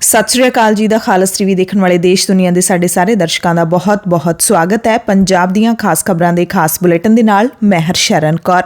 ਸਤਿ ਸ਼੍ਰੀ ਅਕਾਲ ਜੀ ਦਾ ਖਾਲਸ ਟੀਵੀ ਦੇਖਣ ਵਾਲੇ ਦੇਸ਼ ਦੁਨੀਆ ਦੇ ਸਾਡੇ ਸਾਰੇ ਦਰਸ਼ਕਾਂ ਦਾ ਬਹੁਤ-ਬਹੁਤ ਸਵਾਗਤ ਹੈ। ਪੰਜਾਬ ਦੀਆਂ ਖਾਸ ਖਬਰਾਂ ਦੇ ਖਾਸ ਬੁਲੇਟਿਨ ਦੇ ਨਾਲ ਮੈਂ ਹਰਸ਼ਰਨ ਕੌਰ।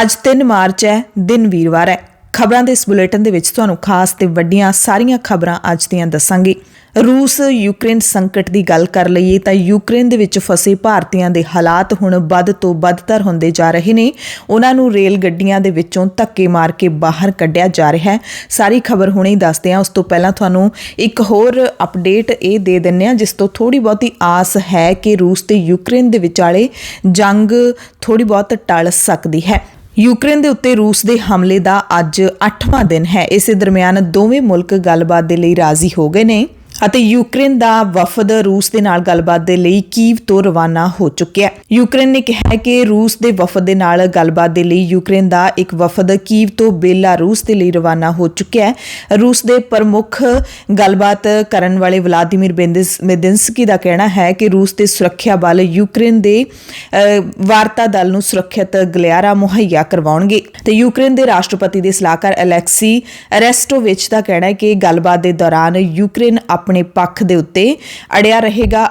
ਅੱਜ 3 ਮਾਰਚ ਹੈ, ਦਿਨ ਵੀਰਵਾਰ ਹੈ। ਖਬਰਾਂ ਦੇ ਇਸ ਬੁਲੇਟਿਨ ਦੇ ਵਿੱਚ ਤੁਹਾਨੂੰ ਖਾਸ ਤੇ ਵੱਡੀਆਂ ਸਾਰੀਆਂ ਖਬਰਾਂ ਅੱਜ ਦੀਆਂ ਦੱਸਾਂਗੇ। ਰੂਸ ਯੂਕਰੇਨ ਸੰਕਟ ਦੀ ਗੱਲ ਕਰ ਲਈਏ ਤਾਂ ਯੂਕਰੇਨ ਦੇ ਵਿੱਚ ਫਸੇ ਭਾਰਤੀਆਂ ਦੇ ਹਾਲਾਤ ਹੁਣ ਵੱਧ ਤੋਂ ਵੱਧਤਰ ਹੁੰਦੇ ਜਾ ਰਹੇ ਨੇ। ਉਹਨਾਂ ਨੂੰ ਰੇਲ ਗੱਡੀਆਂ ਦੇ ਵਿੱਚੋਂ ਧੱਕੇ ਮਾਰ ਕੇ ਬਾਹਰ ਕੱਢਿਆ ਜਾ ਰਿਹਾ ਹੈ। ਸਾਰੀ ਖਬਰ ਹੁਣੇ ਹੀ ਦੱਸਦੇ ਹਾਂ। ਉਸ ਤੋਂ ਪਹਿਲਾਂ ਤੁਹਾਨੂੰ ਇੱਕ ਹੋਰ ਅਪਡੇਟ ਇਹ ਦੇ ਦਿੰਦੇ ਹਾਂ ਜਿਸ ਤੋਂ ਥੋੜੀ ਬਹੁਤੀ ਆਸ ਹੈ ਕਿ ਰੂਸ ਤੇ ਯੂਕਰੇਨ ਦੇ ਵਿਚਾਲੇ ਜੰਗ ਥੋੜੀ ਬਹੁਤ ਟਲ ਸਕਦੀ ਹੈ। ਯੂਕਰੇਨ ਦੇ ਉੱਤੇ ਰੂਸ ਦੇ ਹਮਲੇ ਦਾ ਅੱਜ 8ਵਾਂ ਦਿਨ ਹੈ। ਇਸੇ ਦਰਮਿਆਨ ਦੋਵੇਂ ਮੁਲਕ ਗੱਲਬਾਤ ਦੇ ਲਈ ਰਾਜ਼ੀ ਹੋ ਗਏ ਨੇ ਅਤੇ ਯੂਕਰੇਨ ਦਾ ਵਫਦ ਰੂਸ ਦੇ ਨਾਲ ਗੱਲਬਾਤ ਦੇ ਲਈ ਕੀਵ ਤੋਂ ਰਵਾਨਾ ਹੋ ਚੁੱਕਿਆ ਹੈ। ਯੂਕਰੇਨ ਨੇ ਕਿਹਾ ਹੈ ਕਿ ਰੂਸ ਦੇ ਵਫਦ ਦੇ ਨਾਲ ਗੱਲਬਾਤ ਦੇ ਲਈ ਯੂਕਰੇਨ ਦਾ ਇੱਕ ਵਫਦ ਕੀਵ ਤੋਂ ਬੇਲਾਰੂਸ ਦੇ ਲਈ ਰਵਾਨਾ ਹੋ ਚੁੱਕਿਆ ਹੈ। ਰੂਸ ਦੇ ਪ੍ਰਮੁੱਖ ਗੱਲਬਾਤ ਕਰਨ ਵਾਲੇ ਵਲਾਦੀਮੀਰ ਮੇਦਿੰਸਕੀ ਦਾ ਕਹਿਣਾ ਹੈ ਕਿ ਰੂਸ ਦੇ ਸੁਰੱਖਿਆ ਬਲ ਯੂਕਰੇਨ ਦੇ ਵਾਰਤਾ ਦਲ ਨੂੰ ਸੁਰੱਖਿਅਤ ਗਲਿਆਰਾ ਮੁਹੱਈਆ ਕਰਵਾਉਣਗੇ ਤੇ ਯੂਕਰੇਨ ਦੇ ਰਾਸ਼ਟਰਪਤੀ ਦੇ ਸਲਾਹਕਾਰ ਅਲੈਕਸੀ ਅਰੈਸਟੋਵਿਚ ਦਾ ਕਹਿਣਾ ਹੈ ਕਿ ਗੱਲਬਾਤ ਦੇ ਦੌਰਾਨ ਯੂਕਰੇਨ ਆਪਣੇ ਪੱਖ ਦੇ ਉੱਤੇ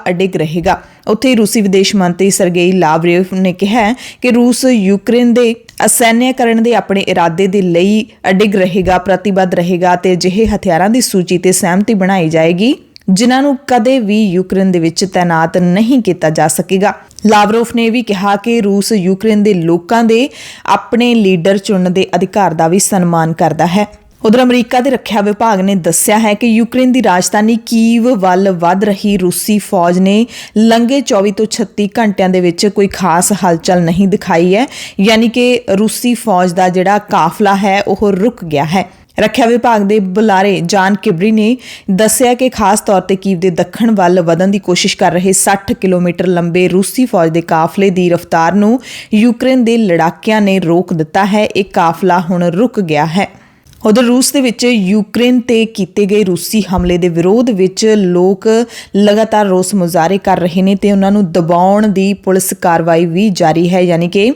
ਅਡਿੱਗ ਰਹੇਗਾ। ਉੱਥੇ ਰੂਸੀ ਵਿਦੇਸ਼ ਮੰਤਰੀ ਸਰਗੇਈ ਲਾਵਰੋਵ ਨੇ ਕਿਹਾ ਕਿ ਰੂਸ ਯੂਕਰੇਨ ਦੇ ਅਸੈਨਿਕਰਨ ਦੇ ਆਪਣੇ ਇਰਾਦੇ ਦੇ ਲਈ ਅਡਿੱਗ ਰਹੇਗਾ, ਪ੍ਰਤੀਬੱਧ ਰਹੇਗਾ ਤੇ ਅਜਿਹੇ ਹਥਿਆਰਾਂ ਦੀ ਸੂਚੀ ਤੇ ਸਹਿਮਤੀ ਬਣਾਈ ਜਾਏਗੀ ਜਿਨ੍ਹਾਂ ਨੂੰ ਕਦੇ ਵੀ ਯੂਕਰੇਨ ਦੇ ਵਿੱਚ ਤੈਨਾਤ ਨਹੀਂ ਕੀਤਾ ਜਾ ਸਕੇਗਾ। ਲਾਵਰੋਵ ਨੇ ਵੀ ਕਿਹਾ ਕਿ ਰੂਸ ਯੂਕਰੇਨ ਦੇ ਲੋਕਾਂ ਦੇ ਆਪਣੇ ਲੀਡਰ ਚੁਣਨ ਦੇ ਅਧਿਕਾਰ ਦਾ ਵੀ ਸਨਮਾਨ ਕਰਦਾ ਹੈ। ਉਧਰ ਅਮਰੀਕਾ ਦੇ ਰੱਖਿਆ ਵਿਭਾਗ ਨੇ ਦੱਸਿਆ ਹੈ ਕਿ ਯੂਕਰੇਨ ਦੀ ਰਾਜਧਾਨੀ ਕੀਵ ਵੱਲ ਵੱਧ ਰਹੀ ਰੂਸੀ ਫੌਜ ਨੇ ਲੰਘੇ 24 ਤੋਂ 36 ਘੰਟਿਆਂ ਦੇ ਵਿੱਚ ਕੋਈ ਖਾਸ ਹਲਚਲ ਨਹੀਂ ਦਿਖਾਈ ਹੈ, ਯਾਨੀ ਕਿ ਰੂਸੀ ਫੌਜ ਦਾ ਜਿਹੜਾ ਕਾਫਲਾ ਹੈ ਉਹ ਰੁਕ ਗਿਆ ਹੈ। ਰੱਖਿਆ ਵਿਭਾਗ ਦੇ ਬੁਲਾਰੇ ਜਾਨ ਕਿਬਰੀ ਨੇ ਦੱਸਿਆ ਕਿ ਖਾਸ ਤੌਰ ਤੇ ਕੀਵ ਦੇ ਦੱਖਣ ਵੱਲ ਵਧਣ ਦੀ ਕੋਸ਼ਿਸ਼ ਕਰ ਰਹੇ 60 ਕਿਲੋਮੀਟਰ ਲੰਬੇ ਰੂਸੀ ਫੌਜ ਦੇ ਕਾਫਲੇ ਦੀ ਰਫ਼ਤਾਰ ਨੂੰ ਯੂਕਰੇਨ ਦੇ ਲੜਾਕਿਆਂ ਨੇ ਰੋਕ ਦਿੱਤਾ ਹੈ। ਇਹ ਕਾਫਲਾ ਹੁਣ ਰੁਕ ਗਿਆ ਹੈ। ਉਧਰ ਰੂਸ ਦੇ ਵਿੱਚ ਯੂਕਰੇਨ ਤੇ ਕੀਤੇ ਗਏ ਰੂਸੀ ਹਮਲੇ ਦੇ ਵਿਰੋਧ ਵਿੱਚ ਲੋਕ ਲਗਾਤਾਰ ਰੋਸ ਮੁਜ਼ਾਹਰੇ ਕਰ ਰਹੇ ਨੇ ਤੇ ਉਹਨਾਂ ਨੂੰ ਦਬਾਉਣ ਦੀ ਪੁਲਿਸ ਕਾਰਵਾਈ ਵੀ ਜਾਰੀ ਹੈ, ਯਾਨੀ ਕਿ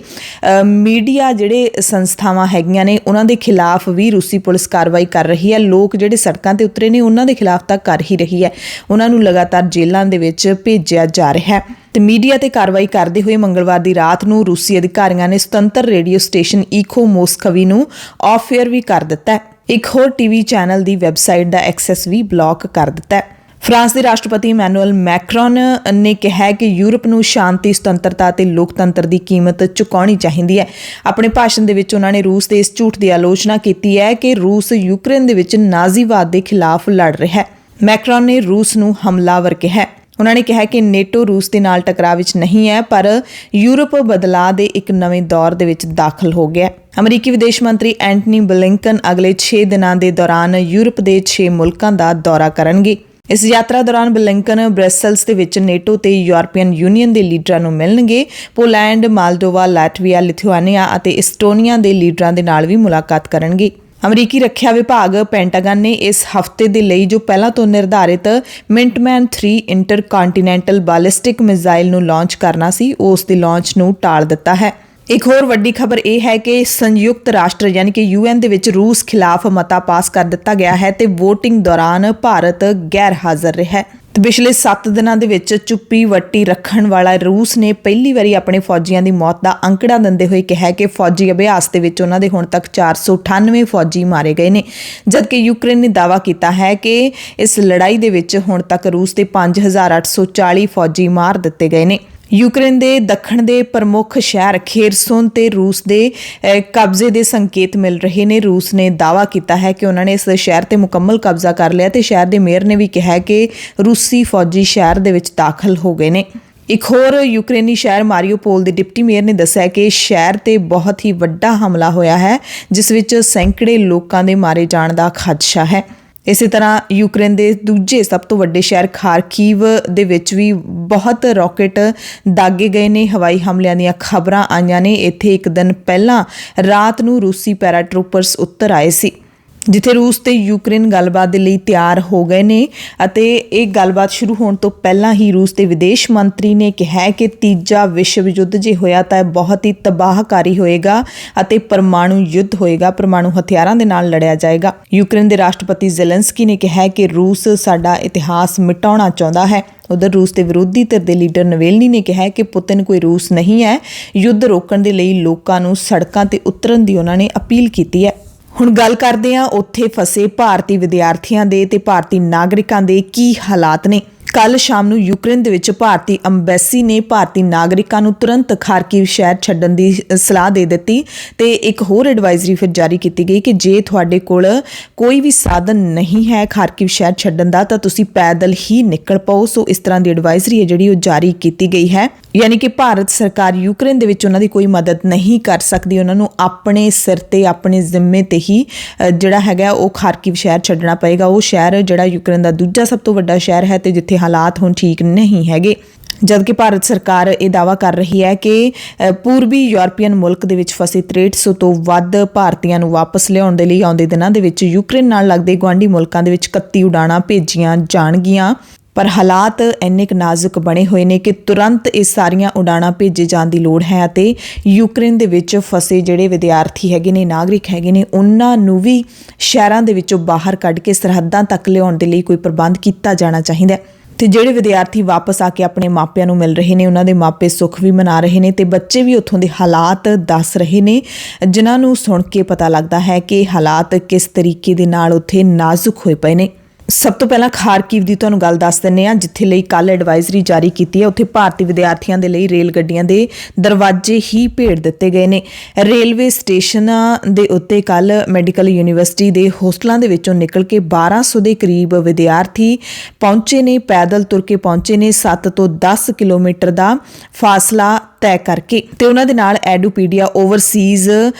ਮੀਡੀਆ ਜਿਹੜੇ ਸੰਸਥਾਵਾਂ ਹੈਗੀਆਂ ਨੇ ਉਹਨਾਂ ਦੇ ਖਿਲਾਫ ਵੀ ਰੂਸੀ ਪੁਲਿਸ ਕਾਰਵਾਈ ਕਰ ਰਹੀ ਹੈ। ਲੋਕ ਜਿਹੜੇ ਸੜਕਾਂ ਤੇ ਉਤਰੇ ਨੇ ਉਹਨਾਂ ਦੇ ਖਿਲਾਫ ਤਾਂ ਕਰ ਹੀ ਰਹੀ ਹੈ। ਉਹਨਾਂ ਨੂੰ ਲਗਾਤਾਰ ਜੇਲ੍ਹਾਂ ਦੇ ਵਿੱਚ ਭੇਜਿਆ ਜਾ ਰਿਹਾ ਹੈ ਤੇ ਮੀਡੀਆ ਤੇ ਕਾਰਵਾਈ ਕਰਦੇ ਹੋਏ ਮੰਗਲਵਾਰ ਦੀ ਰਾਤ ਨੂੰ ਰੂਸੀ ਅਧਿਕਾਰੀਆਂ ਨੇ ਸੁਤੰਤਰ ਰੇਡੀਓ ਸਟੇਸ਼ਨ ਈਖੋ ਮੋਸਕਵੀ ਨੂੰ ਆਫ ਏਅਰ ਵੀ ਕਰ ਦਿੱਤਾ ਹੈ। ਇੱਕ ਹੋਰ ਟੀਵੀ ਚੈਨਲ ਦੀ ਵੈਬਸਾਈਟ ਦਾ ਐਕਸੈਸ ਵੀ ਬਲੌਕ ਕਰ ਦਿੱਤਾ ਹੈ। ਫਰਾਂਸ ਦੇ ਰਾਸ਼ਟਰਪਤੀ ਇਮੈਨੂਅਲ ਮੈਕਰੋਨ ਨੇ ਕਿਹਾ ਕਿ ਯੂਰਪ ਨੂੰ ਸ਼ਾਂਤੀ, ਸੁਤੰਤਰਤਾ ਤੇ ਲੋਕਤੰਤਰ ਦੀ ਕੀਮਤ ਚੁਕਾਉਣੀ ਚਾਹੀਦੀ ਹੈ। ਆਪਣੇ ਭਾਸ਼ਣ ਦੇ ਵਿੱਚ ਉਹਨਾਂ ਨੇ ਰੂਸ ਦੇ ਇਸ ਝੂਠ ਦੀ ਆਲੋਚਨਾ ਕੀਤੀ ਹੈ ਕਿ ਰੂਸ ਯੂਕਰੇਨ ਦੇ ਵਿੱਚ ਨਾਜ਼ੀਵਾਦ ਦੇ ਖਿਲਾਫ ਲੜ ਰਿਹਾ ਹੈ। ਮੈਕਰੋਨ ਨੇ ਰੂਸ ਨੂੰ ਹਮਲਾਵਰ ਕਿਹਾ। ਉਹਨਾਂ ਨੇ ਕਿਹਾ ਕਿ ਨੇਟੋ ਰੂਸ ਦੇ ਨਾਲ ਟਕਰਾਅ ਵਿੱਚ ਨਹੀਂ ਹੈ, ਪਰ ਯੂਰਪ ਬਦਲਾਅ ਦੇ ਇੱਕ ਨਵੇਂ ਦੌਰ ਦੇ ਵਿੱਚ ਦਾਖਲ ਹੋ ਗਿਆ। ਅਮਰੀਕੀ ਵਿਦੇਸ਼ ਮੰਤਰੀ ਐਂਟਨੀ ਬਲਿੰਕਨ ਅਗਲੇ 6 ਦਿਨਾਂ ਦੇ ਦੌਰਾਨ ਯੂਰਪ ਦੇ 6 ਮੁਲਕਾਂ ਦਾ ਦੌਰਾ ਕਰਨਗੇ। ਇਸ ਯਾਤਰਾ ਦੌਰਾਨ ਬਲਿੰਕਨ ਬ੍ਰੈਸਲਸ ਦੇ ਵਿੱਚ ਨੇਟੋ ਤੇ ਯੂਰਪੀਅਨ ਯੂਨੀਅਨ ਦੇ ਲੀਡਰਾਂ ਨੂੰ ਮਿਲਣਗੇ। ਪੋਲੈਂਡ, ਮਾਲਦੋਵਾ, ਲਾਟਵੀਆ, ਲਿਥੁਆਨੀਆ ਅਤੇ ਇਸਟੋਨੀਆ ਦੇ ਲੀਡਰਾਂ ਦੇ ਨਾਲ ਵੀ ਮੁਲਾਕਾਤ ਕਰਨਗੇ। ਅਮਰੀਕੀ ਰੱਖਿਆ ਵਿਭਾਗ ਪੈਂਟਾਗਨ ਨੇ ਇਸ ਹਫ਼ਤੇ ਦੇ ਲਈ ਜੋ ਪਹਿਲਾਂ ਤੋਂ ਨਿਰਧਾਰਿਤ ਮਿੰਟਮੈਨ 3 ਇੰਟਰਕਾਂਟੀਨੈਂਟਲ ਬਾਲਿਸਟਿਕ ਮਿਜ਼ਾਈਲ ਨੂੰ ਲਾਂਚ ਕਰਨਾ ਸੀ, ਉਸ ਦੇ ਲਾਂਚ ਨੂੰ ਟਾਲ ਦਿੱਤਾ ਹੈ। ਇੱਕ ਹੋਰ ਵੱਡੀ ਖਬਰ ਇਹ ਹੈ ਕਿ ਸੰਯੁਕਤ ਰਾਸ਼ਟਰ ਯਾਨੀ ਕਿ UN ਦੇ ਵਿੱਚ ਰੂਸ ਖਿਲਾਫ ਮਤਾ ਪਾਸ ਕਰ ਦਿੱਤਾ ਗਿਆ ਹੈ ਤੇ VOTING ਦੌਰਾਨ ਭਾਰਤ ਗੈਰ ਹਾਜ਼ਰ ਰਿਹਾ। ਪਿਛਲੇ 7 ਦਿਨਾਂ ਦੇ ਵਿੱਚ ਚੁੱਪੀ ਵੱਟੀ ਰੱਖਣ ਵਾਲਾ ਰੂਸ ਨੇ ਪਹਿਲੀ ਵਾਰੀ ਆਪਣੇ ਫੌਜੀਆਂ ਦੀ ਮੌਤ ਦਾ ਅੰਕੜਾ ਦਿੰਦੇ ਹੋਏ ਕਿਹਾ ਕਿ ਫੌਜੀ ਅਭਿਆਸ ਦੇ ਵਿੱਚ ਉਹਨਾਂ ਦੇ ਹੁਣ ਤੱਕ 498 ਫੌਜੀ ਮਾਰੇ ਗਏ ਨੇ, ਜਦਕਿ ਯੂਕਰੇਨ ਨੇ ਦਾਅਵਾ ਕੀਤਾ ਹੈ ਕਿ ਇਸ ਲੜਾਈ ਦੇ ਵਿੱਚ ਹੁਣ ਤੱਕ ਰੂਸ ਦੇ 5840 ਫੌਜੀ ਮਾਰ ਦਿੱਤੇ ਗਏ ਨੇ। ਯੂਕਰੇਨ ਦੇ ਦੱਖਣ ਦੇ ਪ੍ਰਮੁੱਖ ਸ਼ਹਿਰ ਖੇਰਸੋਨ ਤੇ ਰੂਸ ਦੇ ਕਬਜ਼ੇ ਦੇ ਸੰਕੇਤ ਮਿਲ ਰਹੇ ਨੇ। ਰੂਸ ਨੇ ਦਾਅਵਾ ਕੀਤਾ ਹੈ ਕਿ ਉਹਨਾਂ ਨੇ ਇਸ ਸ਼ਹਿਰ ਤੇ ਮੁਕੰਮਲ ਕਬਜ਼ਾ ਕਰ ਲਿਆ ਤੇ ਸ਼ਹਿਰ ਦੇ ਮੇਅਰ ਨੇ ਵੀ ਕਿਹਾ ਕਿ ਰੂਸੀ ਫੌਜੀ ਸ਼ਹਿਰ ਦੇ ਵਿੱਚ ਦਾਖਲ ਹੋ ਗਏ ਨੇ। ਇੱਕ ਹੋਰ ਯੂਕਰੇਨੀ ਸ਼ਹਿਰ ਮਾਰੀਓਪੋਲ ਦੇ ਡਿਪਟੀ ਮੇਅਰ ਨੇ ਦੱਸਿਆ ਕਿ ਸ਼ਹਿਰ ਤੇ ਬਹੁਤ ਹੀ ਵੱਡਾ ਹਮਲਾ ਹੋਇਆ ਹੈ ਜਿਸ ਵਿੱਚ ਸੈਂਕੜੇ ਲੋਕਾਂ ਦੇ ਮਾਰੇ ਜਾਣ ਦਾ ਖਦਸ਼ਾ ਹੈ। ਇਸੇ ਤਰ੍ਹਾਂ ਯੂਕਰੇਨ ਦੇ ਦੂਜੇ ਸਭ ਤੋਂ ਵੱਡੇ ਸ਼ਹਿਰ ਖਾਰਕੀਵ ਦੇ ਵਿੱਚ ਵੀ ਬਹੁਤ ਰਾਕੇਟ ਦਾਗੇ ਗਏ ਨੇ। ਹਵਾਈ ਹਮਲਿਆਂ ਦੀਆਂ ਖਬਰਾਂ ਆਈਆਂ ਨੇ। ਇੱਥੇ ਇੱਕ ਦਿਨ ਪਹਿਲਾਂ ਰਾਤ ਨੂੰ ਰੂਸੀ ਪੈਰਾਟਰੂਪਰਸ ਉੱਤਰ ਆਏ ਸੀ। ਜਿੱਥੇ ਰੂਸ ਤੇ ਯੂਕਰੇਨ ਗੱਲਬਾਤ ਦੇ ਲਈ ਤਿਆਰ ਹੋ ਗਏ ਨੇ ਅਤੇ ਇਹ ਗੱਲਬਾਤ ਸ਼ੁਰੂ ਹੋਣ ਤੋਂ ਪਹਿਲਾਂ ਹੀ ਰੂਸ ਦੇ ਵਿਦੇਸ਼ ਮੰਤਰੀ ਨੇ ਕਿਹਾ ਕਿ ਤੀਜਾ ਵਿਸ਼ਵ ਯੁੱਧ ਜੇ ਹੋਇਆ ਤਾਂ ਇਹ ਬਹੁਤ ਹੀ ਤਬਾਹਕਾਰੀ ਹੋਏਗਾ ਅਤੇ ਪਰਮਾਣੂ ਯੁੱਧ ਹੋਏਗਾ, ਪਰਮਾਣੂ ਹਥਿਆਰਾਂ ਦੇ ਨਾਲ ਲੜਿਆ ਜਾਏਗਾ। ਯੂਕਰੇਨ ਦੇ ਰਾਸ਼ਟਰਪਤੀ ਜ਼ੈਲੈਂਸਕੀ ਨੇ ਕਿਹਾ ਕਿ ਰੂਸ ਸਾਡਾ ਇਤਿਹਾਸ ਮਿਟਾਉਣਾ ਚਾਹੁੰਦਾ ਹੈ। ਉਧਰ ਰੂਸ ਦੇ ਵਿਰੋਧੀ ਧਿਰ ਦੇ ਲੀਡਰ ਨਵੇਲਨੀ ਨੇ ਕਿਹਾ ਕਿ ਪੁਤਿਨ ਕੋਈ ਰੂਸ ਨਹੀਂ ਹੈ। ਯੁੱਧ ਰੋਕਣ ਦੇ ਲਈ ਲੋਕਾਂ ਨੂੰ ਸੜਕਾਂ ਤੇ ਉਤਰਨ ਦੀ ਉਹਨਾਂ ਨੇ ਅਪੀਲ ਕੀਤੀ ਹੈ। ਹੁਣ ਗੱਲ ਕਰਦੇ ਹਾਂ ਉੱਥੇ ਫਸੇ ਭਾਰਤੀ ਵਿਦਿਆਰਥੀਆਂ ਦੇ ਤੇ ਭਾਰਤੀ ਨਾਗਰਿਕਾਂ ਦੇ ਕੀ ਹਾਲਾਤ ਨੇ। ਕੱਲ ਸ਼ਾਮ ਨੂੰ ਯੂਕਰੇਨ ਦੇ ਵਿੱਚ ਭਾਰਤੀ ਅੰਬੈਸੀ ਨੇ ਭਾਰਤੀ ਨਾਗਰਿਕਾਂ ਨੂੰ ਤੁਰੰਤ ਖਾਰਕਿਵ ਸ਼ਹਿਰ ਛੱਡਣ ਦੀ ਸਲਾਹ ਦੇ ਦਿੱਤੀ ਤੇ ਇੱਕ ਹੋਰ ਐਡਵਾਈਜ਼ਰੀ ਫਿਰ ਜਾਰੀ ਕੀਤੀ ਗਈ ਕਿ ਜੇ ਤੁਹਾਡੇ ਕੋਲ ਕੋਈ ਵੀ ਸਾਧਨ ਨਹੀਂ ਹੈ ਖਾਰਕਿਵ ਸ਼ਹਿਰ ਛੱਡਣ ਦਾ ਤਾਂ ਤੁਸੀਂ ਪੈਦਲ ਹੀ ਨਿਕਲ ਪਾਓ। ਸੋ ਇਸ ਤਰ੍ਹਾਂ ਦੀ ਐਡਵਾਈਜ਼ਰੀ ਹੈ ਜਿਹੜੀ ਉਹ ਜਾਰੀ ਕੀਤੀ ਗਈ ਹੈ, ਯਾਨੀ ਕਿ ਭਾਰਤ ਸਰਕਾਰ ਯੂਕਰੇਨ ਦੇ ਵਿੱਚ ਉਹਨਾਂ ਦੀ ਕੋਈ ਮਦਦ ਨਹੀਂ ਕਰ ਸਕਦੀ। ਉਹਨਾਂ ਨੂੰ ਆਪਣੇ ਸਿਰ ਤੇ ਆਪਣੇ ਜ਼ਿੰਮੇ ਤੇ ਹੀ ਜਿਹੜਾ ਹੈਗਾ ਉਹ ਖਾਰਕਿਵ ਸ਼ਹਿਰ ਛੱਡਣਾ ਪਏਗਾ। ਉਹ ਸ਼ਹਿਰ ਜਿਹੜਾ ਯੂਕਰੇਨ ਦਾ ਦੂਜਾ ਸਭ ਤੋਂ ਵੱਡਾ ਸ਼ਹਿਰ ਹੈ ਤੇ ਜਿੱਥੇ ਹਾਲਾਤ ਹੁਣ ਠੀਕ ਨਹੀਂ ਹੈਗੇ। ਜਦਕਿ ਭਾਰਤ ਸਰਕਾਰ ਇਹ ਦਾਅਵਾ ਕਰ ਰਹੀ ਹੈ ਕਿ ਪੂਰਬੀ ਯੂਰਪੀਅਨ ਮੁਲਕ ਦੇ ਵਿੱਚ ਫਸੇ 6300 ਤੋਂ ਵੱਧ ਭਾਰਤੀਆਂ ਨੂੰ ਵਾਪਸ ਲਿਆਉਣ ਦੇ ਲਈ ਆਉਂਦੇ ਦਿਨਾਂ ਦੇ ਵਿੱਚ ਯੂਕਰੇਨ ਨਾਲ ਲੱਗਦੇ ਗੁਆਂਢੀ ਮੁਲਕਾਂ ਦੇ ਵਿੱਚ 31 ਉਡਾਣਾਂ ਭੇਜੀਆਂ ਜਾਣਗੀਆਂ। ਪਰ ਹਾਲਾਤ ਇੰਨੇ ਕੁ ਨਾਜ਼ੁਕ ਬਣੇ ਹੋਏ ਨੇ ਕਿ ਤੁਰੰਤ ਇਹ ਸਾਰੀਆਂ ਉਡਾਣਾਂ ਭੇਜੇ ਜਾਣ ਦੀ ਲੋੜ ਹੈ ਅਤੇ ਯੂਕਰੇਨ ਦੇ ਵਿੱਚ ਫਸੇ ਜਿਹੜੇ ਵਿਦਿਆਰਥੀ ਹੈਗੇ ਨੇ, ਨਾਗਰਿਕ ਹੈਗੇ ਨੇ, ਉਹਨਾਂ ਨੂੰ ਵੀ ਸ਼ਹਿਰਾਂ ਦੇ ਵਿੱਚੋਂ ਬਾਹਰ ਕੱਢ ਕੇ ਸਰਹੱਦਾਂ ਤੱਕ ਲਿਆਉਣ ਦੇ ਲਈ ਕੋਈ ਪ੍ਰਬੰਧ ਕੀਤਾ ਜਾਣਾ ਚਾਹੀਦਾ ਹੈ। ਤੇ ਜਿਹੜੇ ਵਿਦਿਆਰਥੀ ਵਾਪਸ ਆ ਕੇ ਆਪਣੇ ਮਾਪਿਆਂ ਨੂੰ ਮਿਲ ਰਹੇ ਨੇ, ਉਹਨਾਂ ਦੇ ਮਾਪੇ ਸੁੱਖ ਵੀ ਮਨਾ ਰਹੇ ਨੇ ਤੇ ਬੱਚੇ ਵੀ ਉੱਥੋਂ ਦੇ ਹਾਲਾਤ ਦੱਸ ਰਹੇ ਨੇ, ਜਿਨ੍ਹਾਂ ਨੂੰ ਸੁਣ ਕੇ ਪਤਾ ਲੱਗਦਾ ਹੈ ਕਿ ਹਾਲਾਤ ਕਿਸ ਤਰੀਕੇ ਦੇ ਨਾਲ ਉੱਥੇ ਨਾਜ਼ੁਕ ਹੋਏ ਪਏ ਨੇ। ਸਭ ਤੋਂ ਪਹਿਲਾਂ ਖਾਰਕਿਵ ਦੀ ਤੁਹਾਨੂੰ ਗੱਲ ਦੱਸ ਦਿੰਦੇ ਹਾਂ, ਜਿੱਥੇ ਲਈ ਕੱਲ ਐਡਵਾਈਜ਼ਰੀ ਜਾਰੀ ਕੀਤੀ ਹੈ। ਉੱਥੇ ਭਾਰਤੀ ਵਿਦਿਆਰਥੀਆਂ ਦੇ ਲਈ ਰੇਲ ਗੱਡੀਆਂ ਦੇ ਦਰਵਾਜ਼ੇ ਹੀ ਭੇੜ ਦਿੱਤੇ ਗਏ ਨੇ। ਰੇਲਵੇ ਸਟੇਸ਼ਨਾਂ ਦੇ ਉੱਤੇ ਕੱਲ ਮੈਡੀਕਲ ਯੂਨੀਵਰਸਿਟੀ ਦੇ ਹੋਸਟਲਾਂ ਦੇ ਵਿੱਚੋਂ ਨਿਕਲ ਕੇ 1200 ਦੇ ਕਰੀਬ ਵਿਦਿਆਰਥੀ ਪਹੁੰਚੇ ਨੇ, ਪੈਦਲ ਤੁਰ ਕੇ ਪਹੁੰਚੇ ਨੇ 7 ਤੋਂ 10 ਕਿਲੋਮੀਟਰ ਦਾ ਫਾਸਲਾ ਤੈਅ ਕਰਕੇ। ਤੇ ਉਹਨਾਂ ਦੇ ਨਾਲ ਐਡੂਪੀਡੀਆ ਓਵਰਸੀਜ਼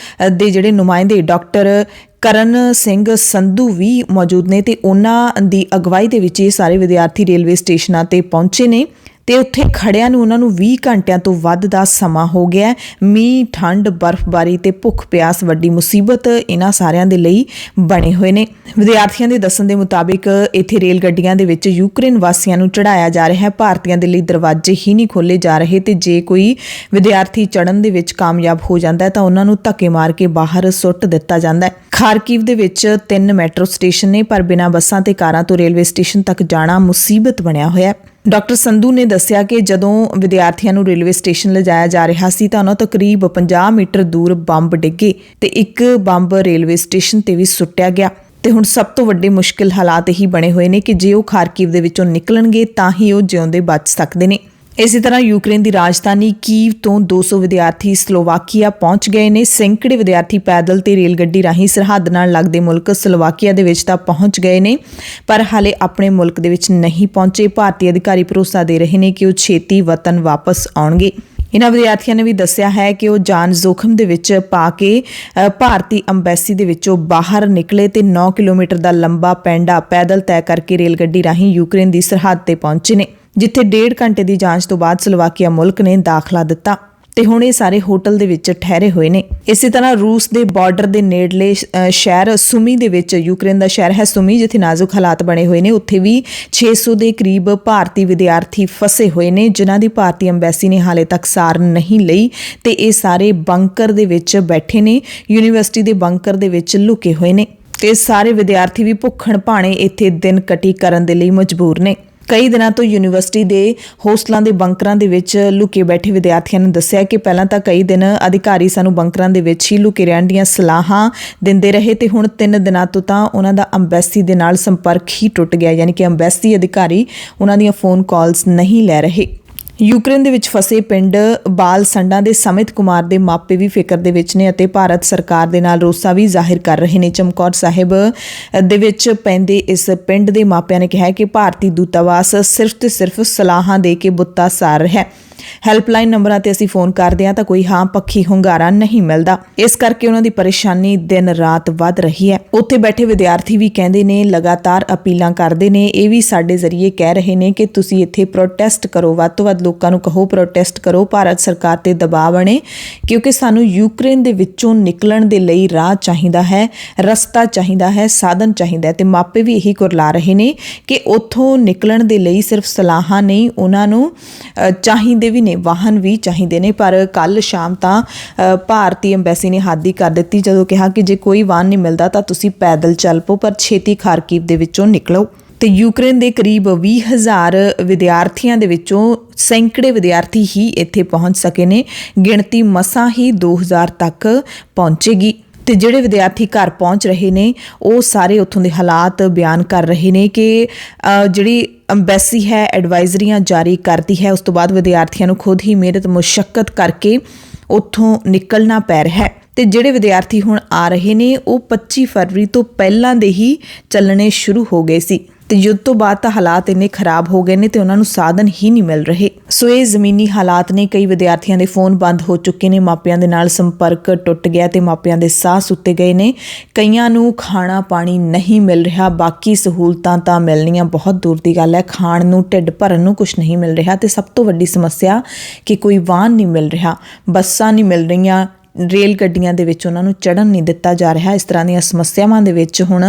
ਦੇ ਜਿਹੜੇ ਨੁਮਾਇੰਦੇ ਡਾਕਟਰ ਕਰਨ ਸਿੰਘ ਸੰਧੂ ਵੀ ਮੌਜੂਦ ਨੇ ਤੇ ਉਹਨਾਂ ਦੀ ਅਗਵਾਈ ਦੇ ਵਿੱਚ ਇਹ ਸਾਰੇ ਵਿਦਿਆਰਥੀ ਰੇਲਵੇ ਸਟੇਸ਼ਨਾਂ ਤੇ ਪਹੁੰਚੇ ਨੇ ਤੇ ਉੱਥੇ ਖੜਿਆਂ ਨੂੰ ਉਹਨਾਂ ਨੂੰ 20 ਘੰਟਿਆਂ ਤੋਂ ਵੱਧ ਦਾ ਸਮਾਂ ਹੋ ਗਿਆ। ਮੀਂਹ, ਠੰਡ, ਬਰਫ਼ਬਾਰੀ ਤੇ ਭੁੱਖ ਪਿਆਸ ਵੱਡੀ ਮੁਸੀਬਤ ਇਹਨਾਂ ਸਾਰਿਆਂ ਦੇ ਲਈ ਬਣੇ ਹੋਏ ਨੇ। ਵਿਦਿਆਰਥੀਆਂ ਦੇ ਦੱਸਣ ਦੇ ਮੁਤਾਬਿਕ ਇੱਥੇ ਰੇਲ ਗੱਡੀਆਂ ਦੇ ਵਿੱਚ ਯੂਕਰੇਨ ਵਾਸੀਆਂ ਨੂੰ ਚੜਾਇਆ ਜਾ ਰਿਹਾ ਹੈ। ਭਾਰਤੀਆਂ ਦੇ ਲਈ ਦਰਵਾਜ਼ੇ ਹੀ ਨਹੀਂ ਖੋਲੇ ਜਾ ਰਹੇ ਤੇ ਜੇ ਕੋਈ ਵਿਦਿਆਰਥੀ ਚੜਨ ਦੇ ਵਿੱਚ ਕਾਮਯਾਬ ਹੋ ਜਾਂਦਾ ਹੈ ਤਾਂ ਉਹਨਾਂ ਨੂੰ ਧੱਕੇ ਮਾਰ ਕੇ ਬਾਹਰ ਸੁੱਟ ਦਿੱਤਾ ਜਾਂਦਾ ਹੈ। ਖਾਰਕਿਵ ਦੇ ਵਿੱਚ 3 ਮੈਟਰੋ ਸਟੇਸ਼ਨ ਨੇ, ਪਰ ਬਿਨਾਂ ਬੱਸਾਂ ਤੇ ਕਾਰਾਂ ਤੋਂ ਰੇਲਵੇ ਸਟੇਸ਼ਨ ਤੱਕ ਜਾਣਾ ਮੁਸੀਬਤ ਬਣਿਆ ਹੋਇਆ। ਡਾਕਟਰ ਸੰਧੂ ਨੇ ਦੱਸਿਆ ਕਿ ਜਦੋਂ ਵਿਦਿਆਰਥੀਆਂ ਨੂੰ ਰੇਲਵੇ ਸਟੇਸ਼ਨ ਲਿਜਾਇਆ ਜਾ ਰਿਹਾ ਸੀ ਤਾਂ ਉਹਨਾਂ ਤੋਂ ਕਰੀਬ 50 ਮੀਟਰ ਦੂਰ ਬੰਬ ਡਿੱਗੇ ਤੇ ਇੱਕ ਬੰਬ ਰੇਲਵੇ ਸਟੇਸ਼ਨ ਤੇ ਵੀ ਸੁੱਟਿਆ ਗਿਆ। ਤੇ ਹੁਣ ਸਭ ਤੋਂ ਵੱਡੇ ਮੁਸ਼ਕਿਲ ਹਾਲਾਤ ਇਹੀ ਬਣੇ ਹੋਏ ਨੇ ਕਿ ਜੇ ਉਹ ਖਾਰਕਿਵ ਦੇ ਵਿੱਚੋਂ ਨਿਕਲਣਗੇ ਤਾਂ ਹੀ ਉਹ ਜਿਉਂਦੇ ਬਚ ਸਕਦੇ ਨੇ। ਇਸੇ ਤਰ੍ਹਾਂ ਯੂਕਰੇਨ ਦੀ ਰਾਜਧਾਨੀ ਕੀਵ ਤੋਂ 200 ਵਿਦਿਆਰਥੀ ਸਲੋਵਾਕੀਆ ਪਹੁੰਚ ਗਏ ਨੇ। ਸੈਂਕੜੇ ਵਿਦਿਆਰਥੀ ਪੈਦਲ ਤੇ ਰੇਲ ਗੱਡੀ ਰਾਹੀਂ ਸਰਹੱਦ ਨਾਲ ਲੱਗਦੇ ਮੁਲਕ ਸਲੋਵਾਕੀਆ ਦੇ ਵਿੱਚ ਤਾਂ ਪਹੁੰਚ ਗਏ ਨੇ, ਪਰ ਹਾਲੇ ਆਪਣੇ ਮੁਲਕ ਦੇ ਵਿੱਚ ਨਹੀਂ ਪਹੁੰਚੇ। ਭਾਰਤੀ ਅਧਿਕਾਰੀ ਭਰੋਸਾ ਦੇ ਰਹੇ ਨੇ ਕਿ ਉਹ ਛੇਤੀ ਵਤਨ ਵਾਪਸ ਆਉਣਗੇ। ਇਹਨਾਂ ਵਿਦਿਆਰਥੀਆਂ ਨੇ ਵੀ ਦੱਸਿਆ ਹੈ ਕਿ ਉਹ ਜਾਨ ਜ਼ੋਖਮ ਦੇ ਵਿੱਚ ਪਾ ਕੇ ਭਾਰਤੀ ਅੰਬੈਸੀ ਦੇ ਵਿੱਚੋਂ ਬਾਹਰ ਨਿਕਲੇ ਤੇ 9 ਕਿਲੋਮੀਟਰ ਦਾ ਲੰਬਾ ਪੈਂਡਾ ਪੈਦਲ ਤੈਅ ਕਰਕੇ ਰੇਲ ਗੱਡੀ ਰਾਹੀਂ ਯੂਕਰੇਨ ਦੀ ਸਰਹੱਦ ਤੇ ਪਹੁੰਚੇ ਨੇ, ਜਿੱਥੇ 1.5 ਘੰਟੇ ਦੀ ਜਾਂਚ ਤੋਂ ਬਾਅਦ ਸਲੋਵਾਕੀਆ ਮੁਲਕ ਨੇ ਦਾਖਲਾ ਦਿੱਤਾ ਤੇ ਹੁਣ ਇਹ ਸਾਰੇ ਹੋਟਲ ਦੇ ਵਿੱਚ ਠਹਿਰੇ ਹੋਏ ਨੇ। ਇਸੇ ਤਰ੍ਹਾਂ ਰੂਸ ਦੇ ਬਾਰਡਰ ਦੇ ਨੇੜਲੇ ਸ਼ਹਿਰ ਸੁਮੀ ਦੇ ਵਿੱਚ, ਯੂਕਰੇਨ ਦਾ ਸ਼ਹਿਰ ਹੈ ਸੁਮੀ, ਜਿੱਥੇ ਨਾਜ਼ੁਕ ਹਾਲਾਤ ਬਣੇ ਹੋਏ ਨੇ, ਉੱਥੇ ਵੀ 600 ਦੇ ਕਰੀਬ ਭਾਰਤੀ ਵਿਦਿਆਰਥੀ ਫਸੇ ਹੋਏ ਨੇ, ਜਿਨ੍ਹਾਂ ਦੀ ਭਾਰਤੀ ਅੰਬੈਸੀ ਨੇ ਹਾਲੇ ਤੱਕ ਸਾਰ ਨਹੀਂ ਲਈ ਤੇ ਇਹ ਸਾਰੇ ਬੰਕਰ ਦੇ ਵਿੱਚ ਬੈਠੇ ਨੇ, ਯੂਨੀਵਰਸਿਟੀ ਦੇ ਬੰਕਰ ਦੇ ਵਿੱਚ ਲੁਕੇ ਹੋਏ ਨੇ ਤੇ ਸਾਰੇ ਵਿਦਿਆਰਥੀ ਵੀ ਭੁੱਖਣ ਭਾਣੇ ਇੱਥੇ ਦਿਨ ਕਟੀ ਕਰਨ ਦੇ ਲਈ ਮਜਬੂਰ ਨੇ। ਕਈ ਦਿਨਾਂ ਤੋਂ ਯੂਨੀਵਰਸਿਟੀ ਦੇ ਹੋਸਟਲਾਂ ਦੇ ਬੰਕਰਾਂ ਦੇ ਵਿੱਚ ਲੁਕੇ ਬੈਠੇ ਵਿਦਿਆਰਥੀਆਂ ਨੇ ਦੱਸਿਆ ਕਿ ਪਹਿਲਾਂ ਤਾਂ ਕਈ ਦਿਨ ਅਧਿਕਾਰੀ ਸਾਨੂੰ ਬੰਕਰਾਂ ਦੇ ਵਿੱਚ ਹੀ ਲੁਕੇ ਰਹਿਣ ਦੀਆਂ ਸਲਾਹਾਂ ਦਿੰਦੇ ਰਹੇ ਤੇ ਹੁਣ 3 ਦਿਨਾਂ ਤੋਂ ਤਾਂ ਉਹਨਾਂ ਦਾ ਅੰਬੈਸੀ ਦੇ ਨਾਲ ਸੰਪਰਕ ਹੀ ਟੁੱਟ ਗਿਆ, ਯਾਨੀ ਕਿ ਅੰਬੈਸੀ ਅਧਿਕਾਰੀ ਉਹਨਾਂ ਦੀਆਂ ਫੋਨ ਕਾਲਸ ਨਹੀਂ ਲੈ ਰਹੇ। ਯੂਕਰੇਨ ਦੇ ਵਿੱਚ ਫਸੇ ਪਿੰਡ ਬਾਲਸੰਡਾ ਦੇ ਸਮਿਤ ਕੁਮਾਰ ਦੇ ਮਾਪੇ ਵੀ ਫਿਕਰ ਦੇ ਵਿੱਚ ਨੇ ਅਤੇ ਭਾਰਤ ਸਰਕਾਰ ਦੇ ਨਾਲ ਰੋਸਾ ਵੀ ਜ਼ਾਹਿਰ ਕਰ ਰਹੇ ਨੇ। ਚਮਕੌਰ ਸਾਹਿਬ ਦੇ ਵਿੱਚ ਪੈਂਦੇ ਇਸ ਪਿੰਡ ਦੇ ਮਾਪਿਆਂ ਨੇ ਕਿਹਾ ਕਿ ਭਾਰਤੀ ਦੂਤਾਵਾਸ ਸਿਰਫ ਤੇ ਸਿਰਫ ਸਲਾਹਾਂ ਦੇ ਕੇ ਬੁੱਤਾ ਸਾਰ ਰਿਹਾ ਹੈ। ਹੈਲਪਲਾਈਨ ਨੰਬਰਾਂ ਤੇ ਅਸੀਂ ਫੋਨ ਕਰਦੇ ਹਾਂ ਤਾਂ ਕੋਈ ਹਾਂ ਪੱਖੀ ਹੁੰਗਾਰਾ ਨਹੀਂ ਮਿਲਦਾ। ਇਸ ਕਰਕੇ ਉਹਨਾਂ ਦੀ ਪਰੇਸ਼ਾਨੀ ਦਿਨ ਰਾਤ ਵੱਧ ਰਹੀ ਹੈ। ਉੱਥੇ ਬੈਠੇ ਵਿਦਿਆਰਥੀ ਵੀ ਕਹਿੰਦੇ ਨੇ, ਲਗਾਤਾਰ ਅਪੀਲਾਂ ਕਰਦੇ ਨੇ, ਇਹ ਵੀ ਸਾਡੇ ਜ਼ਰੀਏ ਕਹਿ ਰਹੇ ਨੇ ਕਿ ਤੁਸੀਂ ਇੱਥੇ ਪ੍ਰੋਟੈਸਟ ਕਰੋ, ਵੱਧ ਤੋਂ ਵੱਧ ਲੋਕਾਂ ਨੂੰ ਕਹੋ ਪ੍ਰੋਟੈਸਟ ਕਰੋ, ਭਾਰਤ ਸਰਕਾਰ ਤੇ ਦਬਾਅ ਬਣੇ, ਕਿਉਂਕਿ ਸਾਨੂੰ ਯੂਕਰੇਨ ਦੇ ਵਿੱਚੋਂ ਨਿਕਲਣ ਦੇ ਲਈ ਰਾਹ ਚਾਹੀਦਾ ਹੈ, ਰਸਤਾ ਚਾਹੀਦਾ ਹੈ, ਸਾਧਨ ਚਾਹੀਦਾ ਹੈ। ਤੇ ਮਾਪੇ ਵੀ ਇਹੀ ਕੁਰਲਾ ਰਹੇ ਨੇ ਕਿ ਉੱਥੋਂ ਨਿਕਲਣ ਦੇ ਲਈ ਸਿਰਫ ਸਲਾਹਾਂ ਨਹੀਂ, ਉਹਨਾਂ ਨੂੰ ਚਾਹੀਦੇ ਵੀ ਨੇ, ਵਾਹਨ ਵੀ ਚਾਹੀਦੇ ਨੇ। ਪਰ ਕੱਲ ਸ਼ਾਮ ਤਾਂ ਭਾਰਤੀ ਅੰਬੈਸੀ ਨੇ ਹੱਦ ਹੀ ਕਰ ਦਿੱਤੀ ਜਦੋਂ ਕਿਹਾ ਕਿ ਜੇ ਕੋਈ ਵਾਹਨ ਨਹੀਂ ਮਿਲਦਾ ਤਾਂ ਤੁਸੀਂ ਪੈਦਲ ਚੱਲ ਪਓ, ਪਰ ਛੇਤੀ ਖਾਰਕੀਵ ਦੇ ਵਿੱਚੋਂ ਨਿਕਲੋ। ਤੇ ਯੂਕਰੇਨ ਦੇ ਕਰੀਬ 20,000 ਵਿਦਿਆਰਥੀਆਂ ਦੇ ਵਿੱਚੋਂ ਸੈਂਕੜੇ ਵਿਦਿਆਰਥੀ ਹੀ ਇੱਥੇ ਪਹੁੰਚ ਸਕੇ ਨੇ। ਗਿਣਤੀ ਮਸਾਂ ਹੀ 2000 ਤੱਕ ਪਹੁੰਚੇਗੀ। ਤੇ ਜਿਹੜੇ ਵਿਦਿਆਰਥੀ ਘਰ ਪਹੁੰਚ ਰਹੇ ਨੇ ਉਹ ਸਾਰੇ ਉੱਥੋਂ ਦੇ ਹਾਲਾਤ ਬਿਆਨ ਕਰ ਰਹੇ ਨੇ ਕਿ ਜਿਹੜੀ ਅੰਬੈਸੀ ਹੈ ਐਡਵਾਈਜ਼ਰੀਆਂ ਜਾਰੀ ਕਰਦੀ ਹੈ, ਉਸ ਤੋਂ ਬਾਅਦ ਵਿਦਿਆਰਥੀਆਂ ਨੂੰ ਖੁਦ ਹੀ ਮਿਹਨਤ ਮੁਸ਼ੱਕਤ ਕਰਕੇ ਉੱਥੋਂ ਨਿਕਲਣਾ ਪੈ ਰਿਹਾ ਹੈ। ਤੇ ਜਿਹੜੇ ਵਿਦਿਆਰਥੀ ਹੁਣ ਆ ਰਹੇ ਨੇ ਉਹ 25 ਫਰਵਰੀ ਤੋਂ ਪਹਿਲਾਂ ਦੇ ਹੀ ਚੱਲਣੇ ਸ਼ੁਰੂ ਹੋ ਗਏ ਸੀ। ਤੇ ਯੁੱਧ ਤੋਂ ਬਾਅਦ ਤਾਂ ਹਾਲਾਤ ਇੰਨੇ ਖਰਾਬ ਹੋ ਗਏ ਨੇ ਤੇ ਉਹਨਾਂ ਨੂੰ ਸਾਧਨ ਹੀ ਨਹੀਂ ਮਿਲ ਰਹੇ। ਸੋ ਇਹ ਜ਼ਮੀਨੀ ਹਾਲਾਤ ਨੇ। ਕਈ ਵਿਦਿਆਰਥੀਆਂ ਦੇ ਫੋਨ ਬੰਦ ਹੋ ਚੁੱਕੇ ਨੇ, ਮਾਪਿਆਂ ਦੇ ਨਾਲ ਸੰਪਰਕ ਟੁੱਟ ਗਿਆ ਤੇ ਮਾਪਿਆਂ ਦੇ ਸਾਹ ਸੁੱਤੇ ਗਏ ਨੇ। ਕਈਆਂ ਨੂੰ ਖਾਣਾ ਪਾਣੀ ਨਹੀਂ ਮਿਲ ਰਿਹਾ, ਬਾਕੀ ਸਹੂਲਤਾਂ ਤਾਂ ਮਿਲਣੀਆਂ ਬਹੁਤ ਦੂਰ ਦੀ ਗੱਲ ਹੈ। ਖਾਣ ਨੂੰ, ਢਿੱਡ ਭਰਨ ਨੂੰ ਕੁਝ ਨਹੀਂ ਮਿਲ ਰਿਹਾ। ਤੇ ਸਭ ਤੋਂ ਵੱਡੀ ਸਮੱਸਿਆ ਕਿ ਕੋਈ ਵਾਹਨ ਨਹੀਂ ਮਿਲ ਰਿਹਾ, ਬੱਸਾਂ ਨਹੀਂ ਮਿਲ ਰਹੀਆਂ, ਰੇਲ ਗੱਡੀਆਂ ਦੇ ਵਿੱਚ ਉਹਨਾਂ ਨੂੰ ਚੜ੍ਹਨ ਨਹੀਂ ਦਿੱਤਾ ਜਾ ਰਿਹਾ। ਇਸ ਤਰ੍ਹਾਂ ਦੀਆਂ ਸਮੱਸਿਆਵਾਂ ਦੇ ਵਿੱਚ ਹੁਣ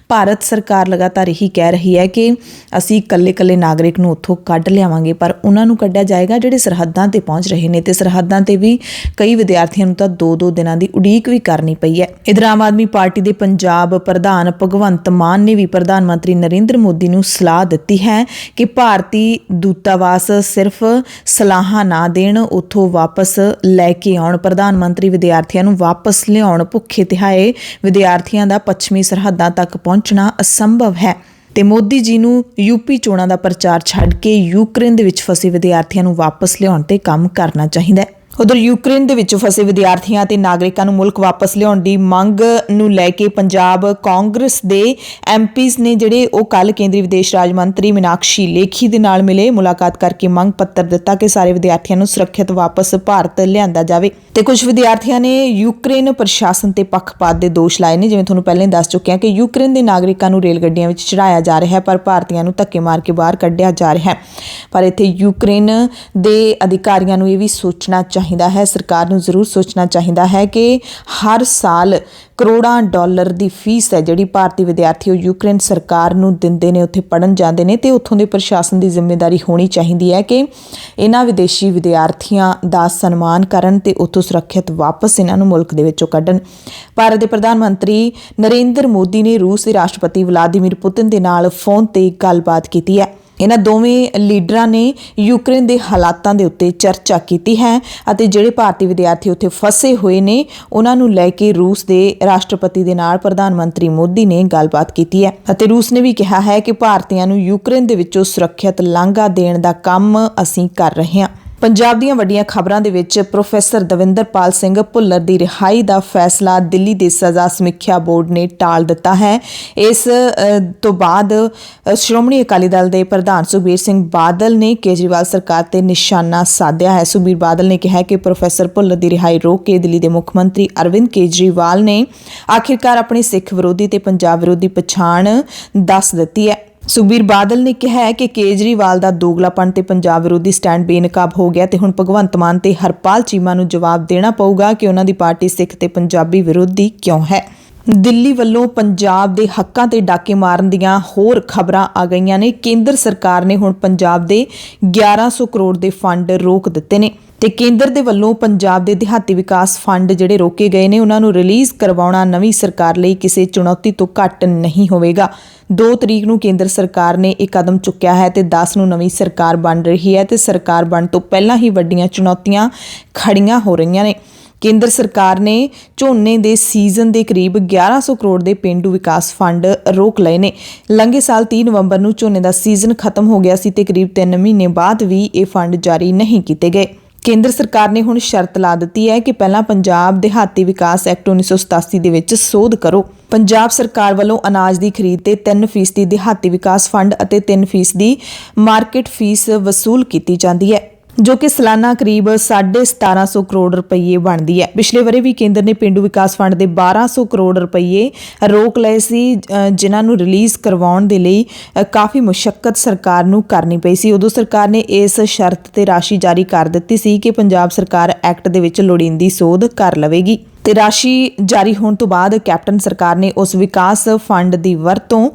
ਭਾਰਤ ਸਰਕਾਰ ਲਗਾਤਾਰ ਇਹੀ ਕਹਿ ਰਹੀ ਹੈ ਕਿ ਅਸੀਂ ਇਕੱਲੇ ਨਾਗਰਿਕ ਨੂੰ ਉੱਥੋਂ ਕੱਢ ਲਿਆਵਾਂਗੇ, ਪਰ ਉਹਨਾਂ ਨੂੰ ਕੱਢਿਆ ਜਾਏਗਾ ਜਿਹੜੇ ਸਰਹੱਦਾਂ ਤੇ ਪਹੁੰਚ ਰਹੇ ਨੇ। ਤੇ ਸਰਹੱਦਾਂ ਤੇ ਵੀ ਕਈ ਵਿਦਿਆਰਥੀਆਂ ਨੂੰ ਤਾਂ 2-2 ਦਿਨਾਂ ਦੀ ਉਡੀਕ ਵੀ ਕਰਨੀ ਪਈ ਹੈ। ਇਧਰ ਆਮ ਆਦਮੀ ਪਾਰਟੀ ਦੇ ਪੰਜਾਬ ਪ੍ਰਧਾਨ ਭਗਵੰਤ ਮਾਨ ਨੇ ਵੀ ਪ੍ਰਧਾਨ ਮੰਤਰੀ ਨਰਿੰਦਰ ਮੋਦੀ ਨੂੰ ਸਲਾਹ ਦਿੱਤੀ ਹੈ ਕਿ ਭਾਰਤੀ ਦੂਤਾਵਾਸ ਸਿਰਫ ਸਲਾਹਾਂ ਨਾ ਦੇਣ, ਉੱਥੋਂ ਵਾਪਸ ਲੈ ਕੇ ਆਉਣ। ਪ੍ਰਧਾਨ ਮੰਤਰੀ ਵਿਦਿਆਰਥੀਆਂ ਨੂੰ ਵਾਪਸ ਲਿਆਉਣ। ਭੁੱਖੇ ਤਿਹਾਏ ਵਿਦਿਆਰਥੀਆਂ ਦਾ ਪੱਛਮੀ ਸਰਹੱਦਾਂ ਤੱਕ ਪਹੁੰਚਣਾ ਅਸੰਭਵ ਹੈ। ਤੇ ਮੋਦੀ ਜੀ ਨੂੰ ਯੂਪੀ ਚੋਣਾਂ ਦਾ ਪ੍ਰਚਾਰ ਛੱਡ ਕੇ ਯੂਕਰੇਨ ਦੇ ਵਿੱਚ ਫਸੇ ਵਿਦਿਆਰਥੀਆਂ ਨੂੰ ਵਾਪਸ ਲਿਆਉਣ ਤੇ ਕੰਮ ਕਰਨਾ ਚਾਹੀਦਾ ਹੈ। ਉਧਰ ਯੂਕਰੇਨ ਦੇ ਵਿੱਚ ਫਸੇ ਵਿਦਿਆਰਥੀਆਂ ਤੇ ਨਾਗਰਿਕਾਂ ਨੂੰ ਮੁਲਕ ਵਾਪਸ ਲਿਆਉਣ ਦੀ ਮੰਗ ਨੂੰ ਲੈ ਕੇ ਪੰਜਾਬ ਕਾਂਗਰਸ ਦੇ ਐਮਪੀਜ਼ ਨੇ ਜਿਹੜੇ ਉਹ ਕੱਲ ਕੇਂਦਰੀ ਵਿਦੇਸ਼ ਰਾਜ ਮੰਤਰੀ ਮੀਨਾਕਸ਼ੀ ਲੇਖੀ ਦੇ ਨਾਲ ਮਿਲੇ। ਮੁਲਾਕਾਤ ਕਰਕੇ ਮੰਗ ਪੱਤਰ ਦਿੱਤਾ ਕਿ ਸਾਰੇ ਵਿਦਿਆਰਥੀਆਂ ਨੂੰ ਸੁਰੱਖਿਅਤ ਵਾਪਸ ਭਾਰਤ ਲਿਆਂਦਾ ਜਾਵੇ। ਤੇ ਕੁਝ ਵਿਦਿਆਰਥੀਆਂ ਨੇ ਯੂਕਰੇਨ ਪ੍ਰਸ਼ਾਸਨ ਤੇ ਪੱਖਪਾਤ ਦੇ ਦੋਸ਼ ਲਾਏ ਨੇ। ਜਿਵੇਂ ਤੁਹਾਨੂੰ ਪਹਿਲਾਂ ਹੀ ਦੱਸ ਚੁੱਕਿਆ ਕਿ ਯੂਕਰੇਨ ਦੇ ਨਾਗਰਿਕਾਂ ਨੂੰ ਰੇਲ ਗੱਡੀਆਂ ਵਿੱਚ ਚੜਾਇਆ ਜਾ ਰਿਹਾ ਹੈ, ਪਰ ਭਾਰਤੀਆਂ ਨੂੰ ਧੱਕੇ ਮਾਰ ਕੇ ਬਾਹਰ ਕੱਢਿਆ ਜਾ ਰਿਹਾ ਹੈ। ਪਰ ਇੱਥੇ ਯੂਕਰੇਨ ਦੇ ਅਧਿਕਾਰੀਆਂ ਨੂੰ ਇਹ ਵੀ ਸੋਚਣਾ ਚਾਹੀਦਾ ਹੈ, ਸਰਕਾਰ ਨੂੰ ਜ਼ਰੂਰ ਸੋਚਣਾ ਚਾਹੀਦਾ ਹੈ ਕਿ ਹਰ ਸਾਲ ਕਰੋੜਾਂ ਡਾਲਰ ਦੀ ਫੀਸ ਹੈ ਜਿਹੜੀ ਭਾਰਤੀ ਵਿਦਿਆਰਥੀ ਉਹ ਯੂਕਰੇਨ ਸਰਕਾਰ ਨੂੰ ਦਿੰਦੇ ਨੇ, ਉੱਥੇ ਪੜ੍ਹਨ ਜਾਂਦੇ ਨੇ। ਤੇ ਉੱਥੋਂ ਦੇ ਪ੍ਰਸ਼ਾਸਨ ਦੀ ਜ਼ਿੰਮੇਵਾਰੀ ਹੋਣੀ ਚਾਹੀਦੀ ਹੈ ਕਿ ਇਹਨਾਂ ਵਿਦੇਸ਼ੀ ਵਿਦਿਆਰਥੀਆਂ ਦਾ ਸਨਮਾਨ ਕਰਨ ਤੇ ਉੱਥੋਂ ਸੁਰੱਖਿਅਤ ਵਾਪਸ ਇਹਨਾਂ ਨੂੰ ਮੁਲਕ ਦੇ ਵਿੱਚੋਂ ਕੱਢਣ। ਭਾਰਤ ਦੇ ਪ੍ਰਧਾਨ ਮੰਤਰੀ ਨਰਿੰਦਰ ਮੋਦੀ ਨੇ ਰੂਸ ਦੇ ਰਾਸ਼ਟਰਪਤੀ ਵਲਾਦੀਮੀਰ ਪੁਤਿਨ ਦੇ ਨਾਲ ਫੋਨ ਤੇ ਗੱਲਬਾਤ ਕੀਤੀ ਹੈ। ਇਹਨਾਂ ਦੋਵੇਂ ਲੀਡਰਾਂ ਨੇ ਯੂਕਰੇਨ ਦੇ ਹਾਲਾਤਾਂ ਦੇ ਉੱਤੇ ਚਰਚਾ ਕੀਤੀ ਹੈ ਅਤੇ ਜਿਹੜੇ ਭਾਰਤੀ ਵਿਦਿਆਰਥੀ ਉੱਥੇ ਫਸੇ ਹੋਏ ਨੇ ਉਹਨਾਂ ਨੂੰ ਲੈ ਕੇ ਰੂਸ ਦੇ ਰਾਸ਼ਟਰਪਤੀ ਦੇ ਨਾਲ ਪ੍ਰਧਾਨ ਮੰਤਰੀ ਮੋਦੀ ਨੇ ਗੱਲਬਾਤ ਕੀਤੀ ਹੈ। ਅਤੇ ਰੂਸ ਨੇ ਵੀ ਕਿਹਾ ਹੈ ਕਿ ਭਾਰਤੀਆਂ ਨੂੰ ਯੂਕਰੇਨ ਦੇ ਵਿੱਚੋਂ ਸੁਰੱਖਿਅਤ ਲਾਂਘਾ ਦੇਣ ਦਾ ਕੰਮ ਅਸੀਂ ਕਰ ਰਹੇ ਹਾਂ। ਪੰਜਾਬ ਦੀਆਂ ਵੱਡੀਆਂ ਖਬਰਾਂ ਦੇ ਵਿੱਚ ਪ੍ਰੋਫੈਸਰ ਦਵਿੰਦਰਪਾਲ ਸਿੰਘ ਭੁੱਲਰ ਦੀ ਰਿਹਾਈ ਦਾ ਫੈਸਲਾ ਦਿੱਲੀ ਦੇ ਸਜ਼ਾ ਸਮੀਖਿਆ ਬੋਰਡ ਨੇ ਟਾਲ ਦਿੱਤਾ ਹੈ। ਇਸ ਤੋਂ ਬਾਅਦ ਸ਼੍ਰੋਮਣੀ ਅਕਾਲੀ ਦਲ ਦੇ ਪ੍ਰਧਾਨ ਸੁਖਬੀਰ ਸਿੰਘ ਬਾਦਲ ਨੇ ਕੇਜਰੀਵਾਲ ਸਰਕਾਰ ਤੇ ਨਿਸ਼ਾਨਾ ਸਾਧਿਆ ਹੈ। ਸੁਖਬੀਰ ਬਾਦਲ ਨੇ ਕਿਹਾ ਕਿ ਪ੍ਰੋਫੈਸਰ ਭੁੱਲਰ ਦੀ ਰਿਹਾਈ ਰੋਕ ਕੇ ਦਿੱਲੀ ਦੇ ਮੁੱਖ ਮੰਤਰੀ ਅਰਵਿੰਦ ਕੇਜਰੀਵਾਲ ਨੇ ਆਖਿਰਕਾਰ ਆਪਣੀ ਸਿੱਖ ਵਿਰੋਧੀ ਤੇ ਪੰਜਾਬ ਵਿਰੋਧੀ ਪਛਾਣ ਦੱਸ ਦਿੱਤੀ ਹੈ। ਸੁਖਬੀਰ ਬਾਦਲ ਨੇ ਕਿਹਾ ਹੈ ਕਿ ਕੇਜਰੀਵਾਲ ਦਾ ਦੋਗਲਾਪਣ ਤੇ ਪੰਜਾਬ ਵਿਰੋਧੀ ਸਟੈਂਡ ਬੇਨਕਾਬ ਹੋ ਗਿਆ ਤੇ ਹੁਣ ਭਗਵੰਤ ਮਾਨ ਤੇ ਹਰਪਾਲ ਚੀਮਾ ਨੂੰ ਜਵਾਬ ਦੇਣਾ ਪਊਗਾ ਕਿ ਉਹਨਾਂ ਦੀ ਪਾਰਟੀ ਸਿੱਖ ਤੇ ਪੰਜਾਬੀ ਵਿਰੋਧੀ ਕਿਉਂ ਹੈ। ਦਿੱਲੀ ਵੱਲੋਂ ਪੰਜਾਬ ਦੇ ਹੱਕਾਂ ਤੇ ਡਾਕੇ ਮਾਰਨ ਦੀਆਂ ਹੋਰ ਖਬਰਾਂ ਆ ਗਈਆਂ ਨੇ। ਕੇਂਦਰ ਸਰਕਾਰ ਨੇ ਹੁਣ ਪੰਜਾਬ ਦੇ 1100 ਕਰੋੜ ਦੇ ਫੰਡ ਰੋਕ ਦਿੱਤੇ ਨੇ ਤੇ ਕੇਂਦਰ ਦੇ ਵੱਲੋਂ ਪੰਜਾਬ ਦੇ ਦਿਹਾਤੀ ਵਿਕਾਸ ਫੰਡ ਜਿਹੜੇ ਰੋਕੇ ਗਏ ਨੇ ਉਹਨਾਂ ਨੂੰ ਰਿਲੀਜ਼ ਕਰਵਾਉਣਾ ਨਵੀਂ ਸਰਕਾਰ ਲਈ ਕਿਸੇ ਚੁਣੌਤੀ ਤੋਂ ਘੱਟ ਨਹੀਂ ਹੋਵੇਗਾ। 2 ਤਰੀਕ ਨੂੰ ਕੇਂਦਰ ਸਰਕਾਰ ਨੇ ਇਹ ਕਦਮ ਚੁੱਕਿਆ ਹੈ ਤੇ 10 ਨੂੰ ਨਵੀਂ ਸਰਕਾਰ ਬਣ ਰਹੀ ਹੈ ਤੇ ਸਰਕਾਰ ਬਣਨ ਤੋਂ ਪਹਿਲਾਂ ਹੀ ਵੱਡੀਆਂ ਚੁਣੌਤੀਆਂ ਖੜੀਆਂ ਹੋ ਰਹੀਆਂ ਨੇ। ਕੇਂਦਰ ਸਰਕਾਰ ਨੇ ਝੋਨੇ ਦੇ ਸੀਜ਼ਨ ਦੇ ਕਰੀਬ 1100 ਕਰੋੜ ਦੇ ਪੇਂਡੂ ਵਿਕਾਸ ਫੰਡ ਰੋਕ ਲਏ ਨੇ। ਲੰਘੇ ਸਾਲ 30 ਨਵੰਬਰ ਨੂੰ ਝੋਨੇ ਦਾ ਸੀਜ਼ਨ ਖਤਮ ਹੋ ਗਿਆ ਸੀ ਤੇ ਕਰੀਬ 3 ਮਹੀਨੇ ਬਾਅਦ ਵੀ ਇਹ ਫੰਡ ਜਾਰੀ ਨਹੀਂ ਕੀਤੇ ਗਏ। ਕੇਂਦਰ ਸਰਕਾਰ ਨੇ ਹੁਣ ਸ਼ਰਤ ਲਾ ਦਿੱਤੀ ਹੈ ਕਿ ਪਹਿਲਾਂ ਪੰਜਾਬ ਦਿਹਾਤੀ ਵਿਕਾਸ ਐਕਟ 1987 ਦੇ ਵਿੱਚ ਸੋਧ ਕਰੋ। ਪੰਜਾਬ ਸਰਕਾਰ ਵੱਲੋਂ ਅਨਾਜ ਦੀ ਖਰੀਦ ਤੇ 3% ਦਿਹਾਤੀ ਵਿਕਾਸ ਫੰਡ ਅਤੇ 3% ਮਾਰਕੀਟ ਫੀਸ ਵਸੂਲ ਕੀਤੀ ਜਾਂਦੀ ਹੈ। ਜੋ ਕਿ ਸਾਲਾਨਾ ਕਰੀਬ 1750 ਕਰੋੜ ਰੁਪਏ ਬਣਦੀ ਹੈ। ਪਿਛਲੇ ਵਰੇ ਵੀ ਕੇਂਦਰ ਨੇ ਪਿੰਡੂ ਵਿਕਾਸ ਫੰਡ ਦੇ 1200 ਕਰੋੜ ਰੁਪਏ ਰੋਕ ਲਏ ਸੀ, ਜਿਨ੍ਹਾਂ ਨੂੰ ਰਿਲੀਜ਼ ਕਰਵਾਉਣ ਦੇ ਲਈ ਕਾਫੀ ਮੁਸ਼ੱਕਤ ਸਰਕਾਰ ਨੂੰ ਕਰਨੀ ਪਈ ਸੀ। ਉਦੋਂ ਸਰਕਾਰ ਨੇ ਇਸ ਸ਼ਰਤ ਤੇ ਰਾਸ਼ੀ ਜਾਰੀ ਕਰ ਦਿੱਤੀ ਸੀ ਕਿ ਪੰਜਾਬ ਸਰਕਾਰ ਐਕਟ ਦੇ ਵਿੱਚ ਲੋੜੀਂਦੀ ਸੋਧ ਕਰ ਲਵੇਗੀ ਤੇ ਰਾਸ਼ੀ ਜਾਰੀ ਹੋਣ ਤੋਂ ਬਾਅਦ ਕੈਪਟਨ ਸਰਕਾਰ ਨੇ ਉਸ ਵਿਕਾਸ ਫੰਡ ਦੀ ਵਰਤੋਂ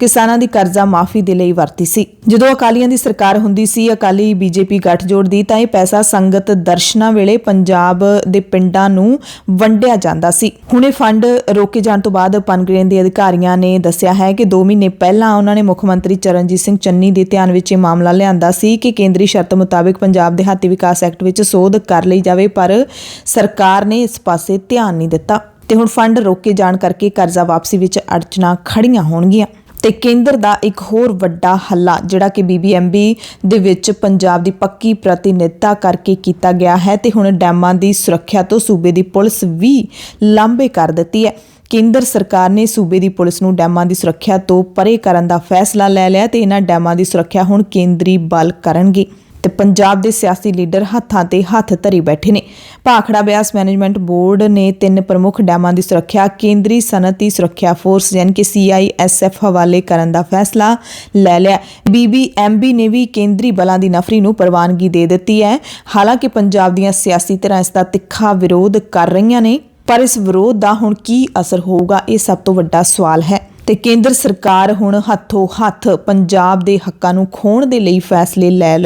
ਕਿਸਾਨਾਂ ਦੀ ਕਰਜ਼ਾ ਮਾਫੀ ਦੇ ਲਈ ਵਰਤੀ ਸੀ। ਜਦੋਂ ਅਕਾਲੀਆਂ ਦੀ ਸਰਕਾਰ ਹੁੰਦੀ ਸੀ, ਅਕਾਲੀ ਬੀਜੇਪੀ ਗੱਠਜੋੜ ਦੀ, ਤਾਂ ਇਹ ਪੈਸਾ ਸੰਗਤ ਦਰਸ਼ਨਾਂ ਵੇਲੇ ਪੰਜਾਬ ਦੇ ਪਿੰਡਾਂ ਨੂੰ ਵੰਡਿਆ ਜਾਂਦਾ ਸੀ। ਹੁਣ ਇਹ ਫੰਡ ਰੋਕੇ ਜਾਣ ਤੋਂ ਬਾਅਦ ਪਨਗਰੇਨ ਦੇ ਅਧਿਕਾਰੀਆਂ ਨੇ ਦੱਸਿਆ ਹੈ ਕਿ 2 ਮਹੀਨੇ ਪਹਿਲਾਂ ਉਹਨਾਂ ਨੇ ਮੁੱਖ ਮੰਤਰੀ ਚਰਨਜੀਤ ਸਿੰਘ ਚੰਨੀ ਦੇ ਧਿਆਨ ਵਿੱਚ ਇਹ ਮਾਮਲਾ ਲਿਆਂਦਾ ਸੀ ਕਿ ਕੇਂਦਰੀ ਸ਼ਰਤ ਮੁਤਾਬਿਕ ਪੰਜਾਬ ਦਿਹਾਤੀ ਵਿਕਾਸ ਐਕਟ ਵਿੱਚ ਸੋਧ ਕਰ ਲਈ ਜਾਵੇ, ਪਰ ਸਰਕਾਰ ਨੇ ਇਸ ਪਾਸੇ ਧਿਆਨ ਨਹੀਂ ਦਿੱਤਾ ਤੇ ਹੁਣ ਫੰਡ ਰੋਕੇ ਜਾਣ ਕਰਕੇ ਕਰਜ਼ਾ ਵਾਪਸੀ ਵਿੱਚ ਅੜਚਣਾਂ ਖੜੀਆਂ ਹੋਣਗੀਆਂ। ਤੇ ਕੇਂਦਰ ਦਾ ਇੱਕ ਹੋਰ ਵੱਡਾ ਹੱਲਾ ਜਿਹੜਾ ਕਿ BBMB ਦੇ ਵਿੱਚ ਪੰਜਾਬ ਦੀ ਪੱਕੀ ਪ੍ਰਤੀਨਿਧਤਾ ਕਰਕੇ ਕੀਤਾ ਗਿਆ ਹੈ ਤੇ ਹੁਣ ਡੈਮਾਂ ਦੀ ਸੁਰੱਖਿਆ ਤੋਂ ਸੂਬੇ ਦੀ ਪੁਲਿਸ ਵੀ ਲਾਂਭੇ ਕਰ ਦਿੱਤੀ ਹੈ। ਕੇਂਦਰ ਸਰਕਾਰ ਨੇ ਸੂਬੇ ਦੀ ਪੁਲਿਸ ਨੂੰ ਡੈਮਾਂ ਦੀ ਸੁਰੱਖਿਆ ਤੋਂ ਪਰੇ ਕਰਨ ਦਾ ਫੈਸਲਾ ਲੈ ਲਿਆ ਤੇ ਇਹਨਾਂ ਡੈਮਾਂ ਦੀ ਸੁਰੱਖਿਆ ਹੁਣ ਕੇਂਦਰੀ ਬਲ ਕਰਨਗੇ ਤੇ ਪੰਜਾਬ ਦੇ ਸਿਆਸੀ ਲੀਡਰ ਹੱਥਾਂ ਤੇ ਹੱਥ ਧਰੀ ਬੈਠੇ ਨੇ। ਭਾਖੜਾ ਬਿਆਸ ਮੈਨੇਜਮੈਂਟ ਬੋਰਡ ਨੇ 3 ਪ੍ਰਮੁੱਖ ਡੈਮਾਂ ਦੀ ਸੁਰੱਖਿਆ ਕੇਂਦਰੀ ਸਨਅਤੀ ਸੁਰੱਖਿਆ ਫੋਰਸ ਯਾਨੀ ਕਿ CISF ਹਵਾਲੇ ਕਰਨ ਦਾ ਫੈਸਲਾ ਲੈ ਲਿਆ। BBMB ਨੇ ਵੀ ਕੇਂਦਰੀ ਬਲਾਂ ਦੀ ਨਫਰੀ ਨੂੰ ਪ੍ਰਵਾਨਗੀ ਦੇ ਦਿੱਤੀ ਹੈ। ਹਾਲਾਂਕਿ ਪੰਜਾਬ ਦੀਆਂ ਸਿਆਸੀ ਧਿਰਾਂ ਇਸ ਦਾ ਤਿੱਖਾ ਵਿਰੋਧ ਕਰ ਰਹੀਆਂ ਨੇ, ਪਰ ਇਸ ਵਿਰੋਧ ਦਾ ਹੁਣ ਕੀ ਅਸਰ ਹੋਊਗਾ, ਇਹ ਸਭ ਤੋਂ ਵੱਡਾ ਸਵਾਲ ਹੈ। ਤੇ ਕੇਂਦਰ ਸਰਕਾਰ ਹੁਣ ਹੱਥੋਂ ਹੱਥ ਪੰਜਾਬ ਦੇ ਹੱਕਾਂ ਨੂੰ ਖੋਹਣ ਦੇ ਲਈ ਫੈਸਲੇ ਲੈ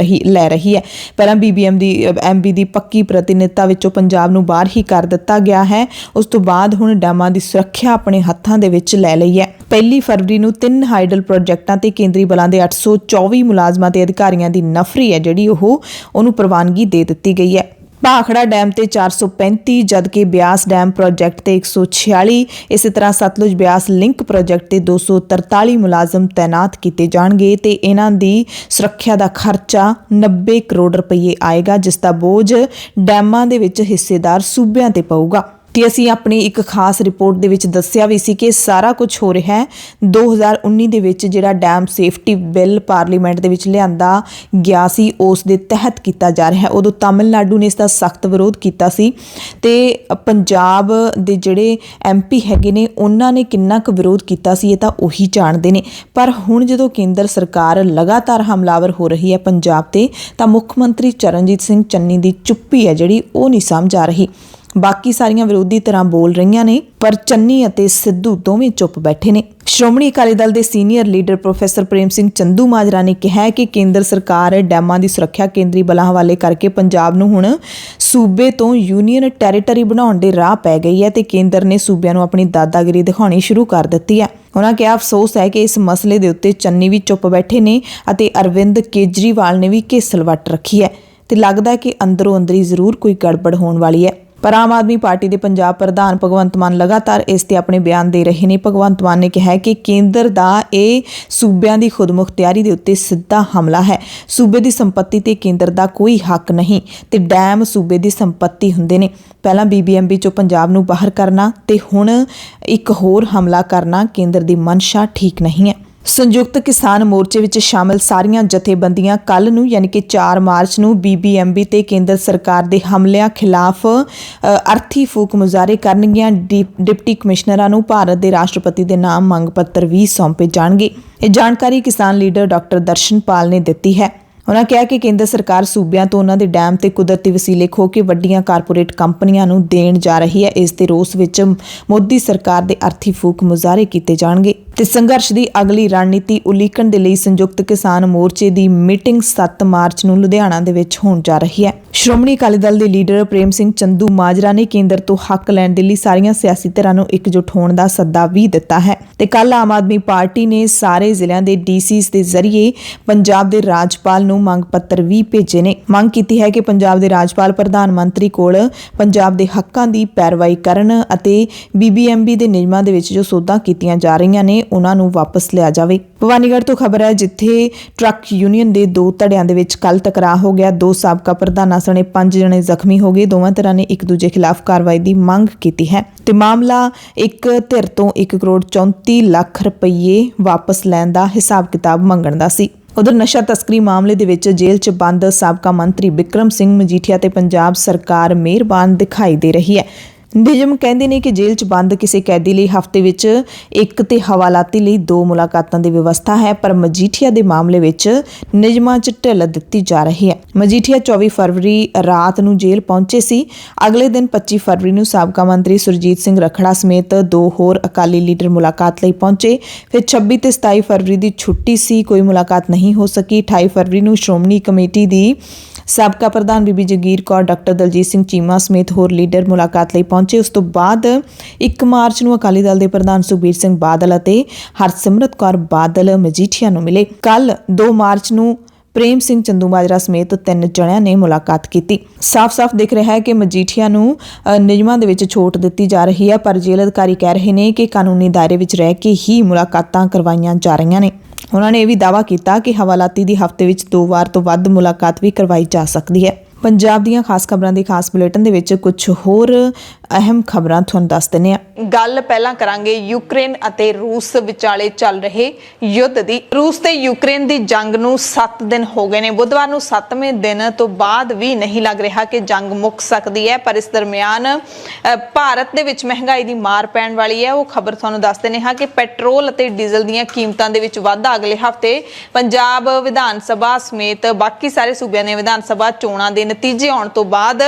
ਰਹੀ ਹੈ। ਪਹਿਲਾਂ BBMB ਦੀ ਪੱਕੀ ਪ੍ਰਤੀਨਿਧਤਾ ਵਿੱਚੋਂ ਪੰਜਾਬ ਨੂੰ ਬਾਹਰ ਹੀ ਕਰ ਦਿੱਤਾ ਗਿਆ ਹੈ। ਉਸ ਤੋਂ ਬਾਅਦ ਹੁਣ ਡੈਮਾਂ ਦੀ ਸੁਰੱਖਿਆ ਆਪਣੇ ਹੱਥਾਂ ਦੇ ਵਿੱਚ ਲੈ ਲਈ ਹੈ। 1 ਫਰਵਰੀ ਨੂੰ 3 ਹਾਈਡਲ ਪ੍ਰੋਜੈਕਟਾਂ ਤੇ ਕੇਂਦਰੀ ਬਲਾਂ ਦੇ 824 ਮੁਲਾਜ਼ਮਾਂ ਤੇ ਅਧਿਕਾਰੀਆਂ ਦੀ ਨਫਰੀ ਹੈ ਜਿਹੜੀ ਉਹਨੂੰ ਪ੍ਰਵਾਨਗੀ ਦੇ ਦਿੱਤੀ ਗਈ ਹੈ। ਭਾਖੜਾ ਡੈਮ ਤੇ 435, ਜਦਕਿ ਬਿਆਸ ਡੈਮ ਪ੍ਰੋਜੈਕਟ ਤੇ 146, ਇਸੇ ਤਰ੍ਹਾਂ ਸਤਲੁਜ ਬਿਆਸ ਲਿੰਕ ਪ੍ਰੋਜੈਕਟ ਤੇ 243 ਮੁਲਾਜ਼ਮ ਤੈਨਾਤ ਕੀਤੇ ਜਾਣਗੇ ਤੇ ਇਹਨਾਂ ਦੀ ਸੁਰੱਖਿਆ ਦਾ ਖਰਚਾ 90 ਕਰੋੜ ਰੁਪਏ ਆਏਗਾ, ਜਿਸ ਦਾ ਬੋਝ ਡੈਮਾਂ ਦੇ ਵਿੱਚ ਹਿੱਸੇਦਾਰ ਸੂਬਿਆਂ ਤੇ ਪਊਗਾ। ਤੇ ਅਸੀਂ ਆਪਣੀ ਇੱਕ ਖਾਸ ਰਿਪੋਰਟ ਦੇ ਵਿੱਚ ਦੱਸਿਆ ਵੀ ਸੀ ਕਿ ਸਾਰਾ ਕੁਝ ਹੋ ਰਿਹਾ ਹੈ 2019 ਦੇ ਵਿੱਚ ਜਿਹੜਾ ਡੈਮ ਸੇਫਟੀ ਬਿੱਲ ਪਾਰਲੀਮੈਂਟ ਦੇ ਵਿੱਚ ਲਿਆਂਦਾ ਗਿਆ ਸੀ ਉਸ ਦੇ ਤਹਿਤ ਕੀਤਾ ਜਾ ਰਿਹਾ ਹੈ। ਉਦੋਂ ਤਾਮਿਲਨਾਡੂ ਨੇ ਇਸ ਦਾ ਸਖਤ ਵਿਰੋਧ ਕੀਤਾ ਸੀ ਤੇ ਪੰਜਾਬ ਦੇ ਜਿਹੜੇ MP ਹੈਗੇ ਨੇ ਉਹਨਾਂ ਨੇ ਕਿੰਨਾ ਕੁ ਵਿਰੋਧ ਕੀਤਾ ਸੀ ਇਹ ਤਾਂ ਉਹੀ ਜਾਣਦੇ ਨੇ। ਪਰ ਹੁਣ ਜਦੋਂ ਕੇਂਦਰ ਸਰਕਾਰ ਲਗਾਤਾਰ ਹਮਲਾਵਰ ਹੋ ਰਹੀ ਹੈ ਪੰਜਾਬ ਤੇ, ਤਾਂ ਮੁੱਖ ਮੰਤਰੀ ਚਰਨਜੀਤ ਸਿੰਘ ਚੰਨੀ ਦੀ ਚੁੱਪੀ ਹੈ ਜਿਹੜੀ ਉਹ ਨਹੀਂ ਸਮਝ ਆ ਰਹੀ। ਬਾਕੀ ਸਾਰੀਆਂ ਵਿਰੋਧੀ ਤਰ੍ਹਾਂ ਬੋਲ ਰਹੀਆਂ ਨੇ, ਪਰ ਚੰਨੀ ਅਤੇ ਸਿੱਧੂ ਦੋਵੇਂ ਚੁੱਪ ਬੈਠੇ ਨੇ। ਸ਼੍ਰੋਮਣੀ ਅਕਾਲੀ ਦਲ ਦੇ senior leader professor Prem Singh Chandumajra ਨੇ ਕਿਹਾ ਕਿ ਕੇਂਦਰ ਸਰਕਾਰ ਡੈਮਾਂ ਦੀ ਸੁਰੱਖਿਆ ਕੇਂਦਰੀ ਬਲਾਂ ਹਵਾਲੇ ਕਰਕੇ ਪੰਜਾਬ ਨੂੰ ਹੁਣ ਸੂਬੇ ਤੋਂ ਯੂਨੀਅਨ ਟੈਰੀਟਰੀ ਬਣਾਉਣ ਦੇ ਰਾਹ ਪੈ ਗਈ ਹੈ ਤੇ ਕੇਂਦਰ ਨੇ ਸੂਬਿਆਂ ਨੂੰ ਆਪਣੀ ਦਾਦਾਗਿਰੀ ਦਿਖਾਉਣੀ ਸ਼ੁਰੂ ਕਰ ਦਿੱਤੀ ਹੈ। ਉਹਨਾਂ ਕਿਹਾ ਅਫਸੋਸ ਹੈ ਕਿ ਇਸ ਮਸਲੇ ਦੇ ਉੱਤੇ ਚੰਨੀ ਵੀ ਚੁੱਪ ਬੈਠੇ ਨੇ ਅਤੇ ਅਰਵਿੰਦ ਕੇਜਰੀਵਾਲ ਨੇ ਵੀ ਘੇਸਲ ਵੱਟ ਰੱਖੀ ਹੈ ਤੇ ਲੱਗਦਾ ਹੈ ਕਿ ਅੰਦਰੋਂ ਅੰਦਰੀ ਜ਼ਰੂਰ ਕੋਈ ਗੜਬੜ ਹੋਣ ਵਾਲੀ ਹੈ। ਪਰ ਆਮ ਆਦਮੀ ਪਾਰਟੀ ਦੇ ਪੰਜਾਬ ਪ੍ਰਧਾਨ ਭਗਵੰਤ ਮਾਨ ਲਗਾਤਾਰ ਇਸ ਤੇ ਆਪਣੇ ਬਿਆਨ ਦੇ ਰਹੇ ਨੇ। ਭਗਵੰਤ ਮਾਨ ਨੇ ਕਿਹਾ ਕਿ ਕੇਂਦਰ ਦਾ ਇਹ ਸੂਬਿਆਂ ਦੀ ਖੁਦਮੁਖਤਿਆਰੀ ਦੇ ਉੱਤੇ ਸਿੱਧਾ ਹਮਲਾ ਹੈ। ਸੂਬੇ ਦੀ ਸੰਪत्ति ਤੇ ਕੇਂਦਰ ਦਾ ਕੋਈ ਹੱਕ ਨਹੀਂ ਤੇ ਡੈਮ ਸੂਬੇ ਦੀ ਸੰਪत्ति ਹੁੰਦੇ ਨੇ। ਪਹਿਲਾਂ BBMB ਚੋਂ ਪੰਜਾਬ ਨੂੰ ਬਾਹਰ ਕਰਨਾ ਤੇ ਹੁਣ ਇੱਕ ਹੋਰ ਹਮਲਾ ਕਰਨਾ ਕੇਂਦਰ ਦੀ ਮਨਸ਼ਾ ਠੀਕ ਨਹੀਂ ਹੈ। ਸੰਯੁਕਤ ਕਿਸਾਨ ਮੋਰਚੇ ਵਿੱਚ ਸ਼ਾਮਲ ਸਾਰੀਆਂ ਜਥੇਬੰਦੀਆਂ ਕੱਲ੍ਹ ਨੂੰ ਯਾਨੀ ਕਿ 4 ਮਾਰਚ ਨੂੰ BBMB ਤੇ ਕੇਂਦਰ ਸਰਕਾਰ ਦੇ ਹਮਲਿਆਂ ਖਿਲਾਫ ਅਰਥੀ ਫੂਕ ਮੁਜ਼ਾਹਰੇ ਕਰਨਗੀਆਂ। ਡਿਪਟੀ ਕਮਿਸ਼ਨਰਾਂ ਨੂੰ ਭਾਰਤ ਦੇ ਰਾਸ਼ਟਰਪਤੀ ਦੇ ਨਾਮ ਮੰਗ ਪੱਤਰ ਵੀ ਸੌਂਪੇ ਜਾਣਗੇ। ਇਹ ਜਾਣਕਾਰੀ ਕਿਸਾਨ ਲੀਡਰ ਡਾਕਟਰ ਦਰਸ਼ਨਪਾਲ ਨੇ ਦਿੱਤੀ ਹੈ। ਉਹਨਾਂ ਕਿਹਾ ਕਿ ਕੇਂਦਰ ਸਰਕਾਰ ਸੂਬਿਆਂ ਤੋਂ ਉਹਨਾਂ ਦੇ ਡੈਮ ਤੇ ਕੁਦਰਤੀ ਵਸੀਲੇ ਖੋਹ ਕੇ ਵੱਡੀਆਂ ਕਾਰਪੋਰੇਟ ਕੰਪਨੀਆਂ ਨੂੰ ਦੇਣ ਜਾ ਰਹੀ ਹੈ। ਇਸ ਦੇ ਰੋਸ ਵਿੱਚ ਮੋਦੀ ਸਰਕਾਰ ਦੇ ਅਰਥੀ ਫੂਕ ਮੁਜ਼ਾਹਰੇ ਕੀਤੇ ਜਾਣਗੇ ਤੇ ਸੰਘਰਸ਼ ਦੀ ਅਗਲੀ ਰਣਨੀਤੀ ਉਲੀਕਣ ਦੇ ਲਈ ਸੰਯੁਕਤ ਕਿਸਾਨ ਮੋਰਚੇ ਦੀ ਮੀਟਿੰਗ 7 ਮਾਰਚ ਨੂੰ ਲੁਧਿਆਣਾ ਦੇ ਵਿੱਚ ਹੋਣ ਜਾ ਰਹੀ ਹੈ। ਸ਼੍ਰੋਮਣੀ ਅਕਾਲੀ ਦਲ ਦੇ ਲੀਡਰ ਪ੍ਰੇਮ ਸਿੰਘ ਚੰਦੂਮਾਜਰਾ ਨੇ ਕੇਂਦਰ ਤੋਂ ਹੱਕ ਲੈਣ ਦੇ ਲਈ ਸਾਰੀਆਂ ਸਿਆਸੀ ਧਿਰਾਂ ਨੂੰ ਇਕਜੁੱਟ ਹੋਣ ਦਾ ਸੱਦਾ ਵੀ ਦਿੱਤਾ ਹੈ ਤੇ ਕੱਲ੍ਹ ਆਮ ਆਦਮੀ ਪਾਰਟੀ ਨੇ ਸਾਰੇ ਜ਼ਿਲ੍ਹਿਆਂ ਦੇ DCs ਦੇ ਜ਼ਰੀਏ ਪੰਜਾਬ ਦੇ ਰਾਜਪਾਲ ਨੂੰ ਮੰਗ ਪੱਤਰ ਵੀ ਭੇਜੇ ਨੇ। ਮੰਗ ਕੀਤੀ ਹੈ ਕਿ ਪੰਜਾਬ ਦੇ ਰਾਜਪਾਲ ਪ੍ਰਧਾਨ ਮੰਤਰੀ ਕੋਲ ਪੰਜਾਬ ਦੇ ਹੱਕਾਂ ਦੀ ਪੈਰਵਾਈ ਕਰਨ ਅਤੇ BBMB ਦੇ ਨਿਯਮਾਂ ਦੇ ਵਿੱਚ ਜੋ ਸੋਧਾਂ ਕੀਤੀਆਂ ਜਾ ਰਹੀਆਂ ਨੇ ਉਹਨਾਂ ਨੂੰ ਵਾਪਸ ਲਿਆ ਜਾਵੇ। ਭਵਾਨੀਗੜ੍ਹ ਤੋਂ ਖਬਰ ਹੈ ਜਿੱਥੇ ਟਰੱਕ ਯੂਨੀਅਨ ਦੇ 2 ਧੜਿਆਂ ਦੇ ਵਿੱਚ ਕੱਲ੍ਹ ਟਕਰਾਅ ਹੋ ਗਿਆ। 2 ਸਾਬਕਾ ਪ੍ਰਧਾਨਾਂ ਸਣੇ 5 ਜਣੇ ਜ਼ਖਮੀ ਹੋ ਗਏ। ਦੋਵਾਂ ਧਿਰਾਂ ਨੇ ਇੱਕ ਦੂਜੇ ਖਿਲਾਫ ਕਾਰਵਾਈ ਦੀ ਮੰਗ ਕੀਤੀ ਹੈ ਤੇ ਮਾਮਲਾ ਇੱਕ ਧਿਰ ਤੋਂ 1 ਕਰੋੜ 34 ਲੱਖ ਰੁਪਏ ਵਾਪਸ ਲੈਣ ਦਾ ਹਿਸਾਬ ਕਿਤਾਬ ਮੰਗਣ ਦਾ ਸੀ। उधर नशा तस्करी मामले ਦੇ ਵਿੱਚ ਜੇਲ੍ਹ 'ਚ ਬੰਦ ਸਾਬਕਾ ਮੰਤਰੀ ਬਿਕਰਮ ਸਿੰਘ ਮਜੀਠੀਆ ਤੇ ਪੰਜਾਬ ਸਰਕਾਰ ਮਿਹਰਬਾਨ ਦਿਖਾਈ ਦੇ ਰਹੀ ਹੈ। ਨਿਯਮ ਕਹਿੰਦੇ ਨੇ ਕਿ ਜੇਲ੍ਹ 'ਚ ਬੰਦ ਕਿਸੇ ਕੈਦੀ ਲਈ ਹਫ਼ਤੇ ਵਿੱਚ ਇੱਕ ਤੇ ਹਵਾਲਾਤੀ ਲਈ 2 ਮੁਲਾਕਾਤਾਂ ਦੀ ਵਿਵਸਥਾ ਹੈ, ਪਰ ਮਜੀਠੀਆ ਦੇ ਮਾਮਲੇ ਵਿੱਚ ਨਿਯਮਾਂ 'ਚ ਢਿੱਲ ਦਿੱਤੀ ਜਾ ਰਹੀ ਹੈ। ਮਜੀਠੀਆ 24 ਫਰਵਰੀ ਰਾਤ ਨੂੰ ਜੇਲ੍ਹ ਪਹੁੰਚੇ ਸੀ। ਅਗਲੇ ਦਿਨ 25 ਫਰਵਰੀ ਨੂੰ ਸਾਬਕਾ ਮੰਤਰੀ ਸੁਰਜੀਤ ਸਿੰਘ ਰੱਖੜਾ ਸਮੇਤ 2 ਹੋਰ ਅਕਾਲੀ ਲੀਡਰ ਮੁਲਾਕਾਤ ਲਈ ਪਹੁੰਚੇ। ਫਿਰ 26 ਤੇ 27 ਫਰਵਰੀ ਦੀ ਛੁੱਟੀ ਸੀ, ਕੋਈ ਮੁਲਾਕਾਤ ਨਹੀਂ ਹੋ ਸਕੀ। 28 ਫਰਵਰੀ ਨੂੰ ਸ਼੍ਰੋਮਣੀ ਕਮੇਟੀ ਦੀ ਸਾਬਕਾ ਪ੍ਰਧਾਨ ਬੀਬੀ ਜਗੀਰ ਕੌਰ, ਡਾਕਟਰ ਦਲਜੀਤ ਸਿੰਘ ਚੀਮਾ ਸਮੇਤ ਹੋਰ ਲੀਡਰ ਮੁਲਾਕਾਤ ਲਈ ਪਹੁੰਚੇ। ਉਸ ਤੋਂ ਬਾਅਦ 1 ਮਾਰਚ ਨੂੰ ਅਕਾਲੀ ਦਲ ਦੇ ਪ੍ਰਧਾਨ ਸੁਖਬੀਰ ਸਿੰਘ ਬਾਦਲ ਅਤੇ ਹਰਸਿਮਰਤ ਕੌਰ ਬਾਦਲ ਮਜੀਠੀਆ ਨੂੰ ਮਿਲੇ। ਕੱਲ 2 ਮਾਰਚ ਨੂੰ ਪ੍ਰੇਮ ਸਿੰਘ ਚੰਦੂਮਾਜਰਾ ਸਮੇਤ 3 ਜਣਿਆਂ ਨੇ ਮੁਲਾਕਾਤ ਕੀਤੀ। ਸਾਫ਼-ਸਾਫ਼ ਦਿਖ ਰਿਹਾ ਹੈ ਕਿ ਮਜੀਠੀਆ ਨੂੰ ਨਿਯਮਾਂ ਦੇ ਵਿੱਚ ਛੋਟ ਦਿੱਤੀ ਜਾ ਰਹੀ ਹੈ, ਪਰ ਜੇਲ੍ਹ ਅਧਿਕਾਰੀ ਕਹਿ ਰਹੇ ਨੇ ਕਿ ਕਾਨੂੰਨੀ ਦਾਇਰੇ ਵਿੱਚ ਰਹਿ ਕੇ ਹੀ ਮੁਲਾਕਾਤਾਂ ਕਰਵਾਈਆਂ ਜਾ ਰਹੀਆਂ ਨੇ। ਉਹਨਾਂ ਨੇ ਇਹ ਵੀ ਦਾਅਵਾ ਕੀਤਾ ਕਿ ਹਵਾਲਾਤੀ ਦੀ ਹਫ਼ਤੇ ਵਿੱਚ 2 ਵਾਰ ਤੋਂ ਵੱਧ ਮੁਲਾਕਾਤ ਵੀ ਕਰਵਾਈ ਜਾ ਸਕਦੀ ਹੈ। ਪੰਜਾਬ ਦੀਆਂ ਖਾਸ ਖਬਰਾਂ ਦੀ ਖਾਸ ਬੁਲੇਟਿਨ ਦੇ ਵਿੱਚ ਕੁਝ ਹੋਰ ਅਹਿਮ ਖਬਰਾਂ ਤੁਹਾਨੂੰ ਦੱਸ ਦਿੰਦੇ ਹਾਂ। ਗੱਲ ਪਹਿਲਾਂ ਕਰਾਂਗੇ ਯੂਕਰੇਨ ਅਤੇ ਰੂਸ ਵਿਚਾਲੇ ਚੱਲ ਰਹੇ ਯੁੱਧ ਦੀ। ਰੂਸ ਤੇ ਯੂਕਰੇਨ ਦੀ ਜੰਗ ਨੂੰ 7 ਦਿਨ ਹੋ ਗਏ ਨੇ। ਬੁੱਧਵਾਰ ਨੂੰ 7ਵੇਂ ਦਿਨ ਤੋਂ ਬਾਅਦ ਵੀ ਨਹੀਂ ਲੱਗ ਰਿਹਾ ਕਿ ਜੰਗ ਮੁੱਕ ਸਕਦੀ ਹੈ, ਪਰ ਇਸ ਦਰਮਿਆਨ ਭਾਰਤ ਦੇ ਵਿੱਚ ਮਹਿੰਗਾਈ ਦੀ ਮਾਰ ਪੈਣ ਵਾਲੀ ਹੈ। ਉਹ ਖਬਰ ਤੁਹਾਨੂੰ ਦੱਸ ਦਿੰਦੇ ਹਾਂ ਕਿ ਪੈਟਰੋਲ ਅਤੇ ਡੀਜ਼ਲ ਦੀਆਂ ਕੀਮਤਾਂ ਦੇ ਵਿੱਚ ਵਾਧਾ ਅਗਲੇ ਹਫ਼ਤੇ ਪੰਜਾਬ ਵਿਧਾਨ ਸਭਾ ਸਮੇਤ ਬਾਕੀ ਸਾਰੇ ਸੂਬਿਆਂ ਦੀਆਂ ਵਿਧਾਨ ਸਭਾ ਚੋਣਾਂ ਦੇ ਨਤੀਜੇ ਆਉਣ ਤੋਂ ਬਾਅਦ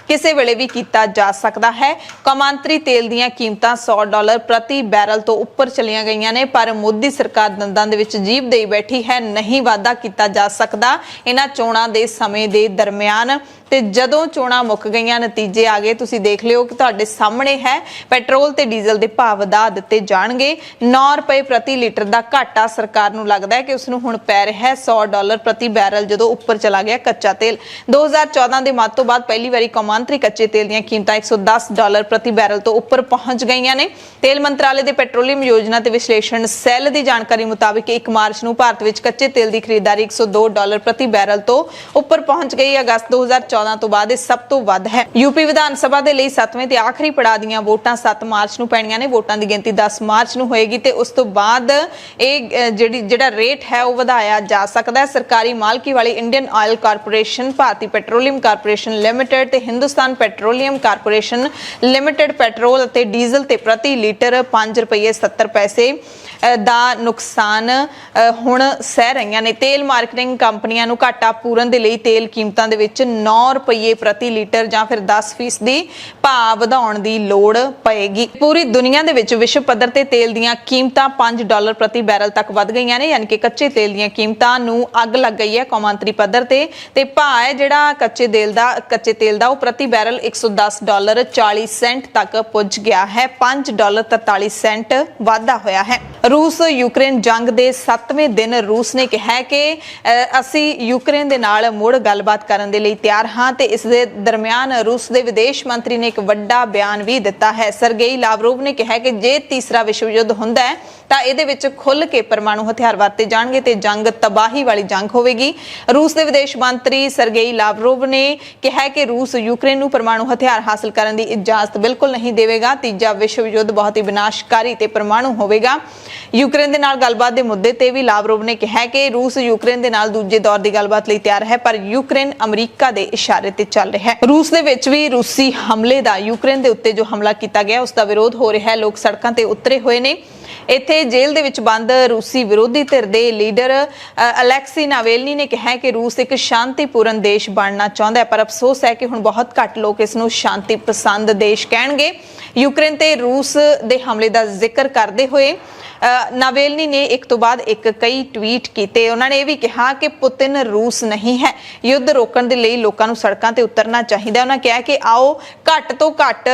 ਕਿਸੇ ਵੇਲੇ ਵੀ ਕੀਤਾ ਜਾ ਸਕਦਾ ਹੈ। ਕੌਮਾਂਤਰੀ ਤੇਲ ਦੀਆਂ ਕੀਮਤਾਂ $100 ਪ੍ਰਤੀ ਬੈਰਲ ਤੋਂ ਉੱਪਰ ਚਲੀਆਂ ਗਈਆਂ ਨੇ, ਪਰ ਮੋਦੀ ਸਰਕਾਰ ਦੰਦਾਂ ਦੇ ਵਿੱਚ ਜੀਭ ਦੇਈ ਬੈਠੀ ਹੈ। ਨਹੀਂ ਵਾਧਾ ਕੀਤਾ ਜਾ ਸਕਦਾ ਇਹਨਾਂ ਚੋਣਾਂ ਦੇ ਸਮੇਂ ਦੇ ਦਰਮਿਆਨ। ਤੇ ਜਦੋਂ ਚੋਣਾਂ ਮੁੱਕ ਗਈਆਂ, ਨਤੀਜੇ ਆ ਗਏ, ਤੁਸੀਂ ਦੇਖ ਲਿਓ ਕਿ ਤੁਹਾਡੇ ਸਾਹਮਣੇ ਹੈ। ਪੈਟਰੋਲ ਤੇ ਡੀਜ਼ਲ ਦੇ ਭਾਅ ਵਧਾ ਦਿੱਤੇ ਜਾਣਗੇ। $9 ਪ੍ਰਤੀ ਲੀਟਰ ਦਾ ਘਾਟਾ ਸਰਕਾਰ ਨੂੰ ਲੱਗਦਾ ਹੈ ਕਿ ਉਸ ਨੂੰ ਹੁਣ ਪੈ ਰਿਹਾ ਹੈ $100 ਪ੍ਰਤੀ ਬੈਰਲ ਜਦੋਂ ਉੱਪਰ ਚਲਾ ਗਿਆ ਕੱਚਾ ਤੇਲ। 2014 ਦੇ ਮੱਧ ਤੋਂ ਬਾਅਦ ਪਹਿਲੀ ਵਾਰੀ ਕੌਮਾਂਤਰੀ ਕੱਚੇ ਤੇਲ ਦੀਆਂ ਕੀਮਤਾਂ $110 ਪ੍ਰਤੀ ਬੈਰਲ ਤੋਂ ਉੱਪਰ ਪਹੁੰਚ ਗਈਆਂ ਨੇ। ਤੇਲ ਮੰਤਰਾਲੇ ਦੇ ਪੈਟਰੋਲੀਅਮ ਯੋਜਨਾ ਤੇ ਵਿਸ਼ਲੇਸ਼ਣ ਸੈੱਲ ਦੀ ਜਾਣਕਾਰੀ ਮੁਤਾਬਿਕ 1 ਮਾਰਚ ਨੂੰ ਭਾਰਤ ਵਿੱਚ ਕੱਚੇ ਤੇਲ ਦੀ ਖਰੀਦਦਾਰੀ $102 ਪ੍ਰਤੀ ਬੈਰਲ ਤੋਂ ਉੱਪਰ ਪਹੁੰਚ ਗਈ। ਅਗਸਤ 2014 ਤੋਂ ਬਾਅਦ ਇਹ ਸਭ ਤੋਂ ਵੱਧ ਹੈ। ਯੂਪੀ ਵਿਧਾਨ ਸਭਾ ਦੇ ਲਈ 7ਵੇਂ ਤੇ ਆਖਰੀ ਪੜਾਅ ਦੀਆਂ ਵੋਟਾਂ 7 ਮਾਰਚ ਨੂੰ ਪੈਣੀਆਂ ਨੇ। ਵੋਟਾਂ ਦੀ ਗਿਣਤੀ 10 ਮਾਰਚ ਨੂੰ ਹੋਏਗੀ ਤੇ ਉਸ ਤੋਂ ਬਾਅਦ ਇਹ ਜਿਹੜਾ ਰੇਟ ਹੈ ਉਹ ਵਧਾਇਆ ਜਾ ਸਕਦਾ ਹੈ। ਸਰਕਾਰੀ ਮਾਲਕੀ ਵਾਲੀ ਇੰਡੀਅਨ ਆਇਲ ਕਾਰਪੋਰੇਸ਼ਨ, ਭਾਰਤੀ ਪੈਟਰੋਲੀਅਮ ਕਾਰਪੋਰੇਸ਼ਨ ਲਿਮਟਿਡ ਤੇ Hindustan petroleum corporation limited petrol ਅਤੇ ਡੀਜ਼ਲ ਤੇ ਪ੍ਰਤੀ ਲੀਟਰ $5.70 ਦਾ ਨੁਕਸਾਨ ਹੁਣ ਸਹਿ ਰਹੀਆਂ ਨੇ। ਤੇਲ ਮਾਰਕੀਟਿੰਗ ਕੰਪਨੀਆਂ ਨੂੰ ਘਾਟਾ ਪੂਰਨ ਦੇ ਲਈ ਤੇਲ ਕੀਮਤਾਂ ਦੇ ਵਿੱਚ $9 ਪ੍ਰਤੀ ਲੀਟਰ ਜਾਂ ਫਿਰ 10% ਭਾਅ ਵਧਾਉਣ ਦੀ ਲੋੜ ਪਏਗੀ। ਪੂਰੀ ਦੁਨੀਆ ਦੇ ਵਿੱਚ ਵਿਸ਼ਵ ਪੱਧਰ ਤੇ ਤੇਲ ਦੀਆਂ ਕੀਮਤਾਂ $5 ਪ੍ਰਤੀ ਬੈਰਲ ਤੱਕ ਵੱਧ ਗਈਆਂ ਨੇ, ਯਾਨੀ ਕਿ ਕੱਚੇ ਤੇਲ ਦੀਆਂ ਕੀਮਤਾਂ ਨੂੰ ਅੱਗ ਲੱਗ ਗਈ ਹੈ ਕੌਮਾਂਤਰੀ ਪੱਧਰ ਤੇ ਭਾਅ ਹੈ ਜਿਹੜਾ ਕੱਚੇ ਤੇਲ ਦਾ ਉਹ ਪ੍ਰਤੀ ਬੈਰਲ $110.40 ਤੱਕ ਪੁੱਜ ਗਿਆ ਹੈ। $5.43 ਵਾਧਾ ਹੋਇਆ ਹੈ। ਰੂਸ ਯੂਕਰੇਨ ਜੰਗ ਦੇ 7ਵੇਂ ਦਿਨ ਰੂਸ ਨੇ ਕਿਹਾ ਕਿ ਅਸੀਂ ਯੂਕਰੇਨ ਦੇ ਨਾਲ ਮੁੜ ਗੱਲਬਾਤ ਕਰਨ ਦੇ ਲਈ ਤਿਆਰ ਹਾਂ ਤੇ ਇਸ ਦੇ ਦਰਮਿਆਨ ਰੂਸ ਦੇ ਵਿਦੇਸ਼ ਮੰਤਰੀ ਨੇ ਇੱਕ ਵੱਡਾ ਬਿਆਨ ਵੀ ਦਿੱਤਾ ਹੈ। ਸਰਗੇਈ ਲਾਵਰੋਵ ਨੇ ਕਿਹਾ ਕਿ ਜੇ ਤੀਸਰਾ ਵਿਸ਼ਵ ਯੁੱਧ ਹੁੰਦਾ ਹੈ ਤਾਂ ਇਹਦੇ ਵਿੱਚ ਖੁੱਲ੍ਹ ਕੇ ਪਰਮਾਣੂ ਹਥਿਆਰ ਵਰਤੇ ਜਾਣਗੇ ਤੇ ਜੰਗ ਤਬਾਹੀ ਵਾਲੀ ਜੰਗ ਹੋਵੇਗੀ। ਰੂਸ ਦੇ ਵਿਦੇਸ਼ ਮੰਤਰੀ ਸਰਗੇਈ ਲਾਵਰੋਵ ਨੇ ਕਿਹਾ ਕਿ ਰੂਸ ਯੂਕਰੇਨ ਨੂੰ ਪਰਮਾਣੂ ਹਥਿਆਰ ਹਾਸਲ ਕਰਨ ਦੀ ਇਜਾਜ਼ਤ ਬਿਲਕੁਲ ਨਹੀਂ ਦੇਵੇਗਾ। ਤੀਜਾ ਵਿਸ਼ਵ ਯੁੱਧ ਬਹੁਤ ਹੀ ਵਿਨਾਸ਼ਕਾਰੀ ਤੇ ਪਰਮਾਣੂ ਹੋਵੇਗਾ। ਯੂਕਰੇਨ ਦੇ ਨਾਲ ਗੱਲਬਾਤ ਦੇ ਮੁੱਦੇ ਤੇ ਵੀ ਲਾਵਰੋਵ ਨੇ ਕਿਹਾ ਕਿ ਰੂਸ ਯੂਕਰੇਨ ਦੇ ਨਾਲ ਦੂਜੇ ਦੌਰ ਦੀ ਗੱਲਬਾਤ ਲਈ ਤਿਆਰ ਹੈ, ਪਰ ਯੂਕਰੇਨ ਅਮਰੀਕਾ ਦੇ ਇਸ਼ਾਰੇ ਤੇ ਚੱਲ ਰਿਹਾ ਹੈ। ਰੂਸ ਦੇ ਵਿੱਚ ਵੀ ਰੂਸੀ ਹਮਲੇ ਦਾ ਯੂਕਰੇਨ ਦੇ ਉੱਤੇ ਜੋ ਹਮਲਾ ਕੀਤਾ ਗਿਆ ਉਸ ਦਾ ਵਿਰੋਧ ਹੋ ਰਿਹਾ ਹੈ। ਲੋਕ ਸੜਕਾਂ ਤੇ ਉਤਰੇ ਹੋਏ ਨੇ। ਇੱਥੇ ਜੇਲ੍ਹ ਦੇ ਵਿੱਚ ਬੰਦ ਰੂਸੀ ਵਿਰੋਧੀ ਧਿਰ ਦੇ ਲੀਡਰ ਅਲੈਕਸੀ ਨਾਵੇਲਨੀ ਨੇ ਕਿਹਾ ਕਿ ਰੂਸ ਇੱਕ ਸ਼ਾਂਤੀਪੂਰਨ ਦੇਸ਼ ਬਣਨਾ ਚਾਹੁੰਦਾ ਹੈ, ਪਰ ਅਫਸੋਸ ਹੈ ਕਿ ਹੁਣ ਬਹੁਤ ਘੱਟ ਲੋਕ ਇਸ ਨੂੰ ਸ਼ਾਂਤੀ ਪਸੰਦ ਦੇਸ਼ ਕਹਿਣਗੇ। ਯੂਕਰੇਨ ਤੇ ਰੂਸ ਦੇ ਹਮਲੇ ਦਾ ਜ਼ਿਕਰ ਕਰਦੇ ਹੋਏ ਨਾਵੇਲਨੀ ਨੇ ਇੱਕ ਤੋਂ ਬਾਅਦ ਇੱਕ ਕਈ ਟਵੀਟ ਕੀਤੇ। ਉਹਨਾਂ ਨੇ ਇਹ ਵੀ ਕਿਹਾ ਕਿ ਪੁਤਿਨ ਰੂਸ ਨਹੀਂ ਹੈ। ਯੁੱਧ ਰੋਕਣ ਦੇ ਲਈ ਲੋਕਾਂ ਨੂੰ ਸੜਕਾਂ ਤੇ ਉਤਰਨਾ ਚਾਹੀਦਾ। ਉਹਨਾਂ ਕਿਹਾ ਕਿ ਆਓ ਘੱਟ ਤੋਂ ਘੱਟ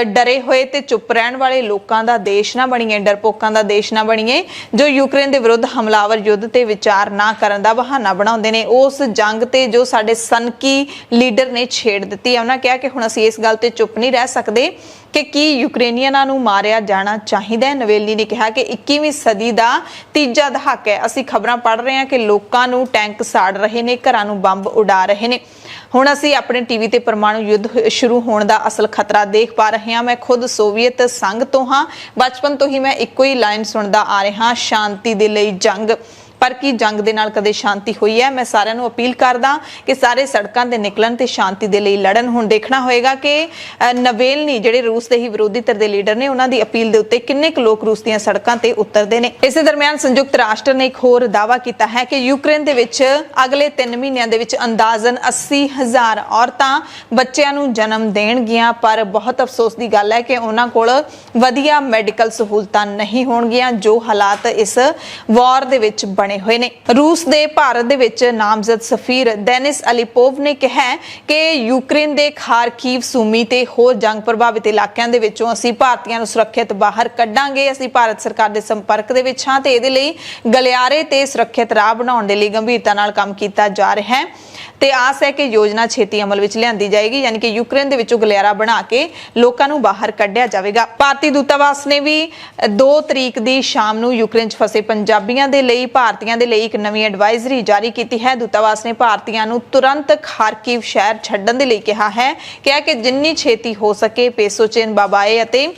ਡਰੇ ਹੋਏ ਤੇ ਚੁੱਪ ਰਹਿਣ ਵਾਲੇ ਲੋਕਾਂ ਦਾ ਦੇਸ਼ ਨਾ ਬਣੀਏ, ਡਰਪੋਕਾਂ ਦਾ ਦੇਸ਼ ਨਾ ਬਣੀਏ ਜੋ ਯੂਕਰੇਨ ਦੇ ਵਿਰੁੱਧ ਹਮਲਾਵਰ ਯੁੱਧ ਤੇ ਵਿਚਾਰ ਨਾ ਕਰਨ ਦਾ ਬਹਾਨਾ ਬਣਾਉਂਦੇ ਨੇ। ਉਸ ਜੰਗ ਤੇ ਜੋ ਸਾਡੇ ਸਨਕੀ ਲੀਡਰ ਨੇ ਛੇੜ ਦਿੱਤੀ ਹੈ। ਉਹਨਾਂ ਕਿਹਾ ਕਿ ਹੁਣ ਅਸੀਂ ਇਸ ਗੱਲ ਤੇ ਚੁੱਪ ਨਹੀਂ ਰਹਿ ਸਕਦੇ ਕਿ ਕੀ ਯੂਕਰੇਨੀਅਨਾਂ ਨੂੰ ਮਾਰਿਆ ਜਾਣਾ ਚਾਹੀਦਾ ਹੈ। ਨਵੇਲਨੀ ਨੇ ਕਿਹਾ ਕਿ 21ਵੀਂ ਸਦੀ ਦਾ ਤੀਜਾ ਦਹਾਕਾ ਹੈ। ਅਸੀਂ ਖਬਰਾਂ ਪੜ੍ਹ ਰਹੇ ਹਾਂ ਕਿ ਲੋਕਾਂ ਨੂੰ ਟੈਂਕ ਸਾੜ ਰਹੇ ਨੇ, ਘਰਾਂ ਨੂੰ ਬੰਬ ਉਡਾ ਰਹੇ ਨੇ। ਹੁਣ ਅਸੀਂ ਆਪਣੇ ਟੀਵੀ ਤੇ ਪਰਮਾਣੂ ਯੁੱਧ ਸ਼ੁਰੂ ਹੋਣ ਦਾ ਅਸਲ ਖਤਰਾ ਦੇਖ ਪਾ ਰਹੇ ਹਾਂ। ਮੈਂ ਖੁਦ ਸੋਵੀਅਤ ਸੰਘ ਤੋਂ ਹਾਂ। ਬਚਪਨ ਤੋਂ ਹੀ ਮੈਂ ਇੱਕੋ ਹੀ ਲਾਈਨ ਸੁਣਦਾ ਆ ਰਿਹਾ, ਸ਼ਾਂਤੀ ਦੇ ਲਈ ਜੰਗ। ਪਰ ਕੀ ਜੰਗ ਦੇ ਨਾਲ ਕਦੇ ਸ਼ਾਂਤੀ ਹੋਈ ਹੈ? ਮੈਂ ਸਾਰਿਆਂ ਨੂੰ ਅਪੀਲ ਕਰਦਾ ਕਿ ਸਾਰੇ ਸੜਕਾਂ ਤੇ ਨਿਕਲਣ ਤੇ ਸ਼ਾਂਤੀ ਦੇ ਲਈ ਲੜਨ। ਹੁਣ ਦੇਖਣਾ ਹੋਏਗਾ ਕਿ ਨਵੇਲਨੀ ਜਿਹੜੇ ਰੂਸ ਦੇ ਹੀ ਵਿਰੋਧੀ ਧਿਰ ਦੇ ਲੀਡਰ ਨੇ, ਉਹਨਾਂ ਦੀ ਅਪੀਲ ਦੇ ਉੱਤੇ ਕਿੰਨੇ ਕੁ ਲੋਕ ਰੂਸ ਦੀਆਂ ਸੜਕਾਂ ਤੇ ਉਤਰਦੇ ਨੇ। ਇਸੇ ਦਰਮਿਆਨ ਸੰਯੁਕਤ ਰਾਸ਼ਟਰ ਨੇ ਇੱਕ ਹੋਰ ਦਾਅਵਾ ਕੀਤਾ ਹੈ ਕਿ ਯੂਕਰੇਨ ਦੇ ਵਿੱਚ ਅਗਲੇ 3 ਮਹੀਨਿਆਂ ਦੇ ਵਿੱਚ ਅੰਦਾਜ਼ਨ 80,000 ਔਰਤਾਂ ਬੱਚਿਆਂ ਨੂੰ ਜਨਮ ਦੇਣਗੀਆਂ। ਪਰ ਬਹੁਤ ਅਫਸੋਸ ਦੀ ਗੱਲ ਹੈ ਕਿ ਉਹਨਾਂ ਕੋਲ ਵਧੀਆ ਮੈਡੀਕਲ ਸਹੂਲਤਾਂ ਨਹੀਂ ਹੋਣਗੀਆਂ ਜੋ ਹਾਲਾਤ ਇਸ ਵਾਰ ਦੇ ਵਿੱਚ ਬਣੇ ਹੋਏ ਨੇ। ਰੂਸ ਦੇ ਭਾਰਤ ਦੇ ਵਿੱਚ ਨਾਮਜ਼ਦ ਸਫੀਰ ਡੈਨਿਸ ਅਲੀਪੋਵ ਨੇ ਕਿਹਾ ਕਿ ਯੂਕਰੇਨ ਦੇ ਖਾਰਕੀਵ, ਸੂਮੀ ਤੇ ਹੋਰ ਜੰਗ ਪ੍ਰਭਾਵਿਤ ਇਲਾਕਿਆਂ ਦੇ ਵਿੱਚੋਂ ਅਸੀਂ ਭਾਰਤੀਆਂ ਨੂੰ ਸੁਰੱਖਿਅਤ ਬਾਹਰ ਕੱਢਾਂਗੇ। ਅਸੀਂ ਭਾਰਤ ਸਰਕਾਰ ਦੇ ਸੰਪਰਕ ਦੇ ਵਿੱਚ ਹਾਂ ਤੇ ਇਹਦੇ ਲਈ ਗਲਿਆਰੇ ਤੇ ਸੁਰੱਖਿਅਤ ਰਾਹ ਬਣਾਉਣ ਦੇ ਲਈ ਗੰਭੀਰਤਾ ਨਾਲ ਕੰਮ ਕੀਤਾ ਜਾ ਰਿਹਾ ਹੈ ਤੇ ਆਸ ਹੈ ਕਿ ਯੋਜਨਾ ਛੇਤੀ ਅਮਲ ਵਿੱਚ ਲਿਆਂਦੀ ਜਾਏਗੀ, ਯਾਨੀ ਕਿ ਯੂਕਰੇਨ ਦੇ ਵਿੱਚੋਂ ਗਲਿਆਰਾ ਬਣਾ ਕੇ ਲੋਕਾਂ ਨੂੰ ਬਾਹਰ ਕੱਢਿਆ ਜਾਵੇਗਾ। ਭਾਰਤੀ ਦੂਤਾਵਾਸ ਨੇ ਵੀ 2 ਤਰੀਕ ਦੀ ਸ਼ਾਮ ਨੂੰ ਯੂਕਰੇਨ 'ਚ ਫਸੇ ਪੰਜਾਬੀਆਂ ਦੇ ਲਈ, ਭਾਰਤੀਆਂ ਦੇ ਲਈ ਇੱਕ ਨਵੀਂ ਐਡਵਾਈਜ਼ਰੀ ਜਾਰੀ ਕੀਤੀ ਹੈ। ਦੂਤਾਵਾਸ ਨੇ ਭਾਰਤੀਆਂ ਨੂੰ ਤੁਰੰਤ ਖਾਰਕਿਵ ਸ਼ਹਿਰ ਛੱਡਣ ਦੇ ਲਈ ਕਿਹਾ ਹੈ ਕਿ ਜਿੰਨੀ ਛੇਤੀ ਹੋ ਸਕੇ ਪੇਸੋਚੇਨ, ਬਾਬਾਏ ਅਤੇ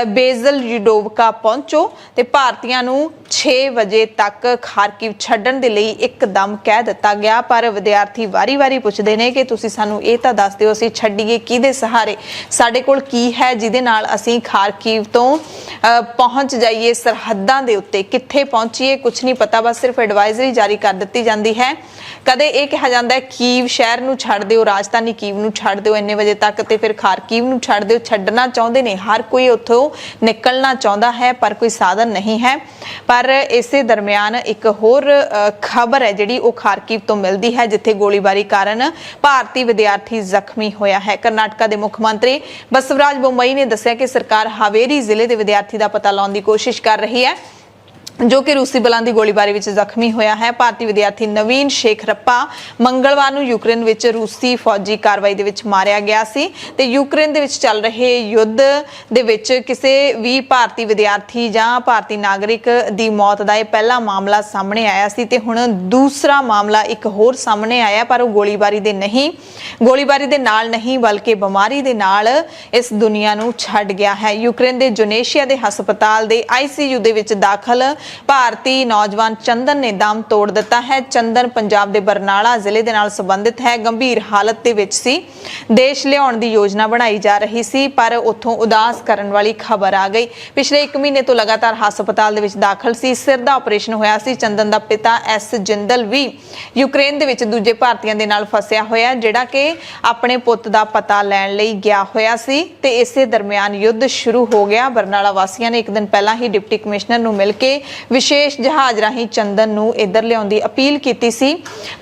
ਬੇਜ਼ਲ ਯੂਡੋਵਕਾ ਪਹੁੰਚੋ ਤੇ ਭਾਰਤੀਆਂ ਨੂੰ 6 ਵਜੇ ਤੱਕ ਖਾਰਕਿਵ ਛੱਡਣ ਦੇ ਲਈ ਇੱਕਦਮ ਕਹਿ ਦਿੱਤਾ ਗਿਆ। ਪਰ ਵਿਦਿਆਰਥੀ ਵਾਰੀ-ਵਾਰੀ ਪੁੱਛਦੇ ਨੇ ਕਿ ਤੁਸੀਂ ਸਾਨੂੰ ਇਹ ਤਾਂ ਦੱਸ ਦਿਓ, ਅਸੀਂ ਛੱਡੀਏ ਕਿਹਦੇ ਸਹਾਰੇ? ਸਾਡੇ ਕੋਲ ਕੀ ਹੈ ਜਿਹਦੇ ਨਾਲ ਅਸੀਂ ਖਾਰਕਿਵ ਤੋਂ ਪਹੁੰਚ ਜਾਈਏ? ਸਰਹੱਦਾਂ ਦੇ ਉੱਤੇ ਕਿੱਥੇ ਪਹੁੰਚੀਏ? ਕੁਝ ਨਹੀਂ ਪਤਾ, ਬਸ ਸਿਰਫ ਐਡਵਾਈਜ਼ਰੀ ਜਾਰੀ ਕਰ ਦਿੱਤੀ ਜਾਂਦੀ ਹੈ। ਕਦੇ ਇਹ ਕਿਹਾ ਜਾਂਦਾ ਹੈ ਕੀਵ ਸ਼ਹਿਰ ਨੂੰ ਛੱਡ ਦਿਓ, ਰਾਜਧਾਨੀ ਕੀਵ ਨੂੰ ਛੱਡ ਦਿਓ ਇੰਨੇ ਵਜੇ ਤੱਕ, ਤੇ ਫਿਰ ਖਾਰਕਿਵ ਨੂੰ ਛੱਡ ਦਿਓ। ਛੱਡਣਾ ਚਾਹੁੰਦੇ ਨੇ, ਹਰ ਕੋਈ ਉੱਥੋਂ ਨਿਕਲਣਾ ਚਾਹੁੰਦਾ ਹੈ ਪਰ ਕੋਈ ਸਾਧਨ ਨਹੀਂ ਹੈ। ਪਰ ਇਸੇ ਦਰਮਿਆਨ ਇੱਕ ਹੋਰ ਖਬਰ ਹੈ ਜਿਹੜੀ ਉਹ ਖਾਰਕਿਵ ਤੋਂ ਮਿਲਦੀ ਹੈ, ਜਿੱਥੇ ਗੋਲੀਬਾਰੀ ਕਾਰਨ ਭਾਰਤੀ ਵਿਦਿਆਰਥੀ ਜ਼ਖਮੀ ਹੋਇਆ ਹੈ। ਕਰਨਾਟਕਾ ਦੇ ਮੁੱਖ ਮੰਤਰੀ ਬਸਵਰਾਜ ਬੋਮਈ ਨੇ ਦੱਸਿਆ ਕਿ ਸਰਕਾਰ ਹਾਵੇਰੀ ਜ਼ਿਲ੍ਹੇ ਦੇ ਵਿਦਿਆਰਥੀ ਦਾ ਪਤਾ ਲਾਉਣ ਦੀ ਕੋਸ਼ਿਸ਼ ਕਰ ਰਹੀ ਹੈ ਜੋ ਕਿ ਰੂਸੀ ਬਲਾਂ ਦੀ ਗੋਲੀਬਾਰੀ ਵਿੱਚ ਜ਼ਖਮੀ ਹੋਇਆ ਹੈ। ਭਾਰਤੀ ਵਿਦਿਆਰਥੀ ਨਵੀਨ ਸ਼ੇਖਰੱਪਾ ਮੰਗਲਵਾਰ ਨੂੰ ਯੂਕਰੇਨ ਵਿੱਚ ਰੂਸੀ ਫੌਜੀ ਕਾਰਵਾਈ ਦੇ ਵਿੱਚ ਮਾਰਿਆ ਗਿਆ ਸੀ ਤੇ ਯੂਕਰੇਨ ਦੇ ਵਿੱਚ ਚੱਲ ਰਹੇ ਯੁੱਧ ਦੇ ਵਿੱਚ ਕਿਸੇ ਵੀ ਭਾਰਤੀ ਵਿਦਿਆਰਥੀ ਜਾਂ ਭਾਰਤੀ ਨਾਗਰਿਕ ਦੀ ਮੌਤ ਦਾ ਇਹ ਪਹਿਲਾ ਮਾਮਲਾ ਸਾਹਮਣੇ ਆਇਆ ਸੀ ਤੇ ਹੁਣ ਦੂਸਰਾ ਮਾਮਲਾ ਇੱਕ ਹੋਰ ਸਾਹਮਣੇ ਆਇਆ, ਪਰ ਉਹ ਗੋਲੀਬਾਰੀ ਦੇ ਨਾਲ ਨਹੀਂ ਬਲਕਿ ਬਿਮਾਰੀ ਦੇ ਨਾਲ ਇਸ ਦੁਨੀਆ ਨੂੰ ਛੱਡ ਗਿਆ ਹੈ। ਯੂਕਰੇਨ ਦੇ ਜੋਨੇਸ਼ੀਆ ਦੇ ਹਸਪਤਾਲ ਦੇ ICU ਦੇ ਵਿੱਚ ਦਾਖਲ ਭਾਰਤੀ ਨੌਜਵਾਨ ਚੰਦਨ ਨੇ ਦਮ ਤੋੜ ਦਿੱਤਾ ਹੈ। ਚੰਦਨ ਪੰਜਾਬ ਦੇ ਬਰਨਾਲਾ ਜ਼ਿਲ੍ਹੇ ਦੇ ਨਾਲ ਸੰਬੰਧਿਤ ਹੈ, ਗੰਭੀਰ ਹਾਲਤ ਦੇ ਵਿੱਚ ਸੀ। ਦੇਸ਼ ਲਿਆਉਣ ਦੀ ਯੋਜਨਾ ਬਣਾਈ ਜਾ ਰਹੀ ਸੀ ਪਰ ਉੱਥੋਂ ਉਦਾਸ ਕਰਨ ਵਾਲੀ ਖਬਰ ਆ ਗਈ। ਪਿਛਲੇ 1 ਮਹੀਨੇ ਤੋਂ ਲਗਾਤਾਰ ਹਸਪਤਾਲ ਦੇ ਵਿੱਚ ਦਾਖਲ ਸੀ। ਸਿਰ ਦਾ ਆਪਰੇਸ਼ਨ ਹੋਇਆ ਸੀ। ਚੰਦਨ ਦਾ ਪਿਤਾ S ਜਿੰਦਲ ਵੀ ਯੂਕਰੇਨ ਦੇ ਵਿੱਚ ਦੂਜੇ ਭਾਰਤੀਆਂ ਦੇ ਨਾਲ ਫਸਿਆ ਹੋਇਆ, ਜਿਹੜਾ ਕਿ ਆਪਣੇ ਪੁੱਤ ਦਾ ਪਤਾ ਲੈਣ ਲਈ ਗਿਆ ਹੋਇਆ ਸੀ ਤੇ ਇਸੇ ਦਰਮਿਆਨ ਯੁੱਧ ਸ਼ੁਰੂ ਹੋ ਗਿਆ। ਬਰਨਾਲਾ ਵਾਸੀਆਂ ਨੇ 1 ਦਿਨ ਪਹਿਲਾਂ ਹੀ ਡਿਪਟੀ ਕਮਿਸ਼ਨਰ ਨੂੰ ਮਿਲ ਕੇ ਵਿਸ਼ੇਸ਼ ਜਹਾਜ਼ ਰਾਹੀਂ ਚੰਦਨ ਨੂੰ ਇੱਧਰ ਲਿਆਉਣ ਦੀ ਅਪੀਲ ਕੀਤੀ ਸੀ,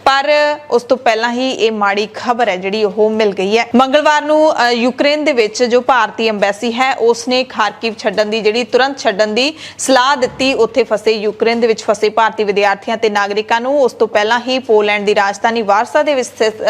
ਪਰ ਉਸ ਤੋਂ ਪਹਿਲਾਂ ਹੀ ਇਹ ਮਾੜੀ ਖਬਰ ਹੈ ਜਿਹੜੀ ਉਹ ਮਿਲ ਗਈ ਹੈ। ਮੰਗਲਵਾਰ ਨੂੰ ਯੂਕਰੇਨ ਦੇ ਵਿੱਚ ਜੋ ਭਾਰਤੀ ਐਮਬੈਸੀ ਹੈ ਉਸਨੇ ਖਾਰਕਿਵ ਤੁਰੰਤ ਛੱਡਣ ਦੀ ਸਲਾਹ ਦਿੱਤੀ। ਉੱਥੇ ਫਸੇ ਯੂਕਰੇਨ ਦੇ ਵਿੱਚ ਫਸੇ ਭਾਰਤੀ ਵਿਦਿਆਰਥੀਆਂ ਤੇ ਨਾਗਰਿਕਾਂ ਨੂੰ। ਉਸ ਤੋਂ ਪਹਿਲਾਂ ਹੀ ਪੋਲੈਂਡ ਦੀ ਰਾਜਧਾਨੀ ਵਾਰਸਾ ਦੇ ਵਿੱਚ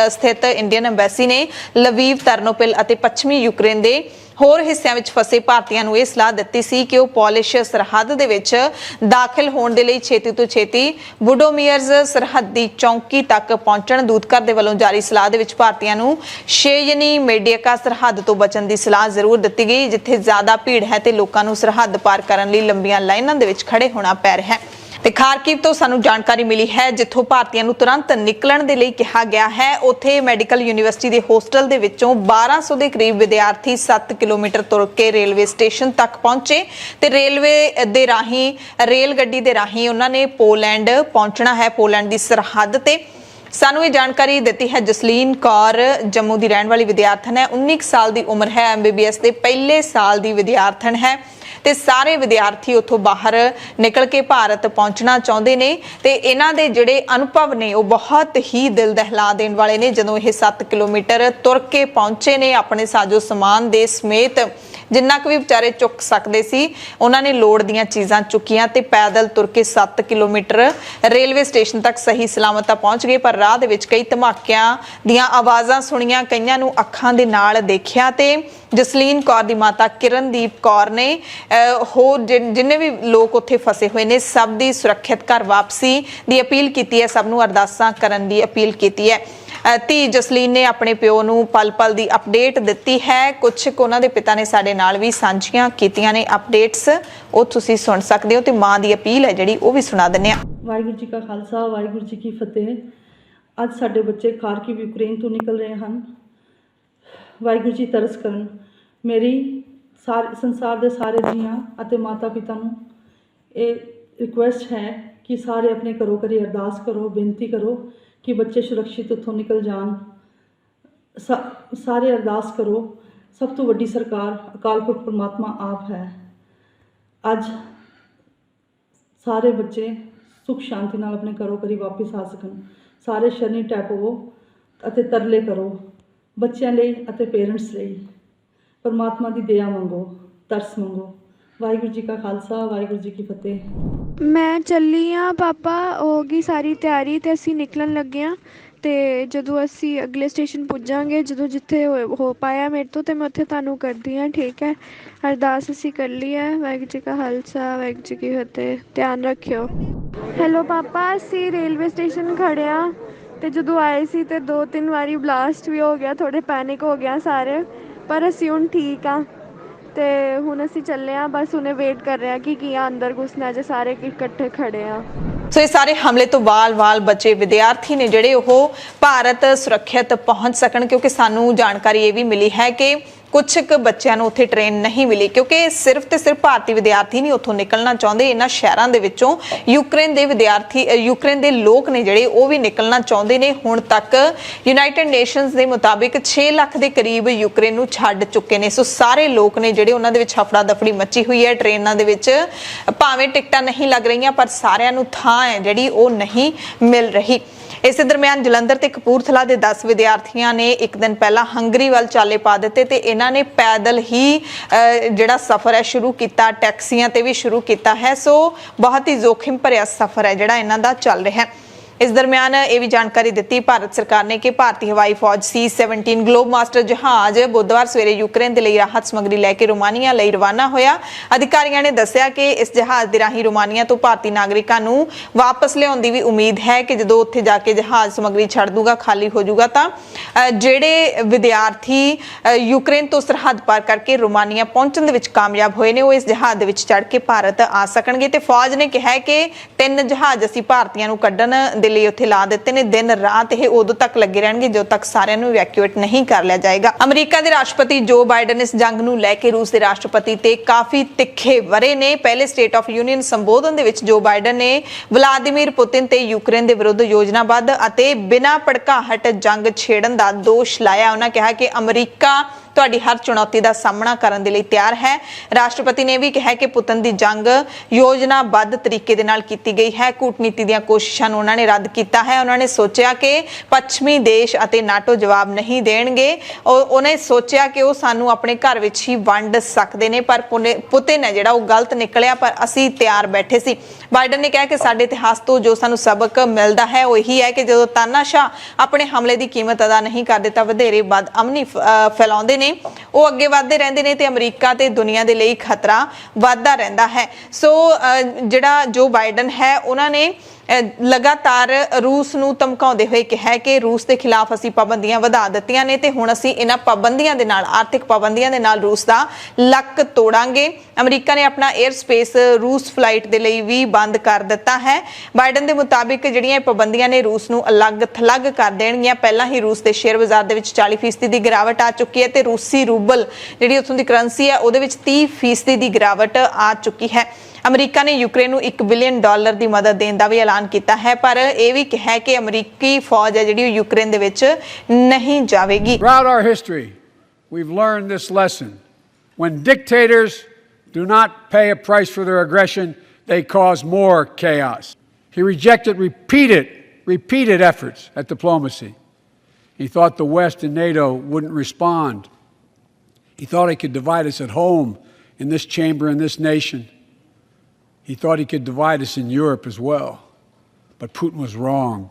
ਸਥਿਤ ਇੰਡੀਅਨ ਐਮਬੈਸੀ ਨੇ ਲਵੀਵ, ਤਰਨੋਪਿਲ ਅਤੇ ਪੱਛਮੀ ਯੂਕਰੇਨ ਦੇ ਹੋਰ ਹਿੱਸਿਆਂ ਵਿੱਚ ਫਸੇ ਭਾਰਤੀਆਂ ਨੂੰ ਇਹ ਸਲਾਹ ਦਿੱਤੀ ਸੀ ਕਿ ਉਹ ਪੋਲਿਸ਼ ਸਰਹੱਦ ਦੇ ਵਿੱਚ ਦਾਖਲ ਹੋਣ ਦੇ ਲਈ ਛੇਤੀ ਤੋਂ ਛੇਤੀ ਬੁਡੋਮੀਅਰਜ਼ ਸਰਹੱਦੀ ਚੌਂਕੀ ਤੱਕ ਪਹੁੰਚਣ। ਦੂਤਘਰ ਦੇ ਵੱਲੋਂ ਜਾਰੀ ਸਲਾਹ ਦੇ ਵਿੱਚ ਭਾਰਤੀਆਂ ਨੂੰ ਸ਼ੇਯਨੀ ਮੇਡੀਆਕਾ ਸਰਹੱਦ ਤੋਂ ਬਚਣ ਦੀ ਸਲਾਹ ਜ਼ਰੂਰ ਦਿੱਤੀ ਗਈ, ਜਿੱਥੇ ਜ਼ਿਆਦਾ ਭੀੜ ਹੈ ਤੇ ਲੋਕਾਂ ਨੂੰ ਸਰਹੱਦ ਪਾਰ ਕਰਨ ਲਈ ਲੰਬੀਆਂ ਲਾਈਨਾਂ ਦੇ ਵਿੱਚ ਖੜੇ ਹੋਣਾ ਪੈ ਰਿਹਾ ਹੈ। ਤੇ ਖਾਰਕਿਵ ਤੋਂ ਸਾਨੂੰ ਜਾਣਕਾਰੀ ਮਿਲੀ ਹੈ ਜਿੱਥੋਂ ਭਾਰਤੀਆਂ ਨੂੰ ਤੁਰੰਤ ਨਿਕਲਣ ਦੇ ਲਈ ਕਿਹਾ ਗਿਆ ਹੈ। ਉੱਥੇ ਮੈਡੀਕਲ ਯੂਨੀਵਰਸਿਟੀ ਦੇ ਹੋਸਟਲ ਦੇ ਵਿੱਚੋਂ 1200 ਦੇ ਕਰੀਬ ਵਿਦਿਆਰਥੀ 7 ਕਿਲੋਮੀਟਰ ਤੁਰ ਕੇ ਰੇਲਵੇ ਸਟੇਸ਼ਨ ਤੱਕ ਪਹੁੰਚੇ ਤੇ ਰੇਲ ਗੱਡੀ ਦੇ ਰਾਹੀਂ ਉਹਨਾਂ ਨੇ ਪੋਲੈਂਡ ਪਹੁੰਚਣਾ ਹੈ, ਪੋਲੈਂਡ ਦੀ ਸਰਹੱਦ ਤੇ। ਸਾਨੂੰ ਇਹ ਜਾਣਕਾਰੀ ਦਿੱਤੀ ਹੈ ਜਸਲੀਨ ਕੌਰ, ਜੰਮੂ ਦੀ ਰਹਿਣ ਵਾਲੀ ਵਿਦਿਆਰਥਣ ਹੈ, 19 ਸਾਲ ਦੀ ਉਮਰ ਹੈ, MBBS ਦੇ ਪਹਿਲੇ ਸਾਲ ਦੀ ਵਿਦਿਆਰਥਣ ਹੈ ਤੇ ਸਾਰੇ ਵਿਦਿਆਰਥੀ ਉੱਥੋਂ ਬਾਹਰ ਨਿਕਲ ਕੇ ਭਾਰਤ ਪਹੁੰਚਣਾ ਚਾਹੁੰਦੇ ਨੇ ਤੇ ਇਹਨਾਂ ਦੇ ਜਿਹੜੇ ਅਨੁਭਵ ਨੇ ਉਹ ਬਹੁਤ ਹੀ ਦਿਲ ਦਹਿਲਾ ਦੇਣ ਵਾਲੇ ਨੇ। ਜਦੋਂ ਇਹ 7 ਕਿਲੋਮੀਟਰ ਤੁਰ ਕੇ ਪਹੁੰਚੇ ਨੇ ਆਪਣੇ ਸਾਜੋ ਸਮਾਨ ਦੇ ਸਮੇਤ, ਜਿੰਨਾ ਕੁ ਵੀ ਵਿਚਾਰੇ ਚੁੱਕ ਸਕਦੇ ਸੀ ਉਹਨਾਂ ਨੇ ਲੋੜ ਦੀਆਂ ਚੀਜ਼ਾਂ ਚੁੱਕੀਆਂ ਤੇ ਪੈਦਲ ਤੁਰ ਕੇ 7 ਕਿਲੋਮੀਟਰ ਰੇਲਵੇ ਸਟੇਸ਼ਨ ਤੱਕ ਸਹੀ ਸਲਾਮਤ ਪਹੁੰਚ ਗਏ। ਪਰ ਰਾਹ ਦੇ ਵਿੱਚ ਕਈ ਧਮਾਕਿਆਂ ਦੀਆਂ ਆਵਾਜ਼ਾਂ ਸੁਣੀਆਂ, ਕਈਆਂ ਨੂੰ ਅੱਖਾਂ ਦੇ ਨਾਲ ਦੇਖਿਆ ਤੇ ਜਸਲੀਨ ਕੌਰ ਦੀ ਮਾਤਾ ਕਿਰਨਦੀਪ ਕੌਰ ਨੇ ਹੋਰ ਜਿੰਨੇ ਵੀ ਲੋਕ ਉੱਥੇ ਫਸੇ ਹੋਏ ਨੇ ਸਭ ਦੀ ਸੁਰੱਖਿਅਤ ਘਰ ਵਾਪਸੀ ਦੀ ਅਪੀਲ ਕੀਤੀ ਹੈ, ਸਭ ਨੂੰ ਅਰਦਾਸਾਂ ਕਰਨ ਦੀ ਅਪੀਲ ਕੀਤੀ ਹੈ। ਧੀ ਜਸਲੀਨ ਨੇ ਆਪਣੇ ਪਿਓ ਨੂੰ ਪਲ-ਪਲ ਦੀ ਅਪਡੇਟ ਦਿੱਤੀ ਹੈ। ਕੁਝ ਉਹਨਾਂ ਦੇ ਪਿਤਾ ਨੇ ਸਾਡੇ ਨਾਲ ਵੀ ਸਾਂਝੀਆਂ ਕੀਤੀਆਂ ਨੇ ਅਪਡੇਟਸ, ਉਹ ਤੁਸੀਂ ਸੁਣ ਸਕਦੇ ਹੋ ਤੇ ਮਾਂ ਦੀ ਅਪੀਲ ਹੈ ਜਿਹੜੀ ਉਹ ਵੀ ਸੁਣਾ ਦਿੰਦੇ ਆ। ਵਾਹਿਗੁਰੂ ਜੀ ਕਾ ਖਾਲਸਾ ਵਾਹਿਗੁਰੂ ਜੀ ਕੀ ਫਤਿਹ। ਅੱਜ ਸਾਡੇ ਬੱਚੇ ਖਾਰਕਿਵ ਯੂਕਰੇਨ ਤੋਂ ਨਿਕਲ ਰਹੇ ਹਨ। ਵਾਹਿਗੁਰੂ ਜੀ ਤਰਸ ਕਰਨ। ਮੇਰੀ ਸੰਸਾਰ ਦੇ ਸਾਰੇ ਜੀਆਂ ਅਤੇ ਮਾਤਾ ਪਿਤਾ ਨੂੰ ਇਹ ਰਿਕੁਐਸਟ ਹੈ ਕਿ ਸਾਰੇ ਆਪਣੇ ਘਰੋਂ ਘਰੀ ਅਰਦਾਸ ਕਰੋ, ਬੇਨਤੀ ਕਰੋ ਕਿ ਬੱਚੇ ਸੁਰੱਖਿਅਤ ਉੱਥੋਂ ਨਿਕਲ ਜਾਣ। ਸਾਰੇ ਅਰਦਾਸ ਕਰੋ। ਸਭ ਤੋਂ ਵੱਡੀ ਸਰਕਾਰ ਅਕਾਲ ਪੁਰਖ ਪਰਮਾਤਮਾ ਆਪ ਹੈ। ਅੱਜ ਸਾਰੇ ਬੱਚੇ ਸੁਖ ਸ਼ਾਂਤੀ ਨਾਲ ਆਪਣੇ ਘਰੋਂ ਘਰੀ ਵਾਪਿਸ ਆ ਸਕਣ। ਸਾਰੇ ਸ਼ਰਨੀ ਢਹਿ ਪਵੋ ਅਤੇ ਤਰਲੇ ਕਰੋ ਬੱਚਿਆਂ ਲਈ ਅਤੇ ਪੇਰੈਂਟਸ ਲਈ। ਪਰਮਾਤਮਾ ਦੀ ਦਇਆ ਮੰਗੋ, ਤਰਸ ਮੰਗੋ। ਵਾਹਿਗੁਰੂ ਜੀ ਕਾ ਖਾਲਸਾ ਵਾਹਿਗੁਰੂ ਜੀ ਕੀ ਫਤਿਹ। ਮੈਂ ਚੱਲੀ ਹਾਂ ਪਾਪਾ, ਹੋ ਗਈ ਸਾਰੀ ਤਿਆਰੀ ਅਤੇ ਅਸੀਂ ਨਿਕਲਣ ਲੱਗੇ ਹਾਂ। ਅਤੇ ਜਦੋਂ ਅਸੀਂ ਅਗਲੇ ਸਟੇਸ਼ਨ ਪੁੱਜਾਂਗੇ, ਜਦੋਂ ਜਿੱਥੇ ਹੋ ਪਾਇਆ ਮੇਰੇ ਤੋਂ, ਤਾਂ ਮੈਂ ਉੱਥੇ ਤੁਹਾਨੂੰ ਕਰਦੀ ਹਾਂ। ਠੀਕ ਹੈ, ਅਰਦਾਸ ਅਸੀਂ ਕਰ ਲਈ ਹੈ। ਵਾਹਿਗੁਰੂ ਜੀ ਕਾ ਖਾਲਸਾ ਵਾਹਿਗੁਰੂ ਜੀ ਕੀ ਫਤਿਹ। ਧਿਆਨ ਰੱਖਿਓ। ਹੈਲੋ ਪਾਪਾ, ਅਸੀਂ ਰੇਲਵੇ ਸਟੇਸ਼ਨ ਖੜ੍ਹੇ ਹਾਂ ਅਤੇ ਜਦੋਂ ਆਏ ਸੀ ਤਾਂ 2-3 ਵਾਰੀ ਬਲਾਸਟ ਵੀ ਹੋ ਗਿਆ, ਥੋੜ੍ਹੇ ਪੈਨਿਕ ਹੋ ਗਿਆ ਸਾਰੇ, ਪਰ ਅਸੀਂ ਹੁਣ ਠੀਕ ਹਾਂ। ਅਤੇ ਹੁਣ ਅਸੀਂ ਚੱਲੇ ਹਾਂ, ਬਸ ਹੁਣੇ ਵੇਟ ਕਰ ਰਹੇ ਹਾਂ ਕਿ ਕੀ ਆ ਅੰਦਰ ਘੁਸਣਾ ਜੇ, ਸਾਰੇ ਇਕੱਠੇ ਖੜ੍ਹੇ ਹਾਂ। ਸੋ ਇਹ ਸਾਰੇ ਹਮਲੇ ਤੋਂ ਵਾਲ-ਵਾਲ ਬਚੇ ਵਿਦਿਆਰਥੀ ਨੇ ਜਿਹੜੇ ਉਹ ਭਾਰਤ ਸੁਰੱਖਿਅਤ ਪਹੁੰਚ ਸਕਣ, ਕਿਉਂਕਿ ਸਾਨੂੰ ਜਾਣਕਾਰੀ ਇਹ ਵੀ ਮਿਲੀ ਹੈ ਕਿ ਕੁਝ ਕੁ ਬੱਚਿਆਂ ਨੂੰ ਉੱਥੇ ਟ੍ਰੇਨ ਨਹੀਂ ਮਿਲੀ, ਕਿਉਂਕਿ ਸਿਰਫ ਤੇ ਸਿਰਫ ਭਾਰਤੀ ਵਿਦਿਆਰਥੀ ਨਹੀਂ ਉੱਥੋਂ ਨਿਕਲਣਾ ਚਾਹੁੰਦੇ। ਇਹਨਾਂ ਸ਼ਹਿਰਾਂ ਦੇ ਵਿੱਚੋਂ ਯੂਕਰੇਨ ਦੇ ਲੋਕ ਨੇ ਜਿਹੜੇ ਉਹ ਵੀ ਨਿਕਲਣਾ ਚਾਹੁੰਦੇ ਨੇ। ਹੁਣ ਤੱਕ ਯੂਨਾਈਟਿਡ ਨੇਸ਼ਨਸ ਦੇ ਮੁਤਾਬਿਕ 6 ਲੱਖ ਦੇ ਕਰੀਬ ਯੂਕਰੇਨ ਨੂੰ ਛੱਡ ਚੁੱਕੇ ਨੇ। ਸੋ ਸਾਰੇ ਲੋਕ ਨੇ ਜਿਹੜੇ ਉਹਨਾਂ ਦੇ ਵਿੱਚ ਹਫੜਾ ਦਫੜੀ ਮੱਚੀ ਹੋਈ ਹੈ। ਟ੍ਰੇਨਾਂ ਦੇ ਵਿੱਚ ਭਾਵੇਂ ਟਿਕਟਾਂ ਨਹੀਂ ਲੱਗ ਰਹੀਆਂ, ਪਰ ਸਾਰਿਆਂ ਨੂੰ ਥਾਂ ਹੈ ਜਿਹੜੀ ਉਹ ਨਹੀਂ ਮਿਲ ਰਹੀ। ਇਸੇ ਦਰਮਿਆਨ ਜਲੰਧਰ ਤੇ ਕਪੂਰਥਲਾ ਦੇ 10 ਵਿਦਿਆਰਥੀਆਂ ਨੇ ਇੱਕ ਦਿਨ ਪਹਿਲਾਂ ਹੰਗਰੀ ਵੱਲ ਚਾਲੇ ਪਾ ਦਿੱਤੇ ਤੇ ਇਹਨਾਂ ਨੇ ਪੈਦਲ ਹੀ ਜਿਹੜਾ ਸਫ਼ਰ ਹੈ ਸ਼ੁਰੂ ਕੀਤਾ, ਟੈਕਸੀਆਂ ਤੇ ਵੀ ਸ਼ੁਰੂ ਕੀਤਾ ਹੈ। ਸੋ ਬਹੁਤ ਹੀ ਜ਼ੋਖਿਮ ਭਰਿਆ ਸਫ਼ਰ ਹੈ ਜਿਹੜਾ ਇਹਨਾਂ ਦਾ ਚੱਲ ਰਿਹਾ ਹੈ। ਇਸ ਦਰਮਿਆਨ ਇਹ ਵੀ ਜਾਣਕਾਰੀ ਦਿੱਤੀ ਭਾਰਤ ਸਰਕਾਰ ਨੇ ਕਿ ਭਾਰਤੀ ਹਵਾਈ ਫੌਜ C-17 ਗਲੋਬ ਮਾਸਟਰ ਜਹਾਜ਼ ਬੁੱਧਵਾਰ ਸਵੇਰੇ ਯੂਕਰੇਨ ਦੇ ਲਈ ਰਾਹਤ ਸਮੱਗਰੀ ਲੈ ਕੇ ਰੋਮਾਨੀਆ ਲਈ ਰਵਾਨਾ ਹੋਇਆ। ਅਧਿਕਾਰੀਆਂ ਨੇ ਦੱਸਿਆ ਕਿ ਇਸ ਜਹਾਜ਼ ਦੇ ਰਾਹੀਂ ਰੋਮਾਨੀਆ ਤੋਂ ਭਾਰਤੀ ਨਾਗਰਿਕਾਂ ਨੂੰ ਵਾਪਸ ਲਿਆਉਣ ਦੀ ਵੀ ਉਮੀਦ ਹੈ ਕਿ ਜਦੋਂ ਉੱਥੇ ਜਾ ਕੇ ਜਹਾਜ਼ ਸਮੱਗਰੀ ਛੱਡ ਦੂਗਾ, ਖਾਲੀ ਹੋ ਜਾਊਗਾ, ਤਾਂ ਜਿਹੜੇ ਵਿਦਿਆਰਥੀ ਯੂਕਰੇਨ ਤੋਂ ਸਰਹੱਦ ਪਾਰ ਕਰਕੇ ਰੋਮਾਨੀਆ ਪਹੁੰਚਣ ਦੇ ਵਿੱਚ ਕਾਮਯਾਬ ਹੋਏ ਨੇ, ਉਹ ਇਸ ਜਹਾਜ਼ ਦੇ ਵਿੱਚ ਚੜ੍ਹ ਕੇ ਭਾਰਤ ਆ ਸਕਣਗੇ। ਤੇ ਫੌਜ ਨੇ ਕਿਹਾ ਹੈ ਕਿ 3 ਜਹਾਜ਼ ਅਸੀਂ ਭਾਰਤੀਆਂ ਨੂੰ ਕੱਢਣ ਦੇ ਲਈ ਉੱਥੇ ਲਾ ਦਿੱਤੇ ਨੇ। ਦਿਨ ਰਾਤ ਇਹ ਉਦੋਂ ਤੱਕ ਲੱਗੇ ਰਹਿਣਗੇ ਜਦੋਂ ਤੱਕ ਸਾਰਿਆਂ ਨੂੰ ਇਵੈਕੂਏਟ ਨਹੀਂ ਕਰ ਲਿਆ ਜਾਏਗਾ। ਅਮਰੀਕਾ ਦੇ ਰਾਸ਼ਟਰਪਤੀ ਜੋ ਬਾਈਡਨ ਇਸ ਜੰਗ ਨੂੰ ਲੈ ਕੇ ਰੂਸ ਦੇ ਰਾਸ਼ਟਰਪਤੀ ਤੇ ਕਾਫੀ ਤਿੱਖੇ ਵਰੇ ਨੇ। ਪਹਿਲੇ ਸਟੇਟ ਆਫ ਯੂਨੀਅਨ ਸੰਬੋਧਨ ਦੇ ਵਿੱਚ ਜੋ ਬਾਈਡਨ ਨੇ ਵਲਾਦੀਮੀਰ ਪੁਤਿਨ ਤੇ ਯੂਕਰੇਨ ਦੇ ਵਿਰੁੱਧ ਯੋਜਨਾਬੱਧ ਅਤੇ ਬਿਨਾਂ ਭੜਕਾਹਟ ਜੰਗ ਛੇੜਨ ਦਾ ਦੋਸ਼ ਲਾਇਆ। ਉਹਨਾਂ ਕਿਹਾ ਕਿ ਅਮਰੀਕਾ ਤੁਹਾਡੀ ਹਰ ਚੁਣੌਤੀ ਦਾ ਸਾਹਮਣਾ ਕਰਨ ਦੇ ਲਈ ਤਿਆਰ ਹੈ। ਰਾਸ਼ਟਰਪਤੀ ਨੇ ਵੀ ਕਿਹਾ ਕਿ ਪੁਤਨ ਦੀ ਜੰਗ ਯੋਜਨਾਬੱਧ ਤਰੀਕੇ ਦੇ ਨਾਲ ਕੀਤੀ ਗਈ ਹੈ। ਕੂਟਨੀਤੀ ਦੀਆਂ ਕੋਸ਼ਿਸ਼ਾਂ ਨੂੰ ਉਹਨਾਂ ਨੇ ਰੱਦ ਕੀਤਾ ਹੈ। ਉਹਨਾਂ ਨੇ ਸੋਚਿਆ ਕਿ ਪੱਛਮੀ ਦੇਸ਼ ਅਤੇ ਨਾਟੋ ਜਵਾਬ ਨਹੀਂ ਦੇਣਗੇ। ਉਹਨੇ ਸੋਚਿਆ ਕਿ ਉਹ ਸਾਨੂੰ ਆਪਣੇ ਘਰ ਵਿੱਚ ਹੀ ਵੰਡ ਸਕਦੇ ਨੇ, ਪਰ ਪੁਤਨ ਹੈ ਜਿਹੜਾ ਉਹ ਗਲਤ ਨਿਕਲਿਆ, ਪਰ ਅਸੀਂ ਤਿਆਰ ਬੈਠੇ ਸੀ। ਬਾਈਡਨ ਨੇ ਕਿਹਾ ਕਿ ਸਾਡੇ ਇਤਿਹਾਸ ਤੋਂ ਜੋ ਸਾਨੂੰ ਸਬਕ ਮਿਲਦਾ ਹੈ ਉਹ ਇਹੀ ਹੈ ਕਿ ਜਦੋਂ ਤਾਨਾਸ਼ਾਹ ਆਪਣੇ ਹਮਲੇ ਦੀ ਕੀਮਤ ਅਦਾ ਨਹੀਂ ਕਰਦੇ ਤਾਂ ਵਧੇਰੇ ਬਦਅਮਨੀ ਫੈਲਾਉਂਦੇ ਨੇ, ਉਹ ਅੱਗੇ ਵਧਦੇ ਰਹਿੰਦੇ ਨੇ ਤੇ ਅਮਰੀਕਾ ਤੇ ਦੁਨੀਆ ਦੇ ਲਈ ਖਤਰਾ ਵੱਧਦਾ ਰਹਿੰਦਾ ਹੈ। ਸੋ ਜਿਹੜਾ ਜੋ ਬਾਈਡਨ ਹੈ ਉਹਨਾਂ ਨੇ ਲਗਾਤਾਰ ਰੂਸ ਨੂੰ ਧਮਕਾਉਂਦੇ ਹੋਏ ਕਿਹਾ ਕਿ ਰੂਸ ਦੇ ਖਿਲਾਫ ਅਸੀਂ ਪਾਬੰਦੀਆਂ ਵਧਾ ਦਿੱਤੀਆਂ ਨੇ ਤੇ ਹੁਣ ਅਸੀਂ ਇਹਨਾਂ ਪਾਬੰਦੀਆਂ ਦੇ ਨਾਲ, ਆਰਥਿਕ ਪਾਬੰਦੀਆਂ ਦੇ ਨਾਲ ਰੂਸ ਦਾ ਲੱਕ ਤੋੜਾਂਗੇ। ਅਮਰੀਕਾ ਨੇ ਆਪਣਾ 에ਅਰ ਸਪੇਸ ਰੂਸ ਫਲਾਈਟ ਦੇ ਲਈ ਵੀ ਬੰਦ ਕਰ ਦਿੱਤਾ ਹੈ। ਬਾਈਡਨ ਦੇ ਮੁਤਾਬਿਕ ਜਿਹੜੀਆਂ ਪਾਬੰਦੀਆਂ ਨੇ ਰੂਸ ਨੂੰ ਅਲੱਗ-ਥਲੱਗ ਕਰ ਦੇਣਗੀਆਂ। ਪਹਿਲਾਂ ਹੀ ਰੂਸ ਦੇ ਸ਼ੇਅਰ ਬਾਜ਼ਾਰ ਦੇ ਵਿੱਚ 40% ਦੀ ਗਿਰਾਵਟ ਆ ਚੁੱਕੀ ਹੈ ਤੇ ਰੂਸੀ ਰੂਬਲ ਜਿਹੜੀ ਉੱਥੋਂ ਦੀ ਕਰੰਸੀ ਹੈ ਉਹਦੇ ਵਿੱਚ 30% ਦੀ ਗਿਰਾਵਟ ਆ ਚੁੱਕੀ ਹੈ। ਅਮਰੀਕਾ ਨੇ ਯੂਕਰੇਨ ਨੂੰ $1 ਬਿਲੀਅਨ ਦੀ ਮਦਦ ਦੇਣ ਦਾ ਵੀ ਐਲਾਨ ਕੀਤਾ ਹੈ, ਪਰ ਇਹ ਵੀ ਕਿਹਾ ਹੈ ਕਿ ਅਮਰੀਕੀ ਫੌਜ ਹੈ ਜਿਹੜੀ ਉਹ ਯੂਕਰੇਨ ਦੇ ਵਿੱਚ ਨਹੀਂ ਜਾਵੇਗੀ। Throughout our history, we've learned this lesson. When dictators do not pay a price for their aggression, they cause more chaos. He rejected repeated efforts at diplomacy. He thought the West and NATO wouldn't respond. He thought he could divide us at home, in this chamber, in this nation. He thought he could divide us in Europe as well. But Putin was wrong.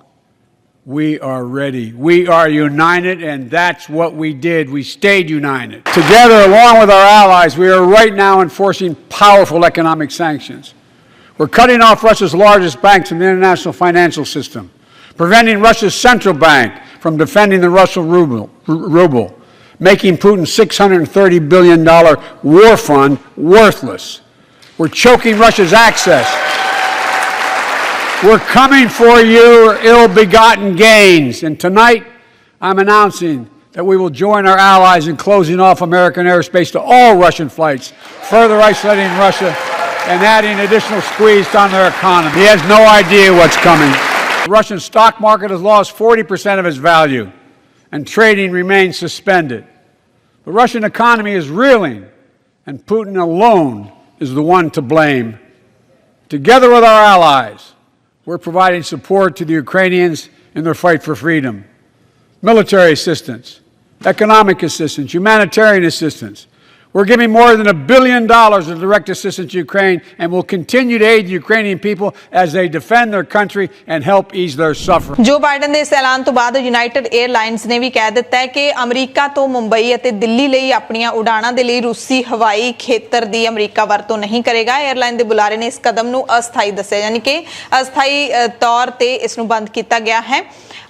We are ready. We are united, and that's what we did. We stayed united. Together, along with our allies, we are right now enforcing powerful economic sanctions. We're cutting off Russia's largest banks in the international financial system, preventing Russia's central bank from defending the Russian ruble, making Putin's $630 billion war fund worthless. We're choking Russia's access We're coming for your ill-begotten gains. And tonight, I'm announcing that we will join our allies in closing off American airspace to all Russian flights, further isolating Russia and adding additional squeeze on their economy. He has no idea what's coming. The Russian stock market has lost 40% of its value, and trading remains suspended. The Russian economy is reeling, and Putin alone is the one to blame. Together with our allies, we're providing support to the Ukrainians in their fight for freedom. Military assistance, economic assistance, humanitarian assistance. We're giving more than $1 billion of direct assistance to Ukraine, and will continue to aid the Ukrainian people as they defend their country and help ease their suffering. ਜੋ Biden ਦੇ ਇਸ ਐਲਾਨ ਤੋਂ ਬਾਅਦ United airlines ਨੇ ਵੀ ਕਹਿ ਦਿੱਤਾ ਹੈ ਕਿ ਅਮਰੀਕਾ ਤੋਂ ਮੁੰਬਈ ਅਤੇ ਦਿੱਲੀ ਲਈ ਆਪਣੀਆਂ ਉਡਾਣਾਂ ਦੇ ਲਈ ਰੂਸੀ ਹਵਾਈ ਖੇਤਰ ਦੀ ਅਮਰੀਕਾ ਵਰਤੋਂ ਨਹੀਂ ਕਰੇਗਾ। 에ਅਰਲਾਈਨ ਦੇ ਬੁਲਾਰੇ ਨੇ ਇਸ ਕਦਮ ਨੂੰ ਅਸਥਾਈ ਦੱਸਿਆ, ਯਾਨੀ ਕਿ ਅਸਥਾਈ ਤੌਰ ਤੇ ਇਸ ਨੂੰ ਬੰਦ ਕੀਤਾ ਗਿਆ ਹੈ।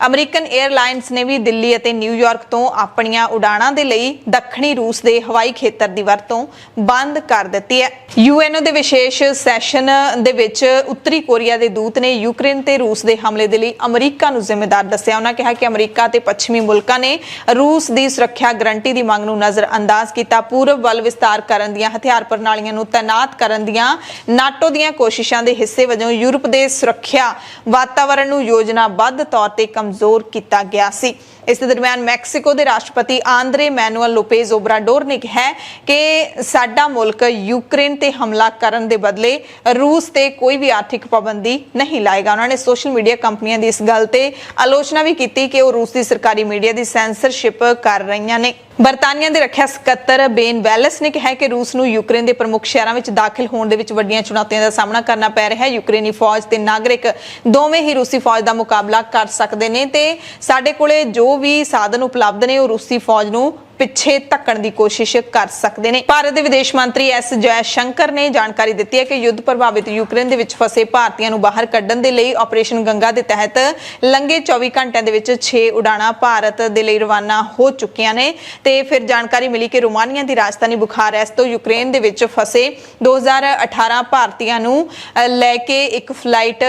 ਅਮਰੀਕਨ 에ਅਰਲਾਈਨਸ ਨੇ ਵੀ ਦਿੱਲੀ ਅਤੇ ਨਿਊਯਾਰਕ ਤੋਂ ਆਪਣੀਆਂ ਉਡਾਣਾਂ ਦੇ ਲਈ ਦੱਖਣੀ ਰੂਸ ਦੇ ਹਵਾਈ ਖੇਤਰ ਦੀ ਵਰਤੋਂ ਬੰਦ ਕਰ ਦਿੱਤੀ ਹੈ। ਯੂਐਨਓ ਦੇ ਵਿਸ਼ੇਸ਼ ਸੈਸ਼ਨ ਦੇ ਵਿੱਚ ਉੱਤਰੀ ਕੋਰੀਆ ਦੇ ਦੂਤ ਨੇ ਯੂਕਰੇਨ ਤੇ ਰੂਸ ਦੇ ਹਮਲੇ ਦੇ ਲਈ ਅਮਰੀਕਾ ਨੂੰ ਜ਼ਿੰਮੇਦਾਰ ਦੱਸਿਆ। ਉਹਨਾਂ ਕਿਹਾ ਕਿ ਅਮਰੀਕਾ ਤੇ ਪੱਛਮੀ ਮੁਲਕਾਂ ਨੇ ਰੂਸ ਦੀ ਸੁਰੱਖਿਆ ਗਰੰਟੀ ਦੀ ਮੰਗ ਨੂੰ ਨਜ਼ਰਅੰਦਾਜ਼ ਕੀਤਾ। ਪੂਰਬ ਵੱਲ ਵਿਸਤਾਰ ਕਰਨ ਦੀਆਂ ਹਥਿਆਰ ਪ੍ਰਣਾਲੀਆਂ ਨੂੰ ਤੈਨਾਤ ਕਰਨ ਦੀਆਂ ਨਾਟੋ ਦੀਆਂ ਕੋਸ਼ਿਸ਼ਾਂ ਦੇ ਹਿੱਸੇ ਵਜੋਂ ਯੂਰਪ ਦੇ ਸੁਰੱਖਿਆ ਵਾਤਾਵਰਣ ਨੂੰ ਯੋਜਨਾਬੱਧ ਤੌਰ ਤੇ ਕਮਜ਼ੋਰ ਕੀਤਾ ਗਿਆ ਸੀ। ਇਸ ਦੇ ਦਰਮਿਆਨ ਮੈਕਸੀਕੋ ਦੇ ਰਾਸ਼ਟਰਪਤੀ ਆਂਦਰੇ ਮੈਨੂਅਲ ਲੋਪੇਜ਼ ਓਬਰਾਡੋਰ ਨੇ ਕਿਹਾ ਕਿ ਸਾਡਾ ਮੁਲਕ ਯੂਕਰੇਨ ਤੇ ਹਮਲਾ ਕਰਨ ਦੇ ਬਦਲੇ ਰੂਸ ਤੇ ਕੋਈ ਵੀ ਆਰਥਿਕ ਪਾਬੰਦੀ ਨਹੀਂ ਲਾਏਗਾ। ਉਹਨਾਂ ਨੇ ਸੋਸ਼ਲ ਮੀਡੀਆ ਕੰਪਨੀਆਂ ਦੀ ਇਸ ਗੱਲ ਤੇ ਆਲੋਚਨਾ ਵੀ ਕੀਤੀ ਕਿ ਉਹ ਰੂਸ ਦੀ ਸਰਕਾਰੀ ਮੀਡੀਆ ਦੀ ਸੈਂਸਰਸ਼ਿਪ ਕਰ ਰਹੀਆਂ ਨੇ। ਬਰਤਾਨੀਆ ਦੇ ਰੱਖਿਆ ਸਕੱਤਰ ਬੇਨ ਵੈਲਸ ਨੇ ਕਿਹਾ ਕਿ ਰੂਸ ਨੂੰ ਯੂਕਰੇਨ ਦੇ ਪ੍ਰਮੁੱਖ ਸ਼ਹਿਰਾਂ ਵਿੱਚ ਦਾਖਲ ਹੋਣ ਦੇ ਵਿੱਚ ਵੱਡੀਆਂ ਚੁਣੌਤੀਆਂ ਦਾ ਸਾਹਮਣਾ ਕਰਨਾ ਪੈ ਰਿਹਾ ਹੈ। ਯੂਕਰੇਨੀ ਫੌਜ ਤੇ ਨਾਗਰਿਕ ਦੋਵੇਂ ਹੀ ਰੂਸੀ ਫੌਜ ਦਾ ਮੁਕਾਬਲਾ ਕਰ ਸਕਦੇ ਨੇ ਤੇ ਸਾਡੇ ਕੋਲੇ ਜੋ ਵੀ ਸਾਧਨ ਉਪਲਬਧ ਨੇ ਉਹ ਰੂਸੀ ਫੌਜ ਨੂੰ ਪਿੱਛੇ ਧੱਕਣ ਦੀ ਕੋਸ਼ਿਸ਼ ਕਰ ਸਕਦੇ ਨੇ। ਭਾਰਤ ਦੇ ਵਿਦੇਸ਼ ਮੰਤਰੀ ਐਸ ਜੈ ਸ਼ੰਕਰ ਨੇ ਜਾਣਕਾਰੀ ਦਿੱਤੀ ਹੈ ਕਿ ਯੁੱਧ ਪ੍ਰਭਾਵਿਤ ਯੂਕਰੇਨ ਦੇ ਵਿੱਚ ਫਸੇ ਭਾਰਤੀਆਂ ਨੂੰ ਬਾਹਰ ਕੱਢਣ ਦੇ ਲਈ ਆਪਰੇਸ਼ਨ ਗੰਗਾ ਦੇ ਤਹਿਤ ਲੰਘੇ 24 ਘੰਟਿਆਂ ਦੇ ਵਿੱਚ 6 ਉਡਾਣਾਂ ਭਾਰਤ ਦੇ ਲਈ ਰਵਾਨਾ ਹੋ ਚੁੱਕੀਆਂ ਨੇ। ਤੇ ਫਿਰ ਜਾਣਕਾਰੀ ਮਿਲੀ ਕਿ ਰੋਮਾਨੀਆ ਦੀ ਰਾਜਧਾਨੀ ਬੁਖਾਰੈਸਟ ਤੋਂ ਯੂਕਰੇਨ ਦੇ ਵਿੱਚ ਫਸੇ 2018 ਭਾਰਤੀਆਂ ਨੂੰ ਲੈ ਕੇ ਇੱਕ ਫਲਾਈਟ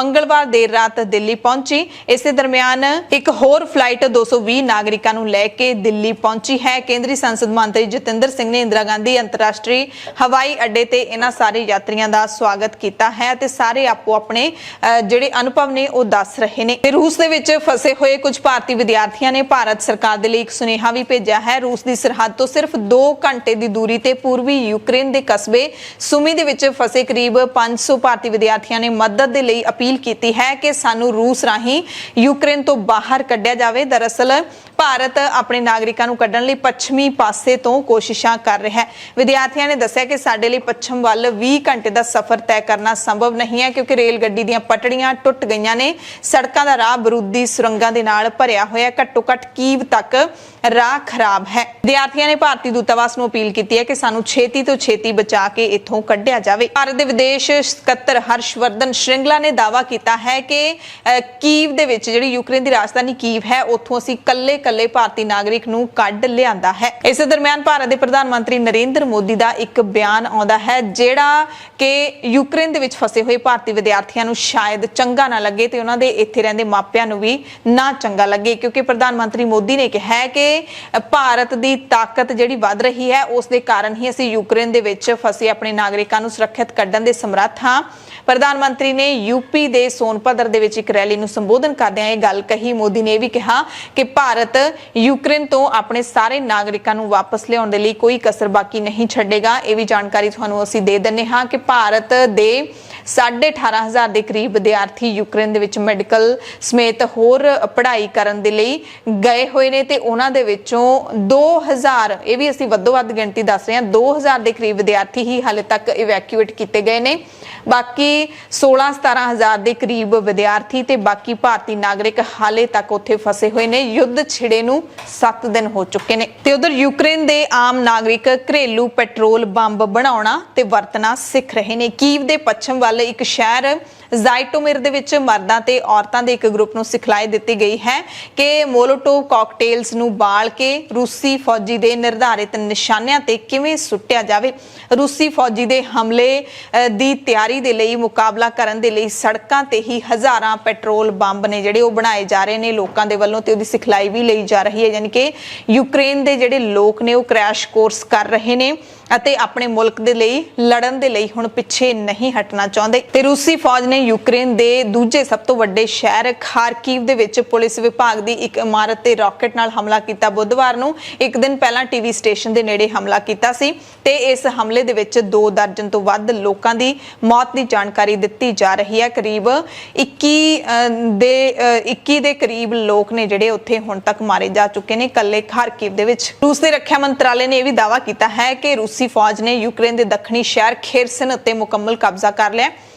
ਮੰਗਲਵਾਰ ਦੇਰ ਰਾਤ ਦਿੱਲੀ ਪਹੁੰਚੀ। ਇਸੇ ਦਰਮਿਆਨ ਇੱਕ ਹੋਰ ਫਲਾਈਟ 220 ਨਾਗਰਿਕਾਂ ਨੂੰ ਲੈ ਕੇ ਦਿੱਲੀ ਪਹੁੰਚੀ ਹੈ। ਕੇਂਦਰੀ ਸੰਸਦ ਮੰਤਰੀ ਜਤਿੰਦਰ ਸਿੰਘ ਨੇ ਇੰਦਰਾ ਗਾਂਧੀ ਅੰਤਰਰਾਸ਼ਟਰੀ ਹਵਾਈ ਅੱਡੇ ਤੇ ਇਹਨਾਂ ਸਾਰੇ ਯਾਤਰੀਆਂ ਦਾ ਸਵਾਗਤ ਕੀਤਾ ਹੈ ਤੇ ਸਾਰੇ ਆਪੋ ਆਪਣੇ ਜਿਹੜੇ ਅਨੁਭਵ ਨੇ ਉਹ ਦੱਸ ਰਹੇ ਨੇ। ਤੇ ਰੂਸ ਦੇ ਵਿੱਚ ਫਸੇ ਹੋਏ ਕੁਝ ਭਾਰਤੀ ਵਿਦਿਆਰਥੀਆਂ ਨੇ ਭਾਰਤ ਸਰਕਾਰ ਦੇ ਲਈ ਇੱਕ ਸੁਨੇਹਾ ਵੀ ਭੇਜਿਆ ਹੈ। ਰੂਸ ਦੀ ਸਰਹੱਦ ਤੋਂ ਸਿਰਫ 2 ਘੰਟੇ ਦੀ ਦੂਰੀ ਤੇ ਪੂਰਬੀ ਯੂਕਰੇਨ ਦੇ ਕਸਬੇ ਸੁਮੀ ਦੇ ਵਿੱਚ ਫਸੇ ਕਰੀਬ 500 ਭਾਰਤੀ ਵਿਦਿਆਰਥੀਆਂ ਨੇ ਮਦਦ ਦੇ ਲਈ ਅਪੀਲ ਕੀਤੀ ਹੈ ਕਿ ਸਾਨੂੰ ਰੂਸ ਰਾਹੀਂ ਯੂਕਰੇਨ ਤੋਂ ਬਾਹਰ ਕੱਢਿਆ ਜਾਵੇ। ਦਰਅਸਲ ਭਾਰਤ ਆਪਣੇ ਨਾਗਰਿਕਾਂ ਨੂੰ ਕੱਢਣ ਲਈ ਪੱਛਮੀ ਪਾਸੇ ਤੋਂ ਕੋਸ਼ਿਸ਼ਾਂ ਕਰ ਰਿਹਾ ਹੈ। ਵਿਦਿਆਰਥੀਆਂ ਨੇ ਦੱਸਿਆ ਕਿ ਸਾਡੇ ਲਈ ਪੱਛਮ ਵੱਲ 20 ਘੰਟੇ ਦਾ ਸਫ਼ਰ ਤੈਅ ਕਰਨਾ ਸੰਭਵ ਨਹੀਂ ਹੈ ਕਿਉਂਕਿ ਰੇਲ ਗੱਡੀ ਦੀਆਂ ਪਟੜੀਆਂ ਟੁੱਟ ਗਈਆਂ ਨੇ। ਸੜਕਾਂ ਦਾ ਰਾਹ ਬਰੂਦੀ ਸੁਰੰਗਾਂ ਦੇ ਨਾਲ ਭਰਿਆ ਹੋਇਆ, ਘੱਟੋ ਘੱਟ ਕੀਵ ਤੱਕ ਰਾਹ ਖਰਾਬ ਹੈ। ਵਿਦਿਆਰਥੀਆਂ ਨੇ ਭਾਰਤੀ ਦੂਤਾਵਾਸ ਨੂੰ ਅਪੀਲ ਕੀਤੀ ਹੈ ਕਿ ਸਾਨੂੰ ਛੇਤੀ ਤੋਂ ਛੇਤੀ ਬਚਾ ਕੇ ਇੱਥੋਂ ਕੱਢਿਆ ਜਾਵੇ। ਭਾਰਤ ਦੇ ਵਿਦੇਸ਼ ਸਕੱਤਰ ਹਰਸ਼ਵਰਧਨ ਸ਼੍ਰਿੰਗਲਾ ਨੇ ਦਾਅਵਾ ਕੀਤਾ ਹੈ ਕਿ ਕੀਵ ਦੇ ਵਿੱਚ ਜਿਹੜੀ ਯੂਕਰੇਨ ਦੀ ਰਾਜਧਾਨੀ ਕੀਵ ਹੈ ਉੱਥੋਂ ਅਸੀਂ ਕੱਲੇ ਭਾਰਤੀ ਨਾਗਰਿਕ ਨੂੰ ਕੱਢ ਲਿਆਂਦਾ ਹੈ। ਇਸੇ ਦਰਮਿਆਨ ਭਾਰਤ ਦੇ ਪ੍ਰਧਾਨ ਮੰਤਰੀ ਨਰਿੰਦਰ ਮੋਦੀ ਦਾ ਇੱਕ ਬਿਆਨ ਆਉਂਦਾ ਹੈ ਜਿਹੜਾ ਕਿ ਯੂਕਰੇਨ ਦੇ ਵਿੱਚ ਫਸੇ ਹੋਏ ਭਾਰਤੀ ਵਿਦਿਆਰਥੀਆਂ ਨੂੰ ਸ਼ਾਇਦ ਚੰਗਾ ਨਾ ਲੱਗੇ ਤੇ ਉਹਨਾਂ ਦੇ ਇੱਥੇ ਰਹਿੰਦੇ ਮਾਪਿਆਂ ਨੂੰ ਵੀ ਨਾ ਚੰਗਾ ਲੱਗੇ ਕਿਉਂਕਿ ਪ੍ਰਧਾਨ ਮੰਤਰੀ ਮੋਦੀ ਨੇ ਕਿਹਾ ਹੈ ਕਿ ਭਾਰਤ ਦੀ ਤਾਕਤ ਜਿਹੜੀ ਵੱਧ ਰਹੀ ਹੈ ਉਸ ਦੇ ਕਾਰਨ ਹੀ ਅਸੀਂ ਯੂਕਰੇਨ ਦੇ ਵਿੱਚ ਫਸੇ ਆਪਣੇ ਨਾਗਰਿਕਾਂ ਨੂੰ ਸੁਰੱਖਿਅਤ ਕੱਢਣ ਦੇ ਸਮਰੱਥ ਹਾਂ। ਪ੍ਰਧਾਨ ਮੰਤਰੀ ਨੇ ਯੂਪੀ ਦੇ ਸੋਨਪਦਰ ਦੇ ਵਿੱਚ ਇੱਕ ਰੈਲੀ ਨੂੰ ਸੰਬੋਧਨ ਕਰਦਿਆਂ ਇਹ ਗੱਲ ਕਹੀ। ਮੋਦੀ ਨੇ ਇਹ ਵੀ ਕਿਹਾ ਕਿ ਭਾਰਤ ਯੂਕਰੇਨ ਤੋਂ ਆਪਣੇ ਸਾਰੇ ਨਾਗਰਿਕਾਂ ਨੂੰ ਵਾਪਸ ਲਿਆਉਣ ਦੇ ਲਈ ਕੋਈ ਕਸਰ ਬਾਕੀ ਨਹੀਂ ਛੱਡੇਗਾ। ਇਹ ਵੀ ਜਾਣਕਾਰੀ ਤੁਹਾਨੂੰ ਅਸੀਂ ਦੇ ਦਿੰਨੇ ਹਾਂ ਕਿ ਭਾਰਤ ਦੇ 18,500 ਦੇ ਕਰੀਬ ਵਿਦਿਆਰਥੀ ਯੂਕਰੇਨ ਦੇ ਵਿੱਚ ਮੈਡੀਕਲ ਸਮੇਤ ਹੋਰ ਪੜ੍ਹਾਈ ਕਰਨ ਦੇ ਲਈ ਗਏ ਹੋਏ ਨੇ ਤੇ ਉਹਨਾਂ ਦੇ ਵਿੱਚੋਂ 2000, ਇਹ ਵੀ ਅਸੀਂ ਵੱਧੋ ਵੱਧ ਗਿਣਤੀ ਦੱਸ ਰਹੇ ਹਾਂ, 2000 ਦੇ ਕਰੀਬ ਵਿਦਿਆਰਥੀ ਹੀ ਹਾਲੇ ਤੱਕ ਇਵੈਕੂਏਟ ਕੀਤੇ ਗਏ ਨੇ। ਬਾਕੀ 16-17,000 ਦੇ ਕਰੀਬ ਵਿਦਿਆਰਥੀ ਤੇ ਬਾਕੀ ਭਾਰਤੀ ਨਾਗਰਿਕ ਹਾਲੇ ਤੱਕ ਉੱਥੇ ਫਸੇ ਹੋਏ ਨੇ। ਯੁੱਧ ਛਿੜੇ ਨੂੰ 7 ਦਿਨ ਹੋ ਚੁੱਕੇ ਨੇ ਤੇ ਉਧਰ ਯੂਕਰੇਨ ਦੇ ਆਮ ਨਾਗਰਿਕ ਘਰੇਲੂ ਪੈਟਰੋਲ ਬੰਬ ਬਣਾਉਣਾ ਤੇ ਵਰਤਣਾ ਸਿੱਖ ਰਹੇ ਨੇ। ਕੀਵ ਦੇ ਪੱਛਮ ਵੱਲ ਇੱਕ ਸ਼ਹਿਰ ਜ਼ਾਈਟੋਮਿਰ ਦੇ ਵਿੱਚ ਮਰਦਾਂ ਤੇ ਔਰਤਾਂ ਦੇ ਇੱਕ ਗਰੁੱਪ ਨੂੰ ਸਿਖਲਾਈ ਦਿੱਤੀ ਗਈ ਹੈ ਕਿ ਮੋਲੋਟੋਵ ਕਾਕਟੇਲਸ ਨੂੰ ਬਾਲ ਕੇ ਰੂਸੀ ਫੌਜੀ ਦੇ ਨਿਰਧਾਰਿਤ ਨਿਸ਼ਾਨਿਆਂ ਤੇ ਕਿਵੇਂ ਸੁੱਟਿਆ ਜਾਵੇ। ਰੂਸੀ ਫੌਜੀ ਦੇ ਹਮਲੇ ਦੀ ਤਿਆਰੀ ਲੜਾਈ ਦੇ ਲਈ ਮੁਕਾਬਲਾ ਕਰਨ ਦੇ ਲਈ ਸੜਕਾਂ ਤੇ ਹੀ ਹਜ਼ਾਰਾਂ ਪੈਟਰੋਲ ਬੰਬ ਨੇ ਜਿਹੜੇ ਉਹ ਬਣਾਏ ਜਾ ਰਹੇ ਨੇ ਲੋਕਾਂ ਦੇ ਵੱਲੋਂ ਤੇ ਉਹਦੀ ਸਿਖਲਾਈ ਵੀ ਲਈ ਜਾ ਰਹੀ ਹੈ। ਯਾਨੀ ਕਿ ਯੂਕਰੇਨ ਦੇ ਜਿਹੜੇ ਲੋਕ ਨੇ ਉਹ ਕ੍ਰੈਸ਼ ਕੋਰਸ ਕਰ ਰਹੇ ਨੇ ਅਤੇ ਆਪਣੇ ਮੁਲਕ ਦੇ ਲਈ ਲੜਨ ਦੇ ਲਈ ਹੁਣ ਪਿੱਛੇ ਨਹੀਂ ਹਟਣਾ ਚਾਹੁੰਦੇ। ਤੇ ਰੂਸੀ ਫੌਜ ਨੇ ਯੂਕਰੇਨ ਦੇ ਦੂਜੇ ਸਭ ਤੋਂ ਵੱਡੇ ਸ਼ਹਿਰ ਖਾਰਕੀਵ ਦੇ ਵਿੱਚ ਪੁਲਿਸ ਵਿਭਾਗ ਦੀ ਇੱਕ ਇਮਾਰਤ ਤੇ ਰਾਕਟ ਨਾਲ ਹਮਲਾ ਕੀਤਾ। ਬੁੱਧਵਾਰ ਨੂੰ ਇੱਕ ਦਿਨ ਪਹਿਲਾਂ ਟੀਵੀ ਸਟੇਸ਼ਨ ਦੇ ਨੇੜੇ ਹਮਲਾ ਕੀਤਾ ਸੀ ਤੇ ਇਸ ਹਮਲੇ ਦੇ ਵਿੱਚ 2 ਦਰਜਨ ਤੋਂ ਵੱਧ ਲੋਕਾਂ ਦੀ ਮੌਤ ਦੀ ਜਾਣਕਾਰੀ ਦਿੱਤੀ ਜਾ ਰਹੀ ਹੈ। ਕਰੀਬ 21 ਦੇ ਕਰੀਬ ਲੋਕ ਨੇ ਜਿਹੜੇ ਉੱਥੇ ਹੁਣ ਤੱਕ ਮਾਰੇ ਜਾ ਚੁੱਕੇ ਨੇ ਕੱਲੇ ਖਾਰਕੀਵ ਦੇ ਵਿੱਚ। ਰੂਸ ਦੇ ਰੱਖਿਆ ਮੰਤਰਾਲੇ ਨੇ ਇਹ ਵੀ ਦਾਅਵਾ ਕੀਤਾ ਹੈ ਕਿ ਰੂਸੀ ਫੌਜ ਨੇ ਯੂਕਰੇਨ ਦੇ ਦੱਖਣੀ ਸ਼ਹਿਰ ਖੇਰਸਨ ਉੱਤੇ ਮੁਕੰਮਲ ਕਬਜ਼ਾ ਕਰ ਲਿਆ।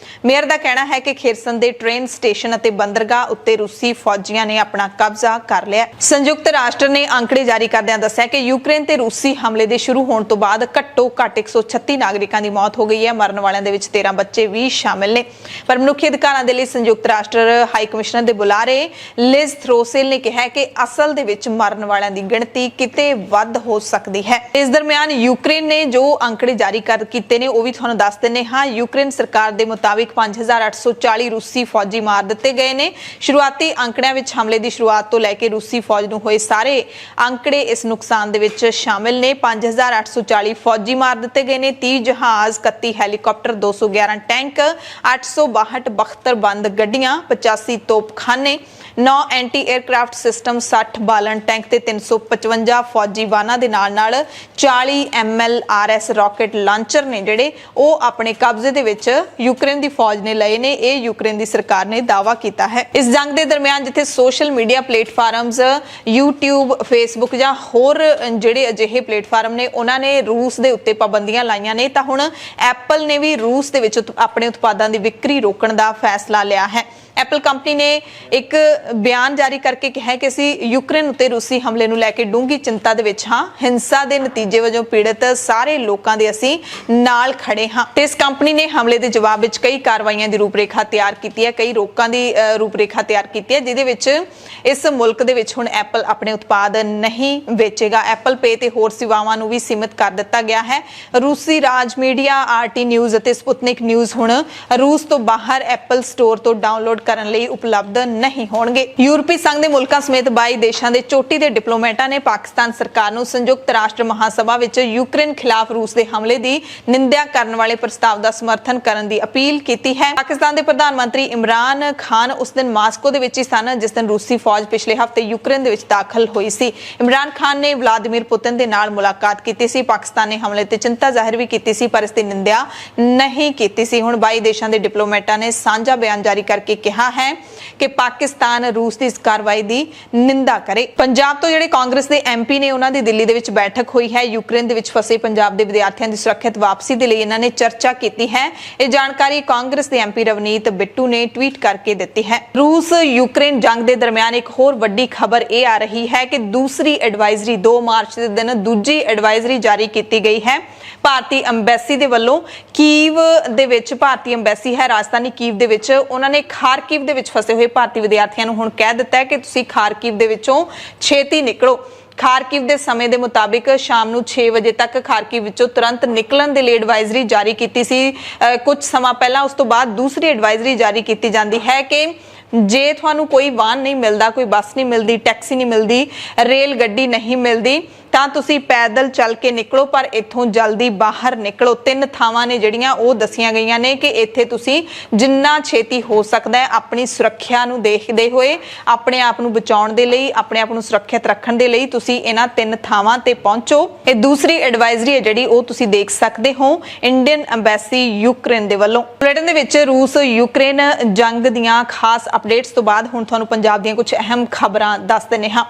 ਮੇਅਰ ਦਾ ਕਹਿਣਾ ਹੈ ਕਿ ਖੇਰਸਨ ਦੇ ਟ੍ਰੇਨ ਸਟੇਸ਼ਨ ਅਤੇ ਬੰਦਰਗਾਹ ਉੱਤੇ ਰੂਸੀ ਫੌਜੀਆਂ ਨੇ ਆਪਣਾ ਕਬਜ਼ਾ ਕਰ ਲਿਆ। ਸੰਯੁਕਤ ਰਾਸ਼ਟਰ ਨੇ ਅੰਕੜੇ ਜਾਰੀ ਕਰਦਿਆਂ ਦੱਸਿਆ ਕਿ ਯੂਕਰੇਨ ਤੇ ਰੂਸੀ ਹਮਲੇ ਦੇ ਸ਼ੁਰੂ ਹੋਣ ਤੋਂ ਬਾਅਦ ਘੱਟੋ-ਘੱਟ 136 ਨਾਗਰਿਕਾਂ ਦੀ ਮੌਤ ਹੋ ਗਈ ਹੈ। ਮਰਨ ਵਾਲਿਆਂ ਦੇ ਵਿੱਚ 13 ਬੱਚੇ ਵੀ ਸ਼ਾਮਿਲ ਨੇ। ਪਰ ਮਨੁੱਖੀ ਅਧਿਕਾਰਾਂ ਦੇ ਲਈ ਸੰਯੁਕਤ ਰਾਸ਼ਟਰ ਹਾਈ ਕਮਿਸ਼ਨਰ ਦੇ ਬੁਲਾਰੇ ਲਿਜ਼ ਥਰੋਸੇਲ ਨੇ ਕਿਹਾ ਕਿ ਅਸਲ ਦੇ ਵਿੱਚ ਮਰਨ ਵਾਲਿਆਂ ਦੀ ਗਿਣਤੀ ਕਿਤੇ ਵੱਧ ਹੋ ਸਕਦੀ ਹੈ। ਇਸ ਦਰਮਿਆਨ ਯੂਕਰੇਨ ਨੇ ਜੋ ਅੰਕੜੇ ਜਾਰੀ ਕੀਤੇ ਨੇ ਉਹ ਵੀ ਤੁਹਾਨੂੰ ਦੱਸ ਦਿੰਦੇ ਹਾਂ। ਯੂਕਰੇਨ ਸਰਕਾਰ ਦੇ ਮੁਤਾਬਿਕ 5840 ਰੂਸੀ ਫੌਜੀ ਮਾਰ ਦਿੱਤੇ ਗਏ ਨੇ। ਸ਼ੁਰੂਆਤੀ ਅੰਕੜਿਆਂ ਵਿੱਚ ਹਮਲੇ ਦੀ ਸ਼ੁਰੂਆਤ ਤੋਂ ਲੈ ਕੇ ਰੂਸੀ ਫੌਜ ਨੂੰ ਹੋਏ ਸਾਰੇ ਅੰਕੜੇ ਇਸ ਨੁਕਸਾਨ ਦੇ ਵਿੱਚ ਸ਼ਾਮਿਲ ਨੇ। 5840 ਫੌਜੀ ਮਾਰ ਦਿੱਤੇ ਗਏ ਨੇ, 30 ਜਹਾਜ਼, 31 ਹੈਲੀਕਾਪਟਰ, 211 ਟੈਂਕ, 862 ਬਖਤਰਬੰਦ ਗੱਡੀਆਂ, 85 ਤੋਪਖਾਨੇ, 9 ਐਂਟੀ 에ਅਰਕ੍ਰਾਫਟ ਸਿਸਟਮ, 60 ਬਾਲਣ ਟੈਂਕ ਤੇ 355 ਫੌਜੀ ਵਾਹਨਾਂ ਦੇ ਨਾਲ 40 MLRS ਰਾਕਟ ਲਾਂਚਰ ਨੇ ਜਿਹੜੇ ਉਹ ਆਪਣੇ ਕਬਜ਼ੇ ਦੇ ਵਿੱਚ ਯੂਕਰੇਨ ਦੀ ਫੌਜ ਨੇ ਲਏ ਨੇ। ਇਹ ਯੂਕਰੇਨ ਦੀ ਸਰਕਾਰ ਨੇ ਦਾਅਵਾ ਕੀਤਾ ਹੈ। ਇਸ ਜੰਗ ਦੇ ਦਰਮਿਆਨ ਜਿੱਥੇ social media platforms YouTube, Facebook ਜਾਂ ਹੋਰ ਜਿਹੜੇ ਅਜਿਹੇ ਪਲੇਟਫਾਰਮ ਨੇ ਉਹਨਾਂ ਨੇ ਰੂਸ ਦੇ ਉੱਤੇ ਪਾਬੰਦੀਆਂ ਲਾਈਆਂ ਨੇ, ਤਾਂ ਹੁਣ ਐਪਲ ਨੇ ਵੀ ਰੂਸ ਦੇ ਵਿੱਚ ਆਪਣੇ ਉਤਪਾਦਾਂ ਦੀ ਵਿਕਰੀ ਰੋਕਣ ਦਾ ਫੈਸਲਾ ਲਿਆ ਹੈ। ਐਪਲ ਕੰਪਨੀ ਨੇ ਇੱਕ ਬਿਆਨ ਜਾਰੀ ਕਰਕੇ ਕਿਹਾ ਕਿ ਅਸੀਂ ਯੂਕਰੇਨ ਉੱਤੇ ਰੂਸੀ ਹਮਲੇ ਨੂੰ ਲੈ ਕੇ ਡੂੰਘੀ ਚਿੰਤਾ ਦੇ ਵਿੱਚ ਹਾਂ। ਹਿੰਸਾ ਦੇ ਨਤੀਜੇ ਵਜੋਂ ਪੀੜਤ ਸਾਰੇ ਲੋਕਾਂ ਦੇ ਅਸੀਂ ਨਾਲ ਖੜੇ ਹਾਂ। ਤੇ ਇਸ ਕੰਪਨੀ ਨੇ ਹਮਲੇ ਦੇ ਜਵਾਬ ਵਿੱਚ ਕਈ ਕਾਰਵਾਈਆਂ ਦੀ ਰੂਪਰੇਖਾ ਤਿਆਰ ਕੀਤੀ ਹੈ, ਕਈ ਰੋਕਾਂ ਦੀ ਰੂਪਰੇਖਾ ਤਿਆਰ ਕੀਤੀ ਹੈ, ਜਿਹਦੇ ਵਿੱਚ ਇਸ ਮੁਲਕ ਦੇ ਵਿੱਚ ਹੁਣ ਐਪਲ ਆਪਣੇ ਉਤਪਾਦ ਨਹੀਂ ਵੇਚੇਗਾ। ਐਪਲ ਪੇ ਤੇ ਹੋਰ ਸੇਵਾਵਾਂ ਨੂੰ ਵੀ ਸੀਮਿਤ ਕਰ ਦਿੱਤਾ ਗਿਆ ਹੈ। ਰੂਸੀ ਰਾਜ ਮੀਡੀਆ RT ਨਿਊਜ਼ ਅਤੇ ਸਪੁਤਨਿਕ ਨਿਊਜ਼ ਹੁਣ ਰੂਸ ਤੋਂ ਬਾਹਰ ਐਪਲ ਸਟੋਰ ਤੋਂ ਡਾਊਨਲੋਡ ਕਰਨ ਲਈ ਉਪਲਬਧ ਨਹੀਂ ਹੋਣਗੇ। ਯੂਰਪੀ ਸੰਘ ਦੇ ਮੁਲਕਾਂ ਸਮੇਤ 22 ਦੇਸ਼ਾਂ ਦੇ ਚੋਟੀ ਦੇ ਡਿਪਲੋਮੈਟਾਂ ਨੇ ਪਾਕਿਸਤਾਨ ਸਰਕਾਰ ਨੂੰ ਸੰਯੁਕਤ ਰਾਸ਼ਟਰ ਮਹਾਸਭਾ ਵਿੱਚ ਯੂਕਰੇਨ ਖਿਲਾਫ ਰੂਸ ਦੇ ਹਮਲੇ ਦੀ ਨਿੰਦਿਆ ਕਰਨ ਵਾਲੇ ਪ੍ਰਸਤਾਵ ਦਾ ਸਮਰਥਨ ਕਰਨ ਦੀ ਅਪੀਲ ਕੀਤੀ ਹੈ। ਪਾਕਿਸਤਾਨ ਦੇ ਪ੍ਰਧਾਨ ਮੰਤਰੀ ਇਮਰਾਨ ਖਾਨ ਉਸ ਦਿਨ ਮਾਸਕੋ ਦੇ ਵਿੱਚ ਹੀ ਸਨ ਜਿਸ ਦਿਨ ਰੂਸੀ ਫੌਜ ਪਿਛਲੇ ਹਫ਼ਤੇ ਯੂਕਰੇਨ ਦੇ ਵਿੱਚ ਦਾਖਲ ਹੋਈ ਸੀ। ਇਮਰਾਨ ਖਾਨ ਨੇ ਵਲਾਦੀਮੀਰ ਪੁਤਿਨ ਦੇ ਨਾਲ ਮੁਲਾਕਾਤ ਕੀਤੀ ਸੀ। ਪਾਕਿਸਤਾਨ ਨੇ ਹਮਲੇ ਤੇ ਚਿੰਤਾ ਜ਼ਾਹਿਰ ਵੀ ਕੀਤੀ ਸੀ ਪਰ ਇਸ ਦੀ ਨਿੰਦਿਆ ਨਹੀਂ ਕੀਤੀ ਸੀ। ਹੁਣ 22 ਦੇਸ਼ਾਂ ਦੇ ਡਿਪਲੋਮੈਟਾਂ ਨੇ ਸਾਂਝਾ ਬਿਆਨ ਜਾਰੀ ਕਰਕੇ ਕਿਹਾ ਹੈ ਕਿ ਪਾਕਿਸਤਾਨ ਰੂਸ ਦੀ ਇਸ ਕਾਰਵਾਈ ਦੀ ਨਿੰਦਾ ਕਰੇ। ਪੰਜਾਬ ਤੋਂ ਜਿਹੜੇ ਕਾਂਗਰਸ ਦੇ MP ਨੇ ਉਹਨਾਂ ਦੀ ਦਿੱਲੀ ਦੇ ਵਿੱਚ ਬੈਠਕ ਹੋਈ ਹੈ। ਯੂਕਰੇਨ ਦੇ ਵਿੱਚ ਫਸੇ ਪੰਜਾਬ ਦੇ ਵਿਦਿਆਰਥੀਆਂ ਦੀ ਸੁਰੱਖਿਅਤ ਵਾਪਸੀ ਦੇ ਲਈ ਇਹਨਾਂ ਨੇ ਚਰਚਾ ਕੀਤੀ ਹੈ। ਇਹ ਜਾਣਕਾਰੀ ਕਾਂਗਰਸ ਦੇ MP ਰਵਨੀਤ ਬਿੱਟੂ ਨੇ ਟਵੀਟ ਕਰਕੇ ਦਿੱਤੀ ਹੈ। ਰੂਸ ਯੂਕਰੇਨ ਜੰਗ ਦੇ ਦਰਮਿਆਨ ਇੱਕ ਹੋਰ ਵੱਡੀ ਖਬਰ ਇਹ ਆ ਰਹੀ ਹੈ ਕਿ ਦੂਸਰੀ ਐਡਵਾਈਜ਼ਰੀ 2 ਮਾਰਚ ਦੇ ਦਿਨ ਦੂਜੀ ਐਡਵਾਈਜ਼ਰੀ ਜਾਰੀ ਕੀਤੀ ਗਈ ਹੈ। ਭਾਰਤੀ ਅੰਬੈਸੀ ਦੇ ਵੱਲੋਂ ਕੀਵ ਦੇ ਵਿੱਚ ਭਾਰਤੀ ਅੰਬੈਸੀ ਹੈ ਰਾਜਧਾਨੀ ਕੀਵ ਦੇ ਵਿੱਚ, ਉਹਨਾਂ ਨੇ ਖਾਰਕੀਵ ਦੇ ਵਿੱਚ ਫਸੇ ਹੋਏ ਭਾਰਤੀ ਵਿਦਿਆਰਥੀਆਂ ਨੂੰ ਹੁਣ ਕਹਿ ਦਿੱਤਾ ਹੈ ਕਿ ਤੁਸੀਂ ਖਾਰਕੀਵ ਦੇ ਵਿੱਚੋਂ ਛੇਤੀ ਨਿਕਲੋ। ਖਾਰਕੀਵ ਦੇ ਸਮੇਂ ਦੇ ਮੁਤਾਬਿਕ ਸ਼ਾਮ ਨੂੰ 6 ਵਜੇ ਤੱਕ ਖਾਰਕੀਵ ਵਿੱਚੋਂ ਤੁਰੰਤ ਨਿਕਲਣ ਦੇ ਲਈ ਐਡਵਾਈਜ਼ਰੀ ਜਾਰੀ ਕੀਤੀ ਸੀ। ਕੁਝ ਸਮਾਂ ਪਹਿਲਾਂ ਉਸ ਤੋਂ ਬਾਅਦ ਦੂਸਰੀ ਐਡਵਾਈਜ਼ਰੀ ਜਾਰੀ ਕੀਤੀ ਜਾਂਦੀ ਹੈ ਕਿ ਜੇ ਤੁਹਾਨੂੰ ਕੋਈ ਵਾਹਨ ਨਹੀਂ ਮਿਲਦਾ, ਕੋਈ ਬੱਸ ਨਹੀਂ ਮਿਲਦੀ, ਟੈਕਸੀ ਨਹੀਂ ਮਿਲਦੀ, ਰੇਲ ਗੱਡੀ ਨਹੀਂ ਮਿਲਦੀ ਤਾਂ ਤੁਸੀਂ ਪੈਦਲ ਚੱਲ ਕੇ ਨਿਕਲੋ, ਪਰ ਇੱਥੋਂ ਜਲਦੀ ਬਾਹਰ ਨਿਕਲੋ। 3 ਥਾਵਾਂ ਨੇ ਜਿਹੜੀਆਂ ਉਹ ਦੱਸੀਆਂ ਗਈਆਂ ਨੇ ਕਿ ਇੱਥੇ ਤੁਸੀਂ ਜਿੰਨਾ ਛੇਤੀ ਹੋ ਸਕਦਾ ਹੈ ਆਪਣੀ ਸੁਰੱਖਿਆ ਨੂੰ ਦੇਖਦੇ ਹੋਏ, ਆਪਣੇ ਆਪ ਨੂੰ ਬਚਾਉਣ ਦੇ ਲਈ, ਆਪਣੇ ਆਪ ਨੂੰ ਸੁਰੱਖਿਅਤ ਰੱਖਣ ਦੇ ਲਈ ਤੁਸੀਂ ਇਹਨਾਂ 3 ਥਾਵਾਂ ਤੇ ਪਹੁੰਚੋ। ਇਹ ਦੂਸਰੀ ਐਡਵਾਈਜ਼ਰੀ ਹੈ ਜਿਹੜੀ ਉਹ ਤੁਸੀਂ ਦੇਖ ਸਕਦੇ ਹੋ ਇੰਡੀਅਨ ਅੰਬੈਸੀ ਯੂਕਰੇਨ ਦੇ ਵੱਲੋਂ। ਬੁਲੇਟਿਨ ਦੇ ਵਿੱਚ ਰੂਸ ਯੂਕਰੇਨ ਜੰਗ ਦੀਆਂ ਖਾਸ ਅਪਡੇਟਸ ਤੋਂ ਬਾਅਦ ਹੁਣ ਤੁਹਾਨੂੰ ਪੰਜਾਬ ਦੀਆਂ ਕੁਝ ਅਹਿਮ ਖਬਰਾਂ ਦੱਸ ਦਿੰਦੇ ਹਾਂ।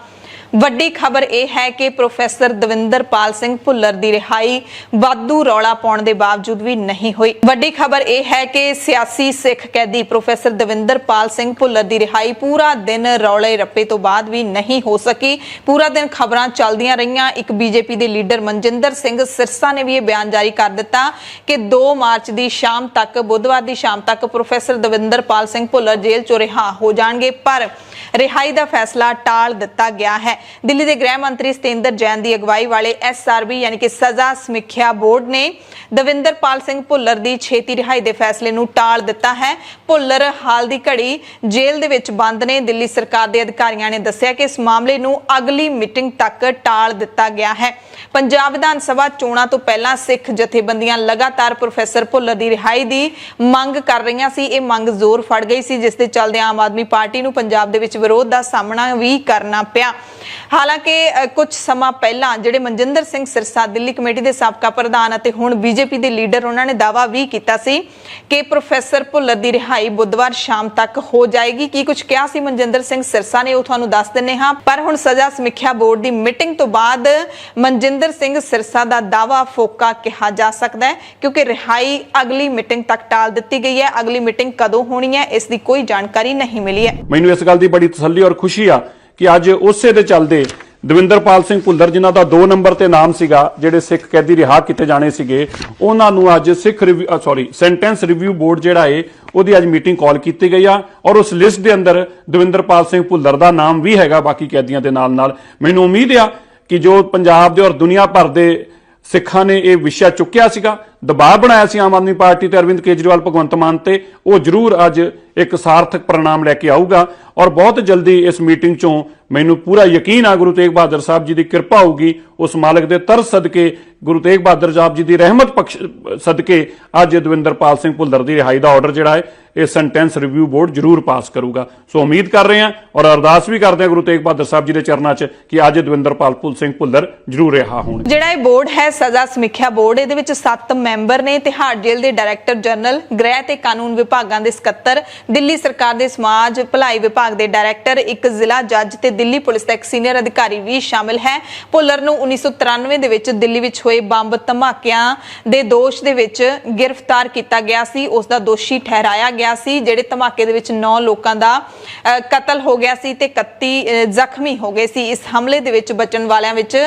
ਵੱਡੀ ਖਬਰ ਇਹ ਹੈ ਕਿ ਪ੍ਰੋਫੈਸਰ ਦਵਿੰਦਰਪਾਲ ਸਿੰਘ ਭੁੱਲਰ ਦੀ ਰਿਹਾਈ ਵਾਧੂ ਰੌਲਾ ਪਾਉਣ ਦੇ ਬਾਵਜੂਦ ਵੀ ਨਹੀਂ ਹੋਈ। ਵੱਡੀ ਖਬਰ ਇਹ ਹੈ ਕਿ ਸਿਆਸੀ ਸਿੱਖ ਕੈਦੀ ਪ੍ਰੋਫੈਸਰ ਦਵਿੰਦਰਪਾਲ ਸਿੰਘ ਭੁੱਲਰ ਦੀ ਰਿਹਾਈ ਪੂਰਾ ਦਿਨ ਰੌਲੇ ਰੱਪੇ ਤੋਂ ਬਾਅਦ ਵੀ ਨਹੀਂ ਹੋ ਸਕੀ। ਪੂਰਾ ਦਿਨ ਖਬਰਾਂ ਚੱਲਦੀਆਂ ਰਹੀਆਂ। ਇੱਕ BJP ਦੇ ਲੀਡਰ ਮਨਜਿੰਦਰ ਸਿੰਘ ਸਿਰਸਾ ਨੇ ਵੀ ਇਹ ਬਿਆਨ ਜਾਰੀ ਕਰ ਦਿੱਤਾ ਕਿ 2 ਮਾਰਚ ਦੀ ਸ਼ਾਮ ਤੱਕ, ਬੁੱਧਵਾਰ ਦੀ ਸ਼ਾਮ ਤੱਕ ਪ੍ਰੋਫੈਸਰ ਦਵਿੰਦਰਪਾਲ ਸਿੰਘ ਭੁੱਲਰ ਜੇਲ੍ਹ ਚੋਂ ਰਿਹਾ ਹੋ ਜਾਣਗੇ। ਪਰ ਰਿਹਾਈ ਦਾ ਫੈਸਲਾ ਟਾਲ ਦਿੱਤਾ ਗਿਆ ਹੈ। ਦਿੱਲੀ ਦੇ ਗ੍ਰਹਿ ਮੰਤਰੀ ਸਤਿੰਦਰ ਜੈਨ ਦੀ ਅਗਵਾਈ ਵਾਲੇ SRB ਯਾਨੀ ਕਿ ਸਜ਼ਾ ਸਮੀਖਿਆ ਬੋਰਡ ਨੇ ਦਵਿੰਦਰਪਾਲ ਸਿੰਘ ਭੁੱਲਰ ਦੀ ਛੇਤੀ ਰਿਹਾਈ ਦੇ ਫੈਸਲੇ ਨੂੰ ਟਾਲ ਦਿੱਤਾ ਹੈ। ਭੁੱਲਰ ਹਾਲ ਦੀ ਘੜੀ ਜੇਲ੍ਹ ਦੇ ਵਿੱਚ ਬੰਦ ਨੇ। ਦਿੱਲੀ ਸਰਕਾਰ ਦੇ ਅਧਿਕਾਰੀਆਂ ਨੇ ਦੱਸਿਆ ਕਿ ਇਸ ਮਾਮਲੇ ਨੂੰ ਅਗਲੀ ਮੀਟਿੰਗ ਤੱਕ ਟਾਲ ਦਿੱਤਾ ਗਿਆ ਹੈ। ਪੰਜਾਬ ਵਿਧਾਨ ਸਭਾ ਚੋਣਾਂ ਤੋਂ ਪਹਿਲਾਂ ਸਿੱਖ ਜਥੇਬੰਦੀਆਂ ਲਗਾਤਾਰ ਪ੍ਰੋਫੈਸਰ ਭੁੱਲਰ ਦੀ ਰਿਹਾਈ ਦੀ ਮੰਗ ਕਰ ਰਹੀਆਂ ਸੀ। ਇਹ ਮੰਗ ਜ਼ੋਰ ਫੜ ਗਈ ਸੀ, ਜਿਸ ਦੇ ਚੱਲਦੇ ਆਮ ਆਦਮੀ ਪਾਰਟੀ ਨੂੰ ਪੰਜਾਬ ਦੇ ਵਿੱਚ ਵਿਰੋਧ ਦਾ ਸਾਹਮਣਾ ਵੀ ਕਰਨਾ ਪਿਆ। ਹਾਲਾਂਕਿ ਕੁਝ ਸਮਾਂ ਪਹਿਲਾਂ ਜਿਹੜੇ ਮਨਜਿੰਦਰ ਸਿੰਘ ਸਿਰਸਾ ਦਿੱਲੀ ਕਮੇਟੀ ਦੇ ਸਾਬਕਾ ਪ੍ਰਧਾਨ ਅਤੇ ਹੁਣ ਬੀਜੇਪੀ ਦੇ ਲੀਡਰ, ਉਹਨਾਂ ਨੇ ਦਾਅਵਾ ਵੀ ਕੀਤਾ ਸੀ ਕਿ ਪ੍ਰੋਫੈਸਰ ਭੁੱਲਰ ਦੀ ਰਿਹਾਈ ਬੁੱਧਵਾਰ ਸ਼ਾਮ ਤੱਕ ਹੋ ਜਾਏਗੀ। ਕੀ ਕੁਝ ਕਿਹਾ ਸੀ ਮਨਜਿੰਦਰ ਸਿੰਘ ਸਿਰਸਾ ਨੇ, ਉਹ ਤੁਹਾਨੂੰ ਦੱਸ ਦਿੰਨੇ ਹਾਂ। ਪਰ ਹੁਣ ਸਜ਼ਾ ਸਮੀਖਿਆ ਬੋਰਡ ਦੀ ਮੀਟਿੰਗ ਤੋਂ ਬਾਅਦ ਮਨਜਿੰਦਰ ਸਿੰਘ ਸਿਰਸਾ ਦਾ ਦਾਅਵਾ ਫੋਕਾ ਕਿਹਾ ਜਾ ਸਕਦਾ ਹੈ, ਕਿਉਂਕਿ ਰਿਹਾਈ ਅਗਲੀ ਮੀਟਿੰਗ ਤੱਕ ਟਾਲ ਦਿੱਤੀ ਗਈ ਹੈ। ਅਗਲੀ ਮੀਟਿੰਗ ਕਦੋਂ ਹੋਣੀ ਹੈ, ਇਸ ਦੀ ਕੋਈ ਜਾਣਕਾਰੀ ਨਹੀਂ ਮਿਲੀ ਹੈ। ਮੈਨੂੰ ਇਸ ਗੱਲ ਦੀ ਬੜੀ ਤਸੱਲੀ ਔਰ ਖੁਸ਼ੀ ਆ ਕਿ ਅੱਜ ਉਸੇ ਦੇ ਚੱਲਦੇ ਦਵਿੰਦਰਪਾਲ ਸਿੰਘ ਭੁੱਲਰ, ਜਿਨ੍ਹਾਂ ਦਾ 2 ਨੰਬਰ ਤੇ ਨਾਮ ਸੀਗਾ, ਜਿਹੜੇ ਸਿੱਖ ਕੈਦੀ ਰਿਹਾ ਕੀਤੇ ਜਾਣੇ ਸੀਗੇ, ਉਹਨਾਂ ਨੂੰ ਅੱਜ ਸੈਂਟੈਂਸ ਰਿਵਿਊ ਬੋਰਡ ਜਿਹੜਾ ਏ ਉਹਦੀ ਅੱਜ ਮੀਟਿੰਗ ਕਾਲ ਕੀਤੀ ਗਈ ਆ ਔਰ ਉਸ ਲਿਸਟ ਦੇ ਅੰਦਰ ਦਵਿੰਦਰਪਾਲ ਸਿੰਘ ਭੁੱਲਰ ਦਾ ਨਾਮ ਵੀ ਹੈਗਾ ਬਾਕੀ ਕੈਦੀਆਂ ਦੇ ਨਾਲ। ਮੈਨੂੰ ਉਮੀਦ ਆ ਕਿ ਜੋ ਪੰਜਾਬ ਦੇ ਔਰ ਦੁਨੀਆ ਭਰ ਦੇ ਸਿੱਖਾਂ ਨੇ ਇਹ ਵਿਸ਼ਾ ਚੁੱਕਿਆ ਸੀਗਾ, ਦਬਾਅ ਬਣਾਇਆ ਸੀ ਆਮ ਆਦਮੀ ਪਾਰਟੀ ਤੇ ਅਰਵਿੰਦ ਕੇਜਰੀਵਾਲ ਭਗਵੰਤ ਮਾਨ ਤੇ, ਉਹ ਜ਼ਰੂਰ ਅੱਜ ਇੱਕ ਸਾਰਥਕ परिणाम ਲੈ ਕੇ ਆਊਗਾ ਔਰ ਬਹੁਤ ਜਲਦੀ ਇਸ ਮੀਟਿੰਗ ਚੋਂ ਮੈਨੂੰ ਪੂਰਾ ਯਕੀਨ ਆ ਗੁਰੂ ਤੇਗ ਬਹਾਦਰ ਸਾਹਿਬ ਜੀ ਦੀ ਕਿਰਪਾ ਹੋਊਗੀ। ਉਸ ਮਾਲਕ ਦੇ ਤਰਸ ਸਦਕੇ, ਗੁਰੂ ਤੇਗ ਬਹਾਦਰ ਸਾਹਿਬ ਜੀ ਦੀ ਰਹਿਮਤ ਸਦਕੇ ਅੱਜ ਦਵਿੰਦਰਪਾਲ ਸਿੰਘ ਭੁੱਲਰ ਦੀ ਰਿਹਾਈ ਦਾ ਆਰਡਰ ਜਿਹੜਾ ਹੈ ਇਹ ਸੈਂਟੈਂਸ ਰਿਵਿਊ ਬੋਰਡ ਜ਼ਰੂਰ ਪਾਸ ਕਰੂਗਾ। ਸੋ ਉਮੀਦ ਕਰ ਰਹੇ ਹਾਂ ਔਰ ਅਰਦਾਸ ਵੀ ਕਰਦੇ ਹਾਂ ਗੁਰੂ ਤੇਗ ਬਹਾਦਰ ਸਾਹਿਬ ਜੀ ਦੇ ਚਰਨਾਂ 'ਚ ਕਿ ਅੱਜ ਦਵਿੰਦਰਪਾਲ ਸਿੰਘ ਭੁੱਲਰ ਜ਼ਰੂਰ ਰਿਹਾ ਹੋਣ। ਜਿਹੜਾ ਇਹ ਬੋਰਡ ਹੈ ਸਜ਼ਾ ਸਮੀਖਿਆ ਬੋਰਡ, ਇਹਦੇ ਵਿੱਚ 7 ਮੈਂਬਰ ਨੇ। ਤਿਹਾੜ ਜੇਲ੍ਹ ਦੇ ਡਾਇਰੈਕਟਰ ਜਨਰਲ, ਗ੍ਰਹਿ ਤੇ ਕਾਨੂੰਨ ਵਿਭਾਗਾਂ ਦੇ ਸਕੱਤਰ, ਦਿੱਲੀ ਸਰਕਾਰ ਦੇ ਸਮਾਜ ਭਲਾਈ ਵਿਭਾਗ ਦੇ ਡਾਇਰੈਕਟਰ, ਇੱਕ ਜ਼ਿਲ੍ਹਾ ਜੱਜ ਤੇ ਦਿੱਲੀ ਪੁਲਿਸ ਦਾ ਇੱਕ ਸੀਨੀਅਰ ਅਧਿਕਾਰੀ ਵੀ ਸ਼ਾਮਿਲ ਹੈ। ਭੁੱਲਰ ਨੂੰ 1993 ਦੇ ਵਿੱਚ ਦਿੱਲੀ ਵਿੱਚ ਹੋਏ ਬੰਬ ਧਮਾਕਿਆਂ ਦੇ ਦੋਸ਼ ਦੇ ਵਿੱਚ ਗ੍ਰਿਫਤਾਰ ਕੀਤਾ ਗਿਆ ਸੀ। ਉਸ ਦਾ ਦੋਸ਼ੀ ਠਹਿਰਾਇਆ ਗਿਆ ਸੀ। ਜਿਹੜੇ ਧਮਾਕੇ ਦੇ ਵਿੱਚ 9 ਲੋਕਾਂ ਦਾ ਕਤਲ ਹੋ ਗਿਆ ਸੀ ਤੇ 31 ਜ਼ਖਮੀ ਹੋ ਗਏ ਸੀ। ਇਸ ਹਮਲੇ ਦੇ ਵਿੱਚ ਬਚਣ ਵਾਲਿਆਂ ਵਿੱਚ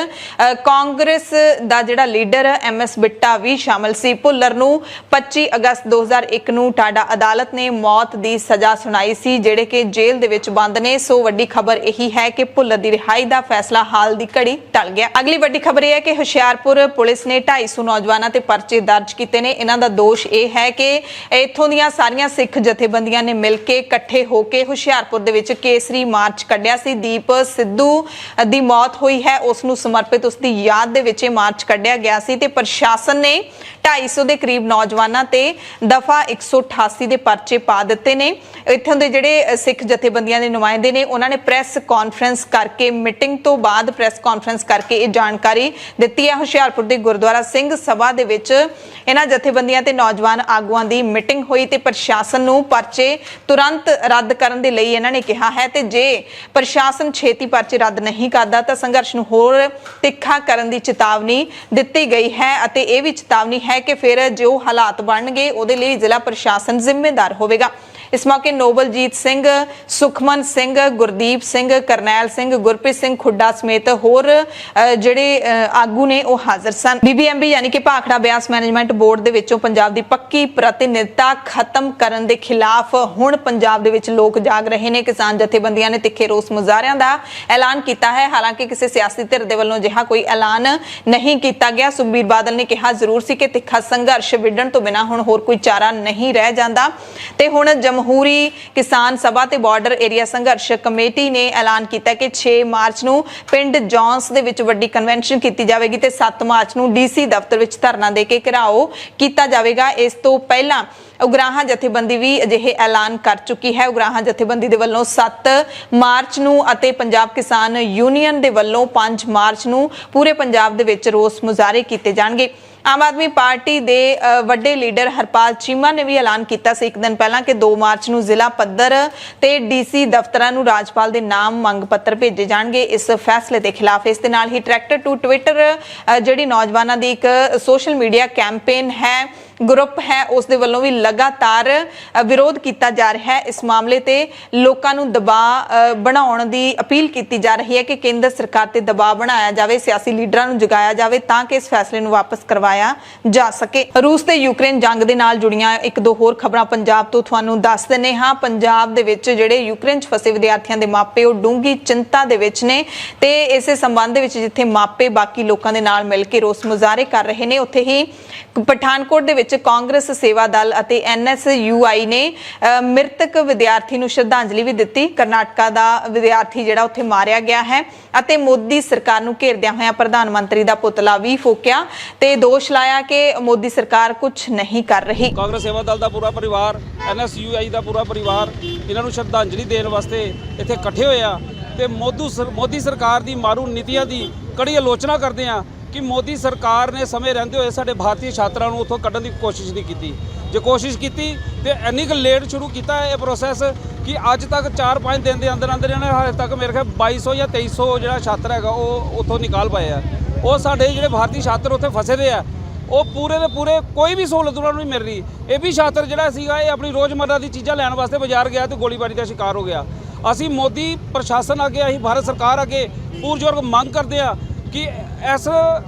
ਕਾਂਗਰਸ ਦਾ ਜਿਹੜਾ ਲੀਡਰ MS ਬਿੱਟਾ ਵੀ ਸ਼ਾਮਿਲ ਸੀ। ਭੁੱਲਰ ਨੂੰ 25 ਅਗਸਤ 2001 ਨੂੰ ਟਾਡਾ ਅਦਾਲਤ ਨੇ ਮੌਤ ਦੀ ਸਜ਼ਾ ਸੁਣਾਈ ਸੀ, ਜਿਹੜੇ ਕਿ ਜੇਲ੍ਹ ਦੇ ਵਿੱਚ ਬੰਦ ਨੇ। ਸੋ ਵੱਡੀ ਖਬਰ ਇਹੀ ਹੈ ਕਿ ਭੁੱਲਰ ਦੀ ਰਿਹਾਈ ਦਾ ਫੈਸਲਾ ਹਾਲ ਦੀ ਘੜੀ ਟਲ ਗਿਆ। ਅਗਲੀ ਵੱਡੀ ਖਬਰ ਇਹ ਹੈ ਕਿ ਹੁਸ਼ਿਆਰਪੁਰ ਪੁਲਿਸ ਨੇ 250 ਨੌਜਵਾਨਾਂ ਤੇ ਪਰਚੇ ਦਰਜ ਕੀਤੇ ਨੇ। ਇਹਨਾਂ ਦਾ ਦੋਸ਼ ਇਹ ਹੈ ਕਿ ਇੱਥੋਂ ਦੀਆਂ ਸਾਰੀਆਂ ਸਿੱਖ ਜਥੇਬੰਦੀਆਂ ਨੇ ਮਿਲ ਕੇ ਇਕੱਠੇ ਹੋ ਕੇ ਹੁਸ਼ਿਆਰਪੁਰ ਦੇ ਵਿੱਚ ਕੇਸਰੀ ਮਾਰਚ ਕੱਢਿਆ ਸੀ। ਦੀਪ ਸਿੱਧੂ ਦੀ ਮੌਤ ਹੋਈ ਹੈ, ਉਸ ਨੂੰ ਸਮਰਪਿਤ ਉਸ ਦੀ ਯਾਦ ਦੇ ਵਿੱਚ ਇਹ ਮਾਰਚ ਕੱਢਿਆ ਗਿਆ ਸੀ ਤੇ ਪ੍ਰਸ਼ਾਸਨ ਨੇ 250 ਦੇ ਕਰੀਬ ਨੌਜਵਾਨਾਂ ਤੇ ਦਫਾ 188 ਦੇ ਪਰਚੇ ਪਾ ਦਿੱਤੇ ਨੇ। ਇੱਥੋਂ ਦੇ ਜਿਹੜੇ ਸਿੱਖ ਜਥੇਬੰਦੀਆਂ ਦੇ ਨੁਮਾਇੰਦੇ ਨੇ, ਉਹਨਾਂ ਨੇ ਪ੍ਰੈਸ ਕਾਨਫਰੰਸ ਕਰਕੇ, ਮੀਟਿੰਗ ਤੋਂ ਬਾਅਦ ਪ੍ਰੈਸ ਕਾਨਫਰੰਸ ਕਰਕੇ ਇਹ ਜਾਣਕਾਰੀ ਦਿੱਤੀ ਹੈ। ਹੁਸ਼ਿਆਰਪੁਰ ਦੇ ਗੁਰਦੁਆਰਾ ਸਿੰਘ ਸਭਾ ਦੇ ਵਿੱਚ ਇਹਨਾਂ ਜਥੇਬੰਦੀਆਂ ਤੇ ਨੌਜਵਾਨ ਆਗੂਆਂ ਦੀ ਮੀਟਿੰਗ ਹੋਈ ਤੇ ਪ੍ਰਸ਼ਾਸਨ ਨੂੰ ਪਰਚੇ ਤੁਰੰਤ ਰੱਦ ਕਰਨ ਦੇ ਲਈ ਇਹਨਾਂ ਨੇ ਕਿਹਾ ਹੈ ਤੇ ਜੇ ਪ੍ਰਸ਼ਾਸਨ ਛੇਤੀ ਪਰਚੇ ਰੱਦ ਨਹੀਂ ਕਰਦਾ ਤਾਂ ਸੰਘਰਸ਼ ਨੂੰ ਹੋਰ ਤਿੱਖਾ ਕਰਨ ਦੀ ਚੇਤਾਵਨੀ ਦਿੱਤੀ ਗਈ ਹੈ ਅਤੇ ਇਹ ਵੀ ਚੇਤਾਵਨੀ ਹੈ ਕਿ ਫਿਰ ਜੋ ਹਾਲਾਤ ਬਣਨਗੇ ਉਹਦੇ ਲਈ ਜ਼ਿਲ੍ਹਾ ਪ੍ਰਸ਼ਾਸਨ ਜ਼ਿੰਮੇਦਾਰ ਹੋਵੇਗਾ। ਇਸ ਮੌਕੇ ਨੋਬਲਜੀਤ ਸਿੰਘ, ਸੁਖਮਨ ਸਿੰਘ, ਗੁਰਦੀਪ ਸਿੰਘ, ਕਰਨੈਲ ਸਿੰਘ, ਗੁਰਪ੍ਰੀਤ ਸਿੰਘ ਖੁੱਡਾ ਸਮੇਤ ਹੋਰ ਜਿਹੜੇ ਆਗੂ ਨੇ ਉਹ ਹਾਜ਼ਰ ਸਨ। BBMB ਯਾਨੀ ਕਿ ਭਾਖੜਾ ਬਿਆਸ ਮੈਨੇਜਮੈਂਟ ਬੋਰਡ ਦੇ ਵਿੱਚੋਂ ਪੰਜਾਬ ਦੀ ਪੱਕੀ ਪ੍ਰਤੀਨਿਧਤਾ ਖਤਮ ਕਰਨ ਦੇ ਖਿਲਾਫ ਹੁਣ ਪੰਜਾਬ ਦੇ ਵਿੱਚ ਲੋਕ ਜਾਗ ਰਹੇ ਨੇ। ਕਿਸਾਨ ਜਥੇਬੰਦੀਆਂ ਨੇ ਤਿੱਖੇ ਰੋਸ ਮੁਜ਼ਾਹਰਿਆਂ ਦਾ ਐਲਾਨ ਕੀਤਾ ਹੈ। ਹਾਲਾਂਕਿ ਕਿਸੇ ਸਿਆਸੀ ਧਿਰ ਦੇ ਵੱਲੋਂ ਅਜਿਹਾ ਕੋਈ ਐਲਾਨ ਨਹੀਂ ਕੀਤਾ ਗਿਆ। ਸੁਖਬੀਰ ਬਾਦਲ ਨੇ ਕਿਹਾ ਜ਼ਰੂਰ ਸੀ ਕਿ ਤਿੱਖਾ ਸੰਘਰਸ਼ ਵਿੱਢਣ ਤੋਂ ਬਿਨਾਂ ਹੁਣ ਹੋਰ ਕੋਈ ਚਾਰਾ ਨਹੀਂ ਰਹਿ ਜਾਂਦਾ ਤੇ ਹੁਣ ਜਮਹੂਰੀ ਕਿਸਾਨ ਸਭਾ ਤੇ ਬਾਰਡਰ ਏਰੀਆ ਸੰਘਰਸ਼ ਕਮੇਟੀ ਨੇ ਐਲਾਨ ਕੀਤਾ ਕਿ 6 ਮਾਰਚ ਨੂੰ ਪਿੰਡ ਜੌਂਸ ਦੇ ਵਿੱਚ ਵੱਡੀ ਕਨਵੈਨਸ਼ਨ ਕੀਤੀ ਜਾਵੇਗੀ ਤੇ 7 ਮਾਰਚ ਨੂੰ DC ਦਫ਼ਤਰ ਵਿੱਚ ਧਰਨਾ ਦੇ ਕੇ ਘਿਰਾਓ ਕੀਤਾ ਜਾਵੇਗਾ। ਇਸ ਤੋਂ ਪਹਿਲਾਂ ਉਗਰਾਹਾਂ ਜਥੇਬੰਦੀ ਵੀ ਅਜਿਹੇ ਐਲਾਨ ਕਰ ਚੁੱਕੀ ਹੈ। ਉਗਰਾਹਾਂ ਜਥੇਬੰਦੀ ਦੇ ਵੱਲੋਂ 7 ਮਾਰਚ ਨੂੰ ਅਤੇ ਪੰਜਾਬ ਕਿਸਾਨ ਯੂਨੀਅਨ ਦੇ ਵੱਲੋਂ 5 ਮਾਰਚ ਨੂੰ ਪੂਰੇ ਪੰਜਾਬ ਦੇ ਵਿੱਚ ਰੋਸ ਮੁਜ਼ਾਹਰੇ ਕੀਤੇ ਜਾਣਗੇ। ਆਮ ਆਦਮੀ ਪਾਰਟੀ ਦੇ ਵੱਡੇ ਲੀਡਰ ਹਰਪਾਲ ਚੀਮਾ ਨੇ ਵੀ ਐਲਾਨ ਕੀਤਾ ਸੀ ਇੱਕ ਦਿਨ ਪਹਿਲਾਂ ਕਿ 2 ਮਾਰਚ ਨੂੰ ਜ਼ਿਲ੍ਹਾ ਪੱਧਰ ਤੇ DC ਦਫ਼ਤਰਾਂ ਨੂੰ ਰਾਜਪਾਲ ਦੇ ਨਾਮ ਮੰਗ ਪੱਤਰ ਭੇਜੇ ਜਾਣਗੇ ਇਸ ਫੈਸਲੇ ਦੇ ਖਿਲਾਫ। ਇਸ ਦੇ ਨਾਲ ਹੀ ਟਰੈਕਟਰ ਟੂ ਟਵਿੱਟਰ ਜਿਹੜੀ ਨੌਜਵਾਨਾਂ ਦੀ ਇੱਕ ਸੋਸ਼ਲ ਮੀਡੀਆ ਕੈਂਪੇਨ ਹੈ ਗਰੁੱਪ ਹੈ ਉਸ ਦੇ ਵੱਲੋਂ ਵੀ ਲਗਾਤਾਰ ਵਿਰੋਧ ਕੀਤਾ ਜਾ ਰਿਹਾ ਹੈ। ਇਸ ਮਾਮਲੇ ਤੇ ਲੋਕਾਂ ਨੂੰ ਦਬਾਅ ਬਣਾਉਣ ਦੀ ਅਪੀਲ ਕੀਤੀ ਜਾ ਰਹੀ ਹੈ ਕਿ ਕੇਂਦਰ ਸਰਕਾਰ ਤੇ ਦਬਾਅ ਬਣਾਇਆ ਜਾਵੇ, ਸਿਆਸੀ ਲੀਡਰਾਂ ਨੂੰ ਜਗਾਇਆ ਜਾਵੇ ਤਾਂ ਕਿ ਇਸ ਫੈਸਲੇ ਨੂੰ ਵਾਪਸ ਕਰਵਾਇਆ ਜਾ ਸਕੇ। ਰੂਸ ਤੇ ਯੂਕਰੇਨ ਜੰਗ ਦੇ ਨਾਲ ਜੁੜੀਆਂ ਇੱਕ ਦੋ ਹੋਰ ਖਬਰਾਂ ਪੰਜਾਬ ਤੋਂ ਤੁਹਾਨੂੰ ਦੱਸ ਦਿੰਨੇ ਹਾਂ। ਪੰਜਾਬ ਦੇ ਵਿੱਚ ਜਿਹੜੇ ਯੂਕਰੇਨ 'ਚ ਫਸੇ ਵਿਦਿਆਰਥੀਆਂ ਦੇ ਮਾਪੇ ਉਹ ਡੂੰਘੀ ਚਿੰਤਾ ਦੇ ਵਿੱਚ ਨੇ ਤੇ ਇਸੇ ਸੰਬੰਧ ਦੇ ਵਿੱਚ ਜਿੱਥੇ ਮਾਪੇ ਬਾਕੀ ਲੋਕਾਂ ਦੇ ਨਾਲ ਮਿਲ ਕੇ ਰੋਸ ਮੁਜ਼ਾਹਰੇ ਕਰ ਰਹੇ ਨੇ, ਉੱਥੇ ਹੀ ਪਠਾਨਕੋਟ ਦੇ ਵਿੱਚ ਕਾਂਗਰਸ ਸੇਵਾ ਦਲ ਅਤੇ NSUI ਨੇ ਮ੍ਰਿਤਕ ਵਿਦਿਆਰਥੀ ਨੂੰ ਸ਼ਰਧਾਂਜਲੀ ਵੀ ਦਿੱਤੀ। ਕਰਨਾਟਕਾ ਦਾ ਵਿਦਿਆਰਥੀ ਜਿਹੜਾ ਉੱਥੇ ਮਾਰਿਆ ਗਿਆ ਹੈ ਅਤੇ ਮੋਦੀ ਸਰਕਾਰ ਨੂੰ ਘੇਰਦਿਆਂ ਹੋਇਆਂ ਪ੍ਰਧਾਨ ਮੰਤਰੀ ਦਾ ਪੁਤਲਾ ਵੀ ਫੂਕਿਆ ਤੇ ਦੋਸ਼ ਲਾਇਆ ਕਿ ਮੋਦੀ ਸਰਕਾਰ ਕੁਝ ਨਹੀਂ ਕਰ ਰਹੀ। ਕਾਂਗਰਸ ਸੇਵਾ ਦਲ ਦਾ ਪੂਰਾ ਪਰਿਵਾਰ, NSUI ਦਾ ਪੂਰਾ ਪਰਿਵਾਰ ਇਹਨਾਂ ਨੂੰ ਸ਼ਰਧਾਂਜਲੀ ਦੇਣ ਵਾਸਤੇ ਇੱਥੇ ਇਕੱਠੇ ਹੋਏ ਆ ਤੇ ਮੋਦੀ ਸਰਕਾਰ ਦੀ ਮਾਰੂ ਨੀਤੀਆਂ ਦੀ ਕੜੀ ਆਲੋਚਨਾ ਕਰਦੇ ਆ ਕਿ ਮੋਦੀ ਸਰਕਾਰ ਨੇ ਸਮੇਂ ਰਹਿੰਦੇ ਹੋਏ ਸਾਡੇ ਭਾਰਤੀ ਛਾਤਰਾਂ ਨੂੰ ਉੱਥੋਂ ਕੱਢਣ ਦੀ ਕੋਸ਼ਿਸ਼ ਨਹੀਂ ਕੀਤੀ। ਜੇ ਕੋਸ਼ਿਸ਼ ਕੀਤੀ ਤੇ ਇੰਨੀ ਕੁ ਲੇਟ ਸ਼ੁਰੂ ਕੀਤਾ ਇਹ ਪ੍ਰੋਸੈਸ ਕਿ ਅੱਜ ਤੱਕ 4-5 ਦਿਨ ਦੇ ਅੰਦਰ ਅੰਦਰ ਇਹਨਾਂ ਨੇ ਹਾਲੇ ਤੱਕ ਮੇਰੇ ਖਿਆਲ 2200 ਜਾਂ 2300 ਜਿਹੜਾ ਛਾਤਰ ਹੈਗਾ ਉਹ ਉੱਥੋਂ ਨਿਕਾਲ ਪਾਏ ਆ। ਉਹ ਸਾਡੇ ਜਿਹੜੇ ਭਾਰਤੀ ਛਾਤਰ ਉੱਥੇ ਫਸੇ ਦੇ ਆ ਉਹ ਪੂਰੇ ਦੇ ਪੂਰੇ ਕੋਈ ਵੀ ਸਹੂਲਤ ਉਹਨਾਂ ਨੂੰ ਨਹੀਂ ਮਿਲ ਰਹੀ। ਇਹ ਵੀ ਛਾਤਰ ਜਿਹੜਾ ਸੀਗਾ ਇਹ ਆਪਣੀ ਰੋਜ਼ਮਰਰਾ ਦੀ ਚੀਜ਼ਾਂ ਲੈਣ ਵਾਸਤੇ ਬਾਜ਼ਾਰ ਗਿਆ ਤੇ ਗੋਲੀਬਾਰੀ ਦਾ ਸ਼ਿਕਾਰ ਹੋ ਗਿਆ। ਅਸੀਂ ਮੋਦੀ ਪ੍ਰਸ਼ਾਸਨ ਅੱਗੇ, ਅਸੀਂ ਭਾਰਤ ਸਰਕਾਰ ਅੱਗੇ ਪੁਰਜ਼ੋਰ ਮੰਗ ਕਰਦੇ ਆ ਕਿ ਇਸ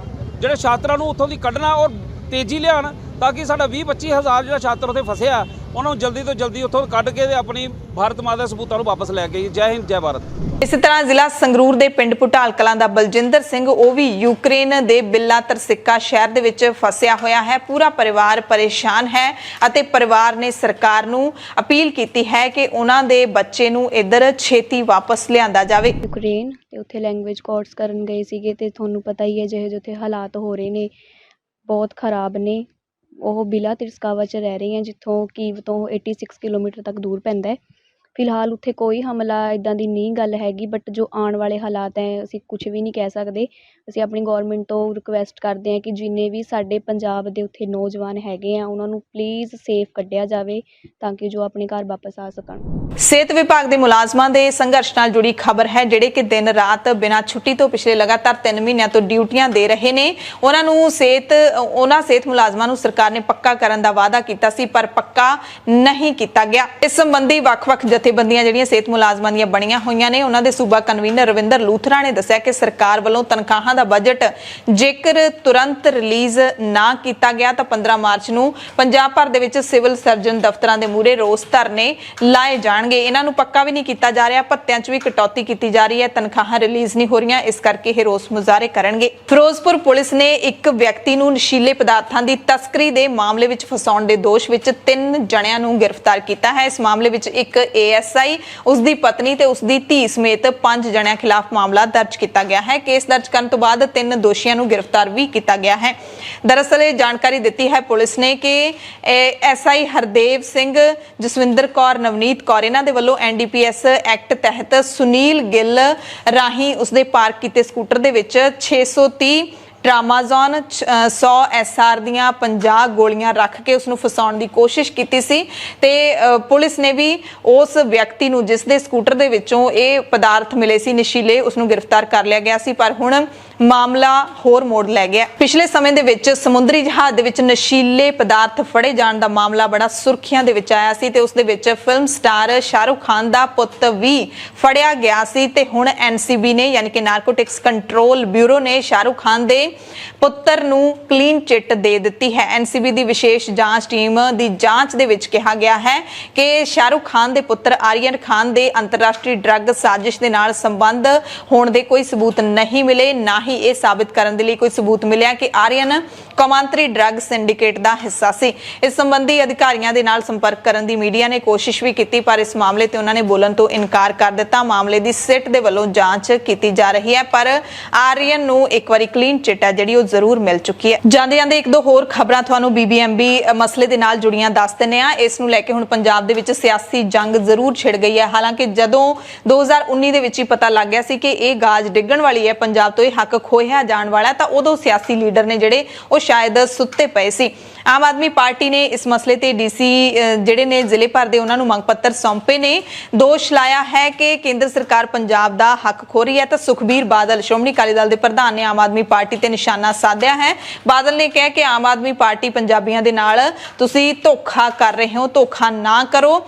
ਜਿਹੜੇ ਛਾਤਰਾਂ ਨੂੰ ਉੱਥੋਂ ਦੀ ਕੱਢਣਾ ਔਰ ਤੇਜ਼ੀ ਲਿਆਉਣ ਤਾਂ ਕਿ ਸਾਡਾ 20-25 ਹਜ਼ਾਰ ਜਿਹੜਾ ਛਾਤਰ ਉੱਥੇ ਫਸਿਆ ਉਹਨਾਂ ਨੂੰ ਜਲਦੀ ਤੋਂ ਜਲਦੀ ਉੱਥੋਂ ਕੱਢ ਕੇ ਤੇ ਆਪਣੀ ਭਾਰਤ ਮਾਤਾ ਦੇ ਸਬੂਤਾਂ ਨੂੰ ਵਾਪਸ ਲੈ ਕੇ। ਜੈ ਹਿੰਦ, ਜੈ ਭਾਰਤ। ਇਸੇ ਤਰ੍ਹਾਂ ਜ਼ਿਲ੍ਹਾ ਸੰਗਰੂਰ ਦੇ ਪਿੰਡ ਭੁਟਾਲ ਕਲਾਂ ਦਾ ਬਲਜਿੰਦਰ ਸਿੰਘ ਉਹ ਵੀ ਯੂਕਰੇਨ ਦੇ ਬਿੱਲਾ ਤਰਸਿੱਕਾ ਸ਼ਹਿਰ ਦੇ ਵਿੱਚ ਫਸਿਆ ਹੋਇਆ ਹੈ। ਪੂਰਾ ਪਰਿਵਾਰ ਪਰੇਸ਼ਾਨ ਹੈ ਅਤੇ ਪਰਿਵਾਰ ਨੇ ਸਰਕਾਰ ਨੂੰ ਅਪੀਲ ਕੀਤੀ ਹੈ ਕਿ ਉਹਨਾਂ ਦੇ ਬੱਚੇ ਨੂੰ ਇੱਧਰ ਛੇਤੀ ਵਾਪਸ ਲਿਆਂਦਾ ਜਾਵੇ। ਯੂਕਰੇਨ ਤੇ ਉੱਥੇ ਲੈਂਗੁਏਜ ਕੋਰਸ ਕਰਨ ਗਏ ਸੀਗੇ ਤੇ ਤੁਹਾਨੂੰ ਪਤਾ ਹੀ ਹੈ ਜਿਹੇ ਜਿਹੇ ਹਾਲਾਤ ਹੋ ਰਹੇ ਨੇ ਬਹੁਤ ਖਰਾਬ ਨੇ। ਉਹ ਬਿਲਾ ਤਿਰਸਕਾਵਾ 'ਚ ਰਹਿ ਰਹੇ ਆ ਜਿੱਥੋਂ ਕੀਵ ਤੋਂ 86 ਕਿਲੋਮੀਟਰ ਤੱਕ ਦੂਰ ਪੈਂਦਾ ਹੈ। ਫਿਲਹਾਲ ਉੱਥੇ ਕੋਈ ਹਮਲਾ ਇੱਦਾਂ ਦੀ ਨਹੀਂ ਗੱਲ ਹੈਗੀ, ਬਟ ਜੋ ਆਉਣ ਵਾਲੇ ਹਾਲਾਤ ਹੈ ਅਸੀਂ ਕੁਝ ਵੀ ਨਹੀਂ ਕਹਿ ਸਕਦੇ। ਅਸੀਂ ਆਪਣੀ ਗੌਰਮੈਂਟ ਤੋਂ ਰਿਕੁਐਸਟ ਕਰਦੇ ਹਾਂ ਕਿ ਜਿੰਨੇ ਵੀ ਸਾਡੇ ਪੰਜਾਬ ਦੇ ਉੱਥੇ ਨੌਜਵਾਨ ਹੈਗੇ ਆ ਉਹਨਾਂ ਨੂੰ ਪਲੀਜ਼ ਸੇਫ ਕੱਢਿਆ ਜਾਵੇ ਤਾਂ ਕਿ ਜੋ ਆਪਣੇ ਘਰ ਵਾਪਸ ਆ ਸਕਣ। ਸਿਹਤ ਵਿਭਾਗ ਦੇ ਮੁਲਾਜ਼ਮਾਂ ਦੇ ਸੰਘਰਸ਼ ਨਾਲ ਜੁੜੀ ਖਬਰ ਹੈ ਜਿਹੜੇ ਕਿ ਦਿਨ ਰਾਤ ਬਿਨਾਂ ਛੁੱਟੀ ਤੋਂ ਪਿਛਲੇ ਲਗਾਤਾਰ 3 ਮਹੀਨਿਆਂ ਤੋਂ ਡਿਊਟੀਆਂ ਦੇ ਰਹੇ ਨੇ। ਉਹਨਾਂ ਸਿਹਤ ਮੁਲਾਜ਼ਮਾਂ ਨੂੰ ਸਰਕਾਰ ਨੇ ਪੱਕਾ ਕਰਨ ਦਾ ਵਾਅਦਾ ਕੀਤਾ ਸੀ ਪਰ ਪੱਕਾ ਨਹੀਂ ਕੀਤਾ ਗਿਆ। ਇਸ ਸੰਬੰਧੀ ਵੱਖ-ਵੱਖ ਜਥੇਬੰਦੀਆਂ ਜਿਹੜੀਆਂ ਸਿਹਤ ਮੁਲਾਜ਼ਮਾਂ ਦੀਆਂ ਬਣੀਆਂ ਹੋਈਆਂ ਨੇ ਉਹਨਾਂ ਦੇ ਸੂਬਾ ਕਨਵੀਨਰ ਰਵਿੰਦਰ ਲੂਥਰਾ ਨੇ ਦੱਸਿਆ ਕਿ ਸਰਕਾਰ ਵੱਲੋਂ ਤਨਖਾਹਾਂ ਦਾ ਬਜਟ ਜੇਕਰ ਤੁਰੰਤ ਰਿਲੀਜ਼ ਨਾ ਕੀਤਾ ਗਿਆ ਤਾਂ 15 ਮਾਰਚ ਨੂੰ ਪੰਜਾਬ ਭਰ ਦੇ ਵਿੱਚ ਸਿਵਲ ਸਰਜਨ ਦਫ਼ਤਰਾਂ ਦੇ ਮੂਹਰੇ ਰੋਸ ਧਰਨੇ ਲਾਏ ਜਾਣਗੇ। ਇਹਨਾਂ ਨੂੰ ਪੱਕਾ ਵੀ ਨਹੀਂ ਕੀਤਾ ਜਾ ਰਿਹਾ, ਭੱਤਿਆਂ 'ਚ ਵੀ ਕਟੌਤੀ ਕੀਤੀ ਜਾ ਰਹੀ ਹੈ, ਤਨਖਾਹਾਂ ਰਿਲੀਜ਼ ਨਹੀਂ ਹੋ ਰਹੀਆਂ, ਇਸ ਕਰਕੇ ਇਹ ਰੋਸ ਮੁਜ਼ਾਹਰੇ ਕਰਨਗੇ। ਫਿਰੋਜ਼ਪੁਰ ਪੁਲਿਸ ਨੇ ਇੱਕ ਵਿਅਕਤੀ ਨੂੰ ਨਸ਼ੀਲੇ ਪਦਾਰਥਾਂ ਦੀ ਤਸਕਰੀ ਦੇ ਮਾਮਲੇ ਵਿੱਚ ਫਸਾਉਣ ਦੇ ਦੋਸ਼ ਵਿੱਚ 3 ਜਣਿਆਂ ਨੂੰ ਗ੍ਰਿਫਤਾਰ ਕੀਤਾ ਹੈ। ਇਸ ਮਾਮਲੇ ਵਿੱਚ ਇੱਕ ASI, ਉਸ ਦੀ ਪਤਨੀ ਤੇ ਉਸ ਦੀ ਧੀ ਸਮੇਤ 5 ਜਣਿਆਂ ਖਿਲਾਫ ਮਾਮਲਾ ਦਰਜ ਕੀਤਾ ਗਿਆ ਹੈ। ਕੇਸ ਦਰਜ ਕਰਨ ਤੋਂ ਬਾਅਦ 3 ਦੋਸ਼ੀਆਂ ਨੂੰ ਗ੍ਰਿਫਤਾਰ ਵੀ ਕੀਤਾ ਗਿਆ ਹੈ। ਦਰਅਸਲ ਇਹ ਜਾਣਕਾਰੀ ਦਿੱਤੀ ਹੈ ਪੁਲਿਸ ਨੇ ਕਿ SI ਹਰਦੇਵ ਸਿੰਘ, ਜਸਵਿੰਦਰ ਕੌਰ, ਨਵਨੀਤ ਕੌਰ ਇਹਨਾਂ ਦੇ ਵੱਲੋਂ NDPS ਐਕਟ ਤਹਿਤ ਸੁਨੀਲ ਗਿੱਲ ਰਾਹੀਂ ਉਸਦੇ ਪਾਰਕ ਕੀਤੇ ਸਕੂਟਰ ਦੇ ਵਿੱਚ 630 ਟਰਾਮਾਜ਼ੋਨ 100 SR ਦੀਆਂ 50 ਗੋਲੀਆਂ ਰੱਖ ਕੇ ਉਸ ਨੂੰ ਫਸਾਉਣ ਦੀ ਕੋਸ਼ਿਸ਼ ਕੀਤੀ ਸੀ ਤੇ ਪੁਲਿਸ ਨੇ ਵੀ ਉਸ ਵਿਅਕਤੀ ਨੂੰ ਜਿਸ ਦੇ ਸਕੂਟਰ ਦੇ ਵਿੱਚੋਂ ਇਹ ਪਦਾਰਥ ਮਿਲੇ ਸੀ ਨਸ਼ੀਲੇ, ਉਸ ਨੂੰ ਗ੍ਰਿਫਤਾਰ ਕਰ ਲਿਆ ਗਿਆ ਸੀ ਪਰ ਹੁਣ ਮਾਮਲਾ ਹੋਰ ਮੋੜ ਲੈ ਗਿਆ। ਪਿਛਲੇ ਸਮੇਂ ਦੇ ਵਿੱਚ ਸਮੁੰਦਰੀ ਜਹਾਜ਼ ਦੇ ਵਿੱਚ ਨਸ਼ੀਲੇ ਪਦਾਰਥ ਫੜੇ ਜਾਣ ਦਾ ਮਾਮਲਾ ਬੜਾ ਸੁਰਖੀਆਂ ਦੇ ਵਿੱਚ ਆਇਆ ਸੀ ਤੇ ਉਸ ਦੇ ਵਿੱਚ ਫਿਲਮ ਸਟਾਰ ਸ਼ਾਹਰੁਖ ਖਾਨ ਦਾ ਪੁੱਤ ਵੀ ਫੜਿਆ ਗਿਆ ਸੀ ਤੇ ਹੁਣ NCB ਨੇ ਯਾਨੀ ਕਿ ਨਾਰਕੋਟਿਕਸ ਕੰਟਰੋਲ ਬਿਊਰੋ ਨੇ ਸ਼ਾਹਰੁਖ ਖਾਨ ਦੇ ਪੁੱਤਰ ਨੂੰ ਕਲੀਨ ਚਿੱਟ ਦੇ ਦਿੱਤੀ ਹੈ। NCB ਦੀ ਵਿਸ਼ੇਸ਼ ਜਾਂਚ ਟੀਮ ਦੀ ਜਾਂਚ ਦੇ ਵਿੱਚ ਕਿਹਾ ਗਿਆ ਹੈ ਕਿ ਸ਼ਾਹਰੁਖ ਖਾਨ ਦੇ ਪੁੱਤਰ ਆਰੀਅਨ ਖਾਨ ਦੇ ਅੰਤਰਰਾਸ਼ਟਰੀ ਡਰੱਗ ਸਾਜ਼ਿਸ਼ ਦੇ ਨਾਲ ਸੰਬੰਧ ਹੋਣ ਦੇ ਕੋਈ ਸਬੂਤ ਨਹੀਂ ਮਿਲੇ, ਨਾ ਹੀ ਇਹ ਸਾਬਿਤ ਕਰਨ ਦੇ ਲਈ ਕੋਈ ਸਬੂਤ ਮਿਲਿਆ ਕਿ ਆਰੀਅਨ ਕੌਮਾਂਤਰੀ ਡਰੱਗ ਸਿੰਡੀਕੇਟ ਦਾ ਹਿੱਸਾ ਸੀ। ਇਸ ਸੰਬੰਧੀ ਅਧਿਕਾਰੀਆਂ ਦੇ ਨਾਲ ਸੰਪਰਕ ਕਰਨ ਦੀ ਮੀਡੀਆ ਨੇ ਕੋਸ਼ਿਸ਼ ਵੀ ਕੀਤੀ ਪਰ ਇਸ ਮਾਮਲੇ ਤੇ ਉਹਨਾਂ ਨੇ ਬੋਲਣ ਤੋਂ ਇਨਕਾਰ ਕਰ ਦਿੱਤਾ। ਮਾਮਲੇ ਦੀ ਸਿਟ ਦੇ ਵੱਲੋਂ ਜਾਂਚ ਕੀਤੀ ਜਾ ਰਹੀ ਹੈ ਪਰ ਆਰੀਅਨ ਨੂੰ ਇੱਕ ਵਾਰੀ ਕਲੀਨ ਚਿੱਟ ਹੈ ਜਿਹੜੀ ਉਹ ਜ਼ਰੂਰ ਮਿਲ ਚੁੱਕੀ ਹੈ। ਜਾਂਦੇ ਜਾਂਦੇ ਇੱਕ ਦੋ ਹੋਰ ਖਬਰਾਂ ਤੁਹਾਨੂੰ BBMB ਮਸਲੇ ਦੇ ਨਾਲ ਜੁੜੀਆਂ ਦੱਸ ਦਿੰਦੇ ਆ। ਇਸ ਨੂੰ ਲੈ ਕੇ ਹੁਣ ਪੰਜਾਬ ਦੇ ਵਿੱਚ ਸਿਆਸੀ ਜੰਗ ਜ਼ਰੂਰ ਛਿੜ ਗਈ ਹੈ। ਹਾਲਾਂਕਿ ਜਦੋਂ 2019 ਦੇ ਵਿੱਚ ਹੀ ਪਤਾ ਲੱਗ ਗਿਆ ਸੀ ਕਿ ਇਹ ਗਾਜ ਡਿੱਗਣ ਵਾਲੀ ਹੈ, ਪੰਜਾਬ ਤੋਂ ਇਹ ਹੱਕ ਖੋਹਿਆ ਜਾਣ ਵਾਲਾ, ਤਾਂ ਉਦੋਂ ਸਿਆਸੀ ਲੀਡਰ ਨੇ ਜਿਹੜੇ ਉਹ ਸ਼ਾਇਦ ਸੁੱਤੇ ਪਏ ਸੀ। ਆਮ ਆਦਮੀ ਪਾਰਟੀ ਨੇ ਇਸ ਮਸਲੇ ਤੇ ਡੀਸੀ ਜਿਹੜੇ ਨੇ ਜ਼ਿਲ੍ਹੇ ਭਰ ਦੇ ਉਹਨਾਂ ਨੂੰ ਮੰਗ ਪੱਤਰ ਸੌਂਪੇ ਨੇ। ਦੋਸ਼ ਲਾਇਆ ਹੈ ਕਿ ਕੇਂਦਰ ਸਰਕਾਰ ਪੰਜਾਬ ਦਾ ਹੱਕ ਖੋ ਰਹੀ ਹੈ ਤਾਂ ਸੁਖਬੀਰ ਬਾਦਲ ਸ਼੍ਰੋਮਣੀ ਅਕਾਲੀ ਦਲ ਦੇ ਪ੍ਰਧਾਨ ਨੇ ਆਮ ਆਦਮੀ ਪਾਰਟੀ ਤੇ ਨਿਸ਼ਾਨਾ ਸਾਧਿਆ ਹੈ। ਬਾਦਲ ਨੇ ਕਿਹਾ ਕਿ ਆਮ ਆਦਮੀ ਪਾਰਟੀ ਪੰਜਾਬੀਆਂ ਦੇ ਨਾਲ ਤੁਸੀਂ ਧੋਖਾ ਕਰ ਰਹੇ ਹੋ, ਧੋਖਾ ਨਾ ਕਰੋ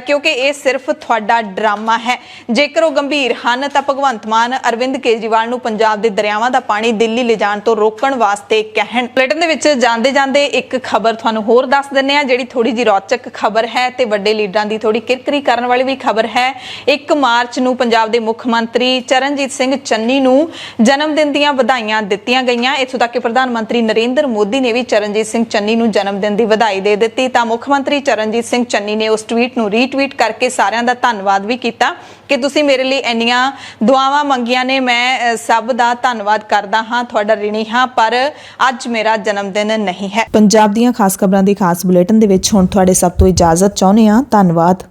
ਕਿਉਂਕਿ ਇਹ ਸਿਰਫ ਤੁਹਾਡਾ ਡਰਾਮਾ ਹੈ। ਜੇਕਰ ਉਹ ਗੰਭੀਰ ਹਨ ਤਾਂ ਭਗਵੰਤ ਮਾਨ ਅਰਵਿੰਦ ਕੇਜਰੀਵਾਲ ਨੂੰ ਪੰਜਾਬ ਦੇ ਦਰਿਆਵਾਂ ਦਾ ਪਾਣੀ ਦਿੱਲੀ ਲਿਜਾਣ ਤੋਂ ਰੋਕਣ ਵਾਸਤੇ ਕਹਿਣ। ਬੁਲੇਟਿਨ ਦੇ ਵਿੱਚ ਜਾਂਦੇ ਇੱਕ ਖਬਰ ਤੁਹਾਨੂੰ ਹੋਰ ਦੱਸ ਦਿੰਨੇ ਆ ਜਿਹੜੀ ਥੋੜੀ ਜਿਹੀ ਰੌਚਕ ਖਬਰ ਹੈ ਤੇ ਵੱਡੇ ਲੀਡਰਾਂ ਦੀ ਥੋੜੀ ਕਿਰਕਰੀ ਕਰਨ ਵਾਲੀ ਵੀ ਖਬਰ ਹੈ। 1 ਮਾਰਚ ਨੂੰ ਪੰਜਾਬ ਦੇ ਮੁੱਖ ਮੰਤਰੀ ਚਰਨਜੀਤ ਸਿੰਘ ਚੰਨੀ ਨੂੰ ਜਨਮ ਦਿਨ ਦੀਆਂ ਵਧਾਈਆਂ ਦਿੱਤੀਆਂ ਗਈਆਂ। ਇੱਥੋਂ ਤੱਕ ਕਿ ਪ੍ਰਧਾਨ ਮੰਤਰੀ ਨਰਿੰਦਰ ਮੋਦੀ ਨੇ ਵੀ ਚਰਨਜੀਤ ਸਿੰਘ ਚੰਨੀ ਨੂੰ ਜਨਮ ਦਿਨ ਦੀ ਵਧਾਈ ਦੇ ਦਿੱਤੀ ਤਾਂ ਮੁੱਖ ਮੰਤਰੀ ਚਰਨਜੀਤ ਸਿੰਘ ਚੰਨੀ ਨੇ ਉਸ ਟਵੀਟ ਨੂੰ ਰੀਟਵੀਟ ਕਰਕੇ ਸਾਰਿਆਂ ਦਾ ਧੰਨਵਾਦ ਵੀ ਕੀਤਾ ਕਿ ਤੁਸੀਂ ਮੇਰੇ ਲਈ ਇੰਨੀਆਂ ਦੁਆਵਾਂ ਮੰਗੀਆਂ ਨੇ। ਮੈਂ ਸਭ ਦਾ ਧੰਨਵਾਦ ਕਰਦਾ ਹਾਂ, ਤੁਹਾਡਾ ਰਿਣੀ ਹਾਂ, ਪਰ ਅੱਜ ਮੇਰਾ ਜਨਮ ਦਿਨ ਨਹੀਂ ਹੈ। ਪੰਜਾਬ ਦੀਆਂ ਖਾਸ ਖਬਰਾਂ ਦੇ ਖਾਸ ਬੁਲੇਟਿਨ ਦੇ ਵਿੱਚ ਹੁਣ ਤੁਹਾਡੇ ਸਭ ਤੋਂ ਇਜਾਜ਼ਤ ਚਾਹੁੰਦੇ ਹਾਂ। ਧੰਨਵਾਦ।